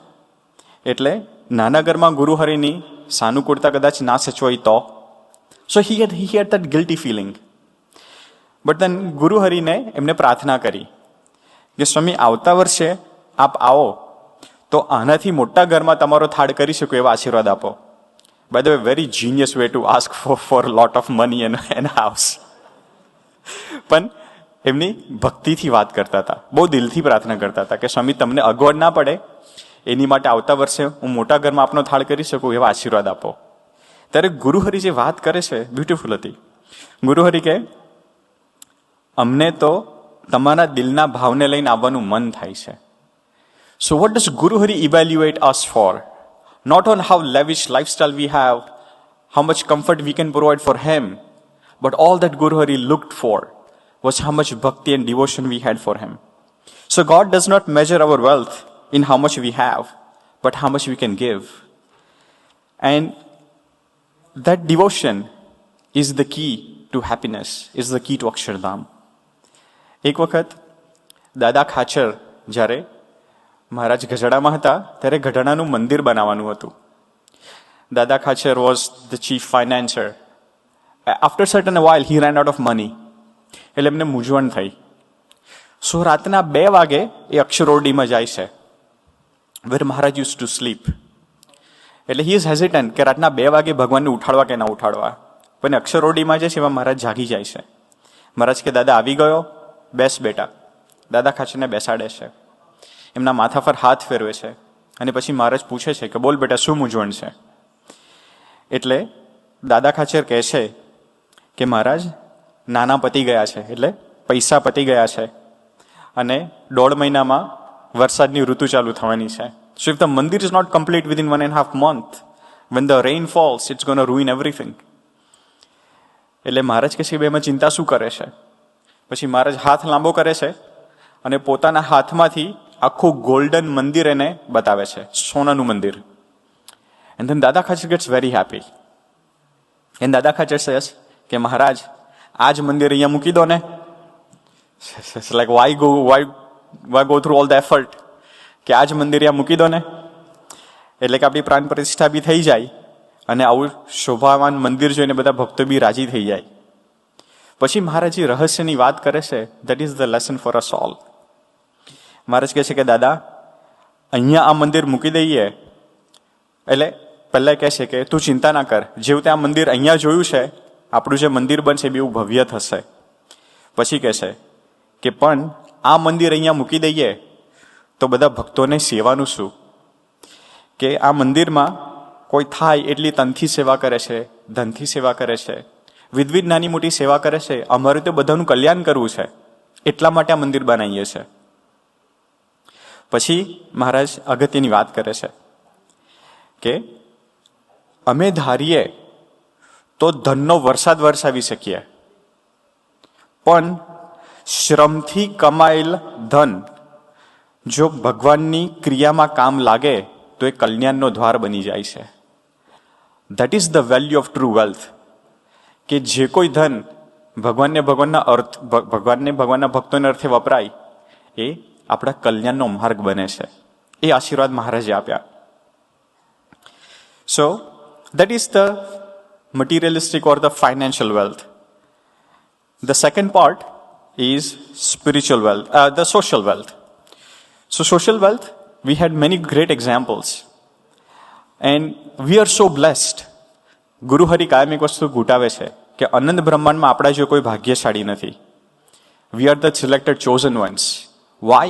એટલે નાના ઘરમાં ગુરુ હરિની સાનુકૂળતા કદાચ ના સચવાય તો. So he had that guilty feeling. But then ગુરુ હરિને એમને પ્રાર્થના કરી કે સ્વામી આવતા વર્ષે આપ આવો તો આનાથી મોટા ઘરમાં તમારો થાળ કરી શકો એવા આશીર્વાદ આપો. By the way, very genius way to ask for a lot of money and a house. પણ એમની ભક્તિથી વાત કરતા હતા, બહુ દિલથી પ્રાર્થના કરતા હતા કે સ્વામી તમને અગવડ ના પડે એની માટે આવતા વર્ષે હું મોટા ઘરમાં આપનો થાળ કરી શકું એવા આશીર્વાદ આપો. ત્યારે ગુરુહરિ જે વાત કરે છે બ્યુટીફુલ હતી. ગુરુહરિ કહે અમને તો તમારા દિલના ભાવને લઈને આવવાનું મન થાય છે. So what does Guru Hari evaluate us for? Not on how lavish lifestyle we have, how much comfort we can provide for him, but all that Guru Hari looked for was how much bhakti and devotion we had for him. So God does not measure our wealth in how much we have, but how much we can give. And that devotion is the key to happiness, is the key to Akshardham. એક વખત દાદા ખાચર જ્યારે મહારાજ ગઢડામાં હતા ત્યારે ગઢડાનું મંદિર બનાવવાનું હતું. દાદા Khachar was the chief financier. After certain while he rain out of money. એટલે એમને મૂંઝવણ થઈ. સો રાતના 2 વાગે એ અક્ષરોડીમાં જાય છે, વેર મહારાજ યુઝ ટુ સ્લીપ. એટલે હી ઇઝ હેઝિટન્ટ કે રાતના 2 વાગે ભગવાનને ઉઠાડવા કે ના ઉઠાડવા. પણ અક્ષરોડીમાં જાય છે એમાં મહારાજ જાગી જાય છે. મહારાજ કે દાદા આવી ગયો, બેસ બેટા. દાદા ખાચરને બેસાડે છે, એમના માથા પર હાથ ફેરવે છે અને પછી મહારાજ પૂછે છે કે બોલ બેટા શું મૂંઝવણ છે. એટલે દાદા ખાચર કહે છે કે મહારાજ નાના પતી ગયા છે, એટલે પૈસા પતી ગયા છે અને 1.5 મહિનામાં વરસાદની ઋતુ ચાલુ થવાની છે. So if the mandir is not complete within 1.5 months, when the rain falls, it's going to ruin everything. એટલે મહારાજ કે છે એમાં ચિંતા શું કરે છે. પછી મહારાજ હાથ લાંબો કરે છે અને પોતાના હાથમાંથી આખું ગોલ્ડન મંદિર એને બતાવે છે, સોનાનું મંદિર. And then Dada Khachar gets very happy. And Dada Khachar cess કે મહારાજ આ જ મંદિર અહીંયા મૂકી દો ને. Like why go through all the effort, કે આ જ મંદિર અહીંયા મૂકી દો ને, એટલે કે આપણી પ્રાણ પ્રતિષ્ઠા બી થઈ જાય અને આવું શોભાવાન મંદિર જોઈને બધા ભક્તો બી રાજી થઈ જાય. પછી મહારાજ રહસ્યની વાત કરે છે. That is the lesson for us all. Maharaj કહે છે કે દાદા અહીંયા આ મંદિર મૂકી દઈએ, એટલે પહેલા કહે છે કે તું ચિંતા ના કર, જેવું ત્યાં મંદિર અહીંયા જોયું છે આપણું જે મંદિર બનશે બહુ ભવ્ય થશે. પછી કહે છે કે પણ આ મંદિર અહીંયા મૂકી દઈએ તો બધા ભક્તોને સેવાનું શું? કે આ મંદિરમાં કોઈ થાય એટલી તનથી સેવા કરે છે, ધનથી સેવા કરે છે, વિવિધ નાની મોટી સેવા કરે છે. અમારે તો બધાનું કલ્યાણ કરવું છે, એટલા માટે આ મંદિર બનાવીએ છે. પછી મહારાજ અગત્યની વાત કરે છે કે અમે ધારીએ તો ધનનો વરસાદ વરસાવી શકીએ, પણ શ્રમથી કમાયેલ ધન જો ભગવાનની ક્રિયામાં કામ લાગે તો એ કલ્યાણનો દ્વાર બની જાય છે. That is the value of true wealth. કે જે કોઈ ધન ભગવાનના ભક્તોને અર્થે વપરાય એ આપણા કલ્યાણનો માર્ગ બને છે. એ આશીર્વાદ મહારાજે આપ્યા. સો that is the materialistic or the financial wealth. The second part is spiritual wealth, the social wealth. So social wealth, we had many great examples and we are so blessed. ગુરુ હરિ કાયમ એક વસ્તુ ઘૂંટાવે છે કે અનંત બ્રહ્માંડમાં આપણા જો કોઈ ભાગ્યશાળી નથી. We are the selected chosen ones. Why?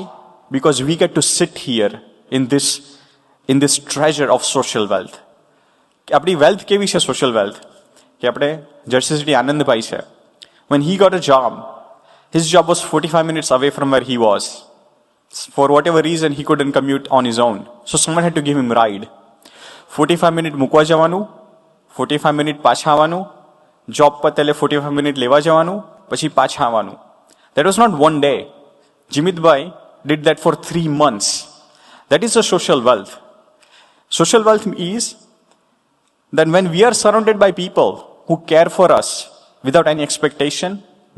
Because we get to sit here in this treasure of social wealth. કે આપણી વેલ્થ કેવી છે સોશિયલ વેલ્થ? કે આપણે જર્સી સિટી આનંદભાઈ છે. When he got a job, his job was 45 minutes away from where he was. For whatever reason, he couldn't commute on his own. So someone had to give him ride. 45 minute મૂકવા જવાનું, 45 minute પાછા આવવાનું, job પતે એટલે 45 minute લેવા જવાનું, પછી પાછા આવવાનું. That was not one day. Jimitbhai did that for 3 months. That is a social wealth. Social wealth is that when we are surrounded by people who care for us without any expectation,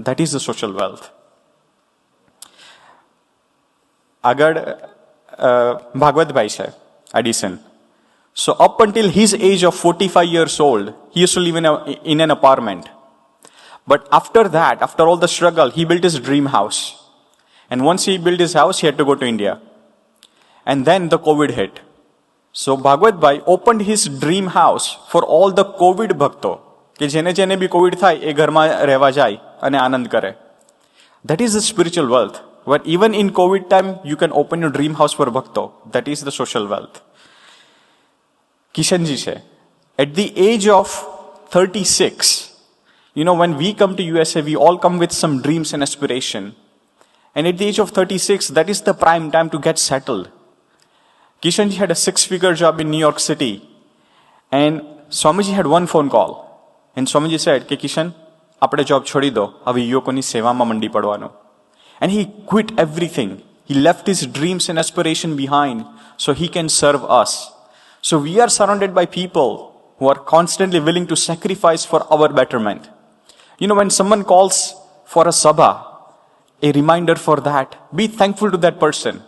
that is the social wealth. આગળ ભાગવતભાઈ છે Edison. So up until his age of 45 years old, he used to live in an apartment. But after that, after all the struggle, he built his dream house. And once he built his house, he had to go to India. And then the COVID hit. So Bhagwat Bhai opened his dream house for all the COVID bhakto. કે જેને જેને બી Covid થાય એ ઘરમાં રહેવા જાય અને આનંદ કરે. That is the spiritual wealth. Where even in COVID time, you can open your dream house for bhakto. That is the social wealth. Kishanji છે. At the age of 36, when we come to USA, we all come with some dreams and aspiration. And at the age of 36, that is the prime time to get settled. Kishanji had a 6-figure job in New York City. And Swamiji had one phone call. And Swamiji said, કે કિશન આપણે job છોડી દો, હવે યુવકોની સેવામાં મંડી પડવાનું. And he quit everything. He left his dreams and aspiration behind so he can serve us. So we are surrounded by people who are constantly willing to sacrifice for our betterment. When someone calls for a sabha, a reminder for that, be thankful to that person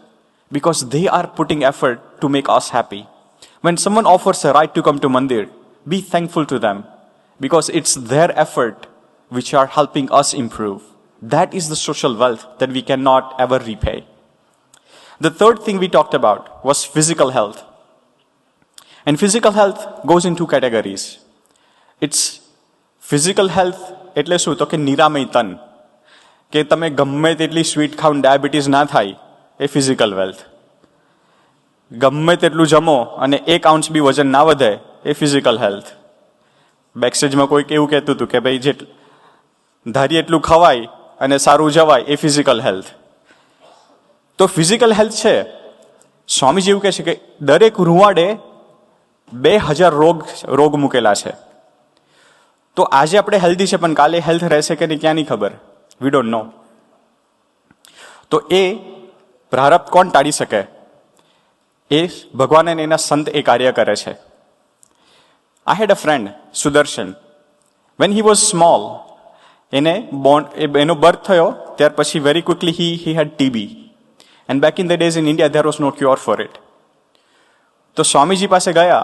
because they are putting effort to make us happy. When someone offers a ride to come to mandir, be thankful to them because it's their effort which are helping us improve. That is the social wealth that we cannot ever repay. The third thing we talked about was physical health. And physical health goes in 2 categories. It's physical health એટલે શું તો કે નિરામય તન, કે તમે ગમે તેટલી sweet ખાવ ડાયાબિટીસ ના થાય, એ ફિઝિકલ વેલ્થ. ગમે તેટલું જમો અને 1 ounce બી વજન ના વધે, એ ફિઝિકલ હેલ્થ. બેકસ્ટેજમાં કોઈક એવું કહેતું હતું કે ભાઈ જે ધારી એટલું ખવાય અને સારું જવાય, એ ફિઝિકલ હેલ્થ. તો ફિઝિકલ હેલ્થ છે. સ્વામીજી એવું કહે છે કે દરેક રૂવાડે 2000 રોગ મૂકેલા છે. તો આજે આપણે હેલ્ધી છે પણ કાલે હેલ્થ રહેશે કે નહીં ક્યાં નહીં ખબર. We don't know. તો એ પ્રારબ્ધ કોણ ટાળી શકે? એ ભગવાન અને એના સંત એ કાર્ય કરે છે. I had a friend, Sudarshan. When he was small, એનો બર્થ થયો ત્યાર પછી very quickly he had TB. And back in the days in India, there was no cure for it. તો સ્વામીજી પાસે ગયા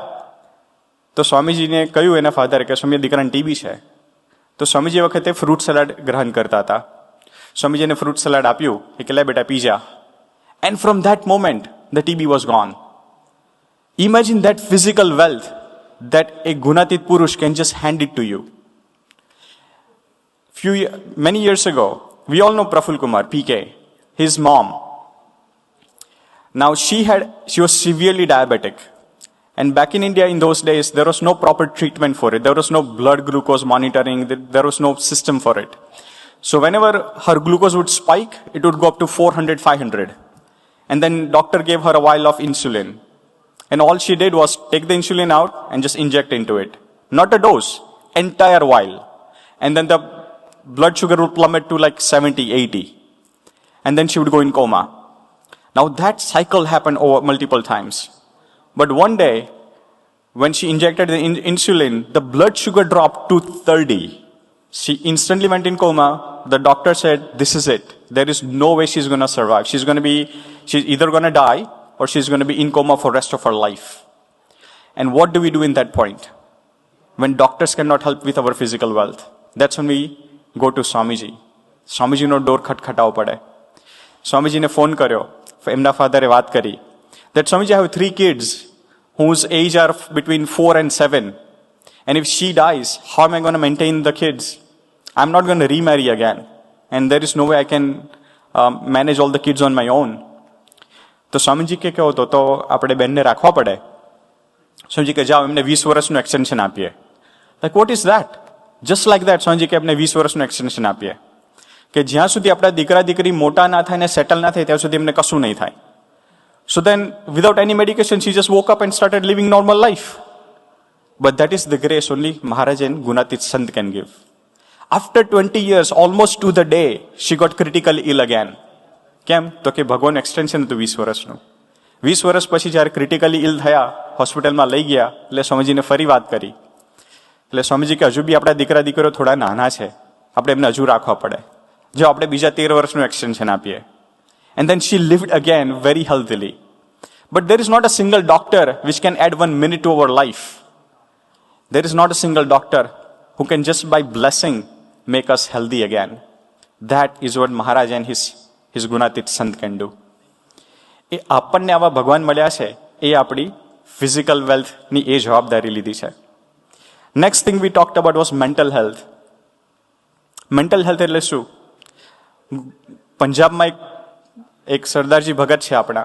તો સ્વામીજીને કહ્યું એના ફાધરે કે સ્વામી દીકરાને ટીબી છે. તો સ્વામીજી વખતે ફ્રૂટ સલાડ ગ્રહણ કરતા હતા. સ્વામીજીને ફ્રૂટ સલાડ આપ્યું કે લે બેટા પી જા. And from that moment the TB was gone. Imagine that physical wealth that a gunatit purush can just hand it to you. Many years ago, we all know Praful Kumar, PK, his mom. Now she was severely diabetic. And back in India in those days, there was no proper treatment for it. There was no blood glucose monitoring. There was no system for it. So whenever her glucose would spike, it would go up to 400, 500. And then doctor gave her a vial of insulin. And all she did was take the insulin out and just inject into it. Not a dose, entire vial. And then the blood sugar would plummet to like 70, 80. And then she would go in coma. Now that cycle happened over multiple times. But one day, when she injected the insulin, the blood sugar dropped to 30. She instantly went in coma. The doctor said, this is it. There is no way she's going to survive. She's either going to die or she's going to be in coma for the rest of her life. And what do we do in that point? When doctors cannot help with our physical wealth, that's when we go to Swamiji. Swamiji no door ખટખટાવો પડે. સ્વામીજીને phone કર્યો, એમના ફાધરે વાત કરી that Swamiji, I have 3 kids whose age are between 4 and 7. And if she dies, how am I going to maintain the kids? I'm not going to remarry again. And there is no way I can manage all the kids on my own. તો સ્વામીજી કે કહો તો આપણે બેનને રાખવા પડે. સ્વામીજી કે જાઓ એમને 20 વર્ષનું એક્સટેન્શન આપીએ. Like what is that? Just like that Swamiji કે એમને 20 વર્ષનું એક્સટેન્શન આપીએ કે જ્યાં સુધી આપણા દીકરા દીકરી મોટા ના થાય ને સેટલ ના થાય ત્યાં સુધી એમને કશું નહીં થાય. So then, without any medication, she just woke up and started living normal life. But that is the grace only Maharaj and Gunatit Sant can give. After 20 years, almost to the day, she got critically ill again. કેમ? તો કે ભગવાન extension હતું 20 વર્ષનું. 20 વર્ષ પછી જ્યારે critically ઇલ થયા, હોસ્પિટલમાં લઈ ગયા, એટલે સ્વામીજીને ફરી વાત કરી. એટલે સ્વામીજી કે હજુ બી આપણા દીકરા દીકરીઓ થોડા નાના છે, આપણે એમને હજુ રાખવા પડે. જો આપણે બીજા 13 વર્ષનું એક્સટેન્શન આપીએ. And then she lived again very healthily. But there is not a single doctor which can add 1 minute to our life. There is not a single doctor who can just by blessing make us healthy again. That is what Maharaj and his Gunatit Sant can do. એ આપણને આવા ભગવાન મળ્યા છે, એ આપણી physical વેલ્થની એ જવાબદારી લીધી છે. Next thing we talked about was mental health. Mental health એટલે શું? પંજાબમાં એક સરદારજી ભગત છે આપણા.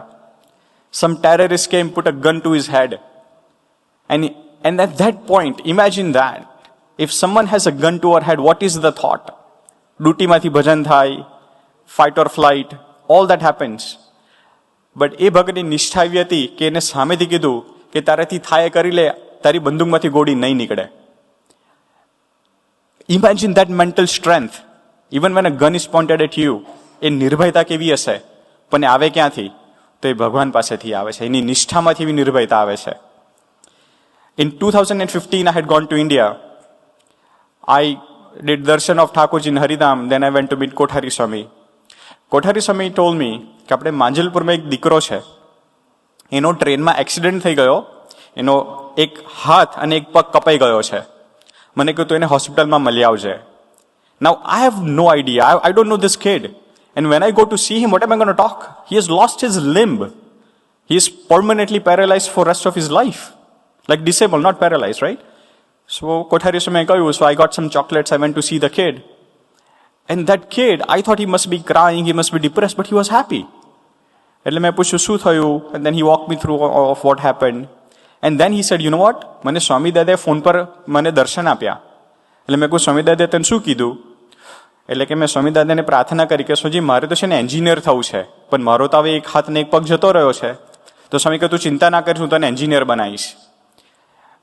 Some terrorist came, put a gun to his head. And at that point, imagine that. If someone has a gun to her head, what is the thought? Dutimathi bhajan thai, fight or flight, all that happens. But એ ભગતની નિષ્ઠા એવી હતી કે એને સામેથી કીધું કે તારાથી થાય કરી લે, તારી બંદૂકમાંથી ગોળી નહીં નીકળે. Imagine that mental strength. Even when a gun is pointed at you, એ નિર્ભયતા કેવી હશે? પણ આવે ક્યાંથી? તો એ ભગવાન પાસેથી આવે છે. એની નિષ્ઠામાંથી એવી નિર્ભયતા આવે છે. In 2015, I had gone to India. I did darshan of Thakurji in Haridham. Then I went to meet Kothari Swami. Kothari Swami told me કે આપણે માંજલપુરમાં એક દીકરો છે, એનો ટ્રેનમાં એક્સિડન્ટ થઈ ગયો, એનો એક હાથ અને એક પગ કપાઈ ગયો છે. મને કહ્યું તો એને હોસ્પિટલમાં મળી આવજે. Now I have no idea. I don't know this kid. And when I go to see him, what am I going to talk? He has lost his limb. He is permanently paralyzed for the rest of his life. Like disabled, not paralyzed, right? So Kothari Swami કહ્યું, so I got some chocolates, I went to see the kid. And that kid, I thought he must be crying, he must be depressed, but he was happy. એટલે મેં પૂછ્યું શું થયું? And then he walked me through of what happened. And then he said, you know what? મને સ્વામી દાદાએ phone પર મને દર્શન આપ્યા. એટલે મેં કહ્યું સ્વામી દાદાએ તને શું કીધું? એટલે કે મેં સ્વામી દાદાને પ્રાર્થના કરી કે સ્વામી મારે તો છે ને એન્જિનિયર થવું છે, પણ મારો તો હવે એક હાથ ને એક પગ જતો રહ્યો છે. તો સ્વામી કહે તું ચિંતા ના કરીશ, હું તને એન્જિનિયર બનાવીશ.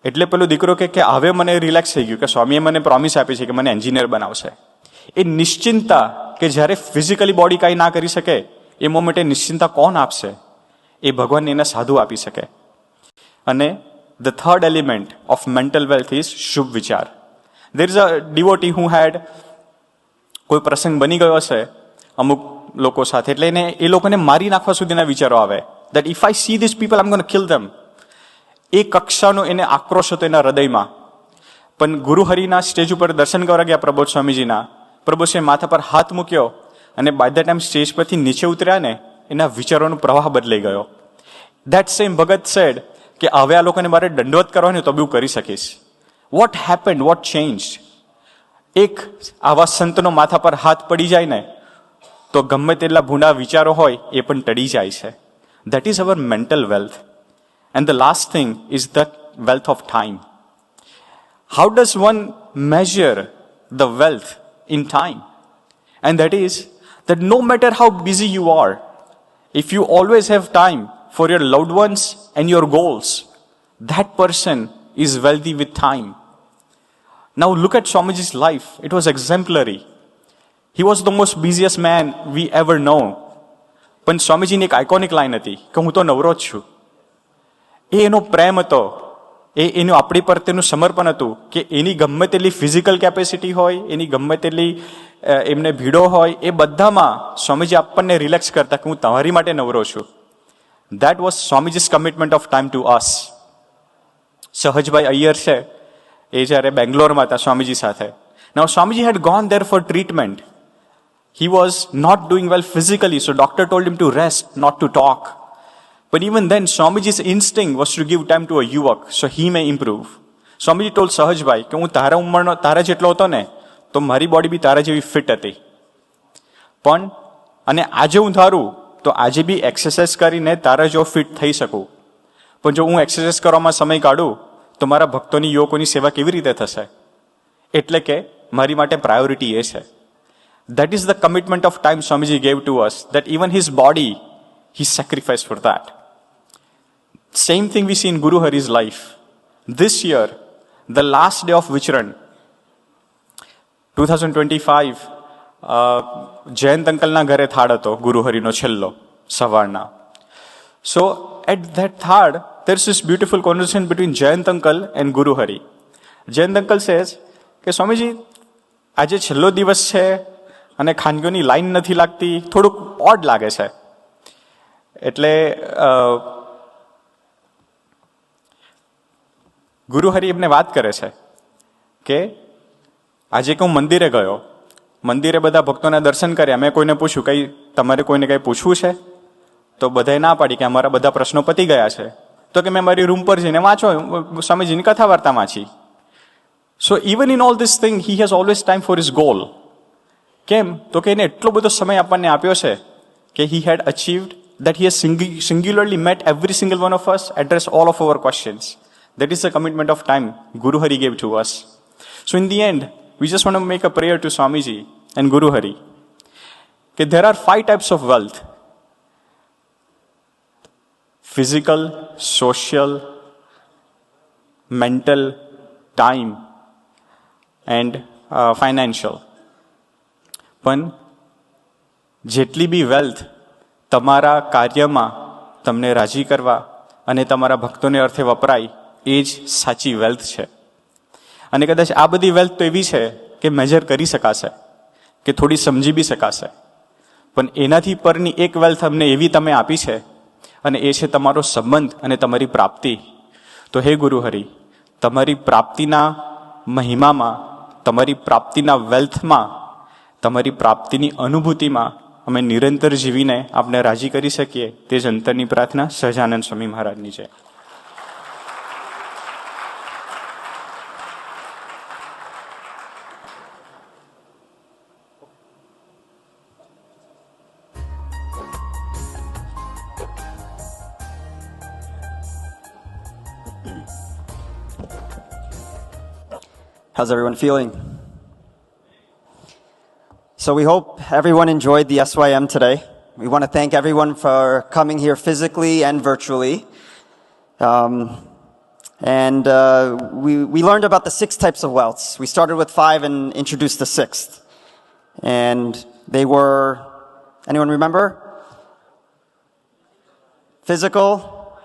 એટલે પેલો દીકરો કે હવે મને રિલેક્સ થઈ ગયું કે સ્વામીએ મને પ્રોમિસ આપી છે કે મને એન્જિનિયર બનાવશે. એ નિશ્ચિંતા કે જ્યારે ફિઝિકલી બોડી કાંઈ ના કરી શકે, એ મોમેન્ટે નિશ્ચિંતા કોણ આપશે? એ ભગવાન એને સાધુ આપી શકે. અને the third element of mental wealth is શુભ વિચાર. There is a devotee who had, કોઈ પ્રસંગ બની ગયો હશે અમુક લોકો સાથે, એટલે એને એ લોકોને મારી નાખવા સુધીના વિચારો આવે. that if I see these people, I'm going to kill them. એ કક્ષાનો એને આક્રોશ હતો એના હૃદયમાં. પણ ગુરુહરિના સ્ટેજ ઉપર દર્શન કરવા ગયા પ્રબોધ સ્વામીજીના. પ્રભુશ્રીએ માથા પર હાથ મૂક્યો અને બાય ધ ટાઈમ સ્ટેજ પરથી નીચે ઉતર્યા ને, એના વિચારોનો પ્રવાહ બદલાઈ ગયો. દેટ સેમ ભગત સેડ કે હવે આ લોકોને મારે દંડવત કરવાની તો બી હું કરી શકીશ. What happened, what change? એક આવા સંતનો માથા પર હાથ પડી જાય ને તો ગમે તેટલા ભૂંડા વિચારો હોય એ પણ ટળી જાય છે. That is our mental wealth. And the last thing is the wealth of time. How does one measure the wealth in time? And that is that no matter how busy you are, if you always have time for your loved ones and your goals, that person is wealthy with time. Now look at Swamiji's life. It was exemplary. He was the most busiest man we ever know. પણ સ્વામીજીની એક iconic line હતી કે હું તો નવરો જ છું. એ એનો પ્રેમ હતો, એનું આપણી પ્રત્યેનું સમર્પણ હતું કે એની ગમે તેટલી ફિઝિકલ કેપેસિટી હોય, એની ગમે તેટલી એમને ભીડો હોય, એ બધામાં સ્વામીજી આપણને રિલેક્સ કરતા કે હું તમારી માટે નવરો છું. That was Swamiji's commitment of time to us. Sahajbhai Iyer છે, એ જ્યારે બેંગ્લોરમાં હતા સ્વામીજી સાથે. Now Swamiji had gone there for treatment. He was not doing well physically, so doctor told him to rest, not to talk. But even then, Swamiji's instinct was to give time to a yuvak, so he may improve. Swamiji told Sahajbhai કે હું તારા ઉંમરનો, તારા જેટલો હતો ને તો મારી body બી તારા જેવી ફિટ હતી, પણ અને આજે હું ધારું તો આજે બી એક્સરસાઇઝ કરીને તારા જેવો ફિટ થઈ શકું. પણ જો હું એક્સરસાઇઝ કરવામાં સમય કાઢું તો મારા ભક્તોની, યુવકોની સેવા કેવી રીતે થશે? એટલે કે મારી માટે પ્રાયોરિટી એ છે. That is the commitment of time Swamiji gave to us, that even his body, he sacrificed for that. Same thing we see in Guru Hari's life. This year, the last day of Vichran, 2025, Jayant અંકલના ઘરે થાળ હતો ગુરુ હરિનો છેલ્લો સવારના. So at that થાળ, there's this beautiful conversation between Jayant uncle and Guru Hari. Jayant uncle says કે સ્વામીજી આજે છેલ્લો દિવસ છે અને ખાનગીઓની લાઈન નથી લાગતી, થોડુંક ઓડ લાગે છે. એટલે ગુરુહરિ એમને વાત કરે છે કે આજે કે હું મંદિરે ગયો, મંદિરે બધા ભક્તોના દર્શન કર્યા, મેં કોઈને પૂછ્યું કઈ તમારે કોઈને કંઈ પૂછવું છે? તો બધાએ ના પાડી કે અમારા બધા પ્રશ્નો પતી ગયા છે. તો કે મેં મારી રૂમ પર જઈને વાંચો, સ્વામીજીની કથા વાર્તા વાંચી. સો even in all this thing he has always time for his goal. કેમ? તો કે એને એટલો બધો સમય આપણને આપ્યો છે કે હી હેડ અચીવ્ડ that he has singularly met every single one of us, addressed all of our questions. That is the commitment of time Guru Hari gave to us. So in the end, we just want to make a prayer to Swamiji and Guru Hari. Okay, there are 5 types of wealth: physical, social, mental, time, and financial. પણ જેટલી બી wealth તમારા કાર્યમાં તમને રાજી કરવા અને તમારા ભક્તોને અર્થે વપરાય એ જ સાચી વેલ્થ છે. અને કદાચ આ બધી વેલ્થ તો એવી છે કે મેજર કરી શકાશે, કે થોડી સમજી બી શકાશે, પણ એનાથી પરની એક વેલ્થ અમને એવી તમે આપી છે અને એ છે તમારો સંબંધ અને તમારી પ્રાપ્તિ. તો હે ગુરુ હરિ, તમારી પ્રાપ્તિના મહિમામાં, તમારી પ્રાપ્તિના વેલ્થમાં, તમારી પ્રાપ્તિની અનુભૂતિમાં અમે નિરંતર જીવીને આપને રાજી કરી શકીએ, તે જ અંતરની પ્રાર્થના સહજાનંદ સ્વામી મહારાજની છે. How's everyone feeling? So we hope everyone enjoyed the SYM today. We want to thank everyone for coming here physically and virtually. We learned about the 6 types of wealths. We started with 5 and introduced the 6th. And they were, anyone remember? physical,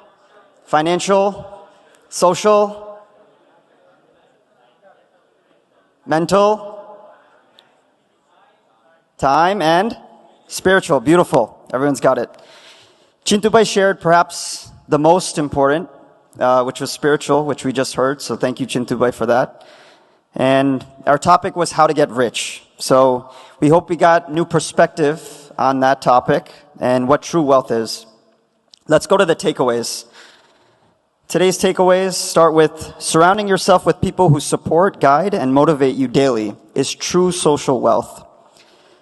financial, social, mental, time, and spiritual. Beautiful. Everyone's got it. Chintubai shared perhaps the most important, which was spiritual, which we just heard. So thank you, Chintubai, for that. And our topic was how to get rich. So we hope we got new perspective on that topic and what true wealth is. Let's go to the takeaways. Today's takeaways start with surrounding yourself with people who support, guide, and motivate you daily is true social wealth.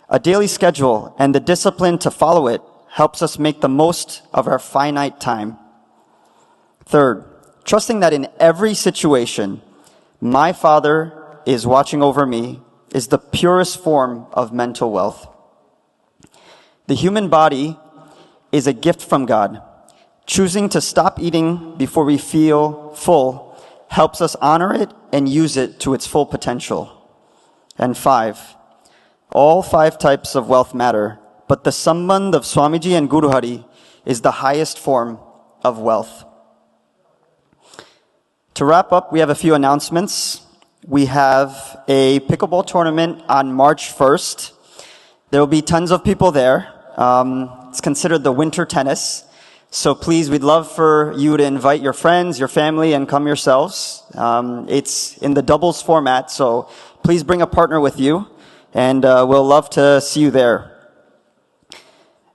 A daily schedule and the discipline to follow it helps us make the most of our finite time. Third, trusting that in every situation, my Father is watching over me is the purest form of mental wealth. The human body is a gift from God. Choosing to stop eating before we feel full helps us honor it and use it to its full potential. And 5, all 5 types of wealth matter, but the Sambandh of Swamiji and Guru Hari is the highest form of wealth. To wrap up, we have a few announcements. We have a pickleball tournament on March 1st. There will be tons of people there. It's considered the winter tennis. So please, we'd love for you to invite your friends, your family, and come yourselves. It's in the doubles format, so please bring a partner with you, and we'll love to see you there.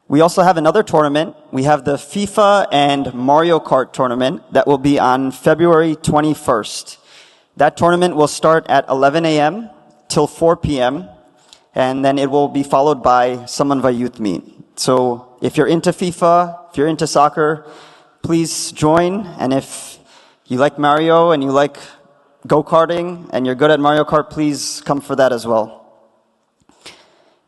We also have another tournament. We have the FIFA and Mario Kart tournament that will be on February 21st. That tournament will start at 11 a.m. till 4 p.m., and then it will be followed by Samanvay Youth Meet. So if you're into FIFA, if you're into soccer, please join. And if you like Mario and you like go-karting and you're good at Mario Kart, please come for that as well.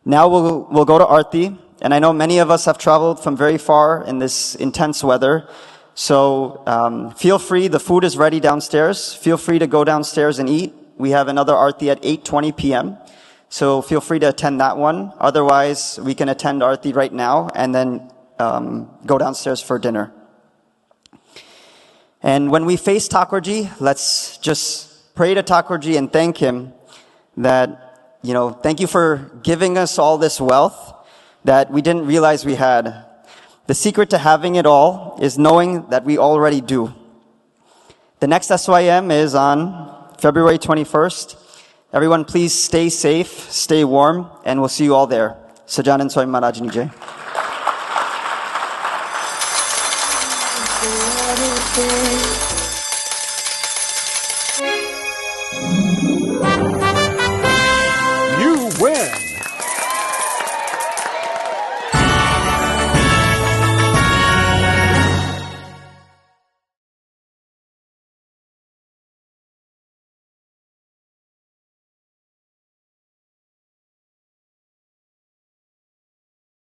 Now we'll go to Aarti. And I know many of us have traveled from very far in this intense weather. So feel free, the food is ready downstairs. Feel free to go downstairs and eat. We have another Aarti at 8:20 p.m. So feel free to attend that one. Otherwise, we can attend Aarti right now and then go downstairs for dinner. And when we face Thakurji, let's just pray to Thakurji and thank him that, thank you for giving us all this wealth that we didn't realize we had. The secret to having it all is knowing that we already do. The next SYM is on February 21st. Everyone, please stay safe, stay warm, and we'll see you all there. Sajanand Swami Maharaj Ni Jai.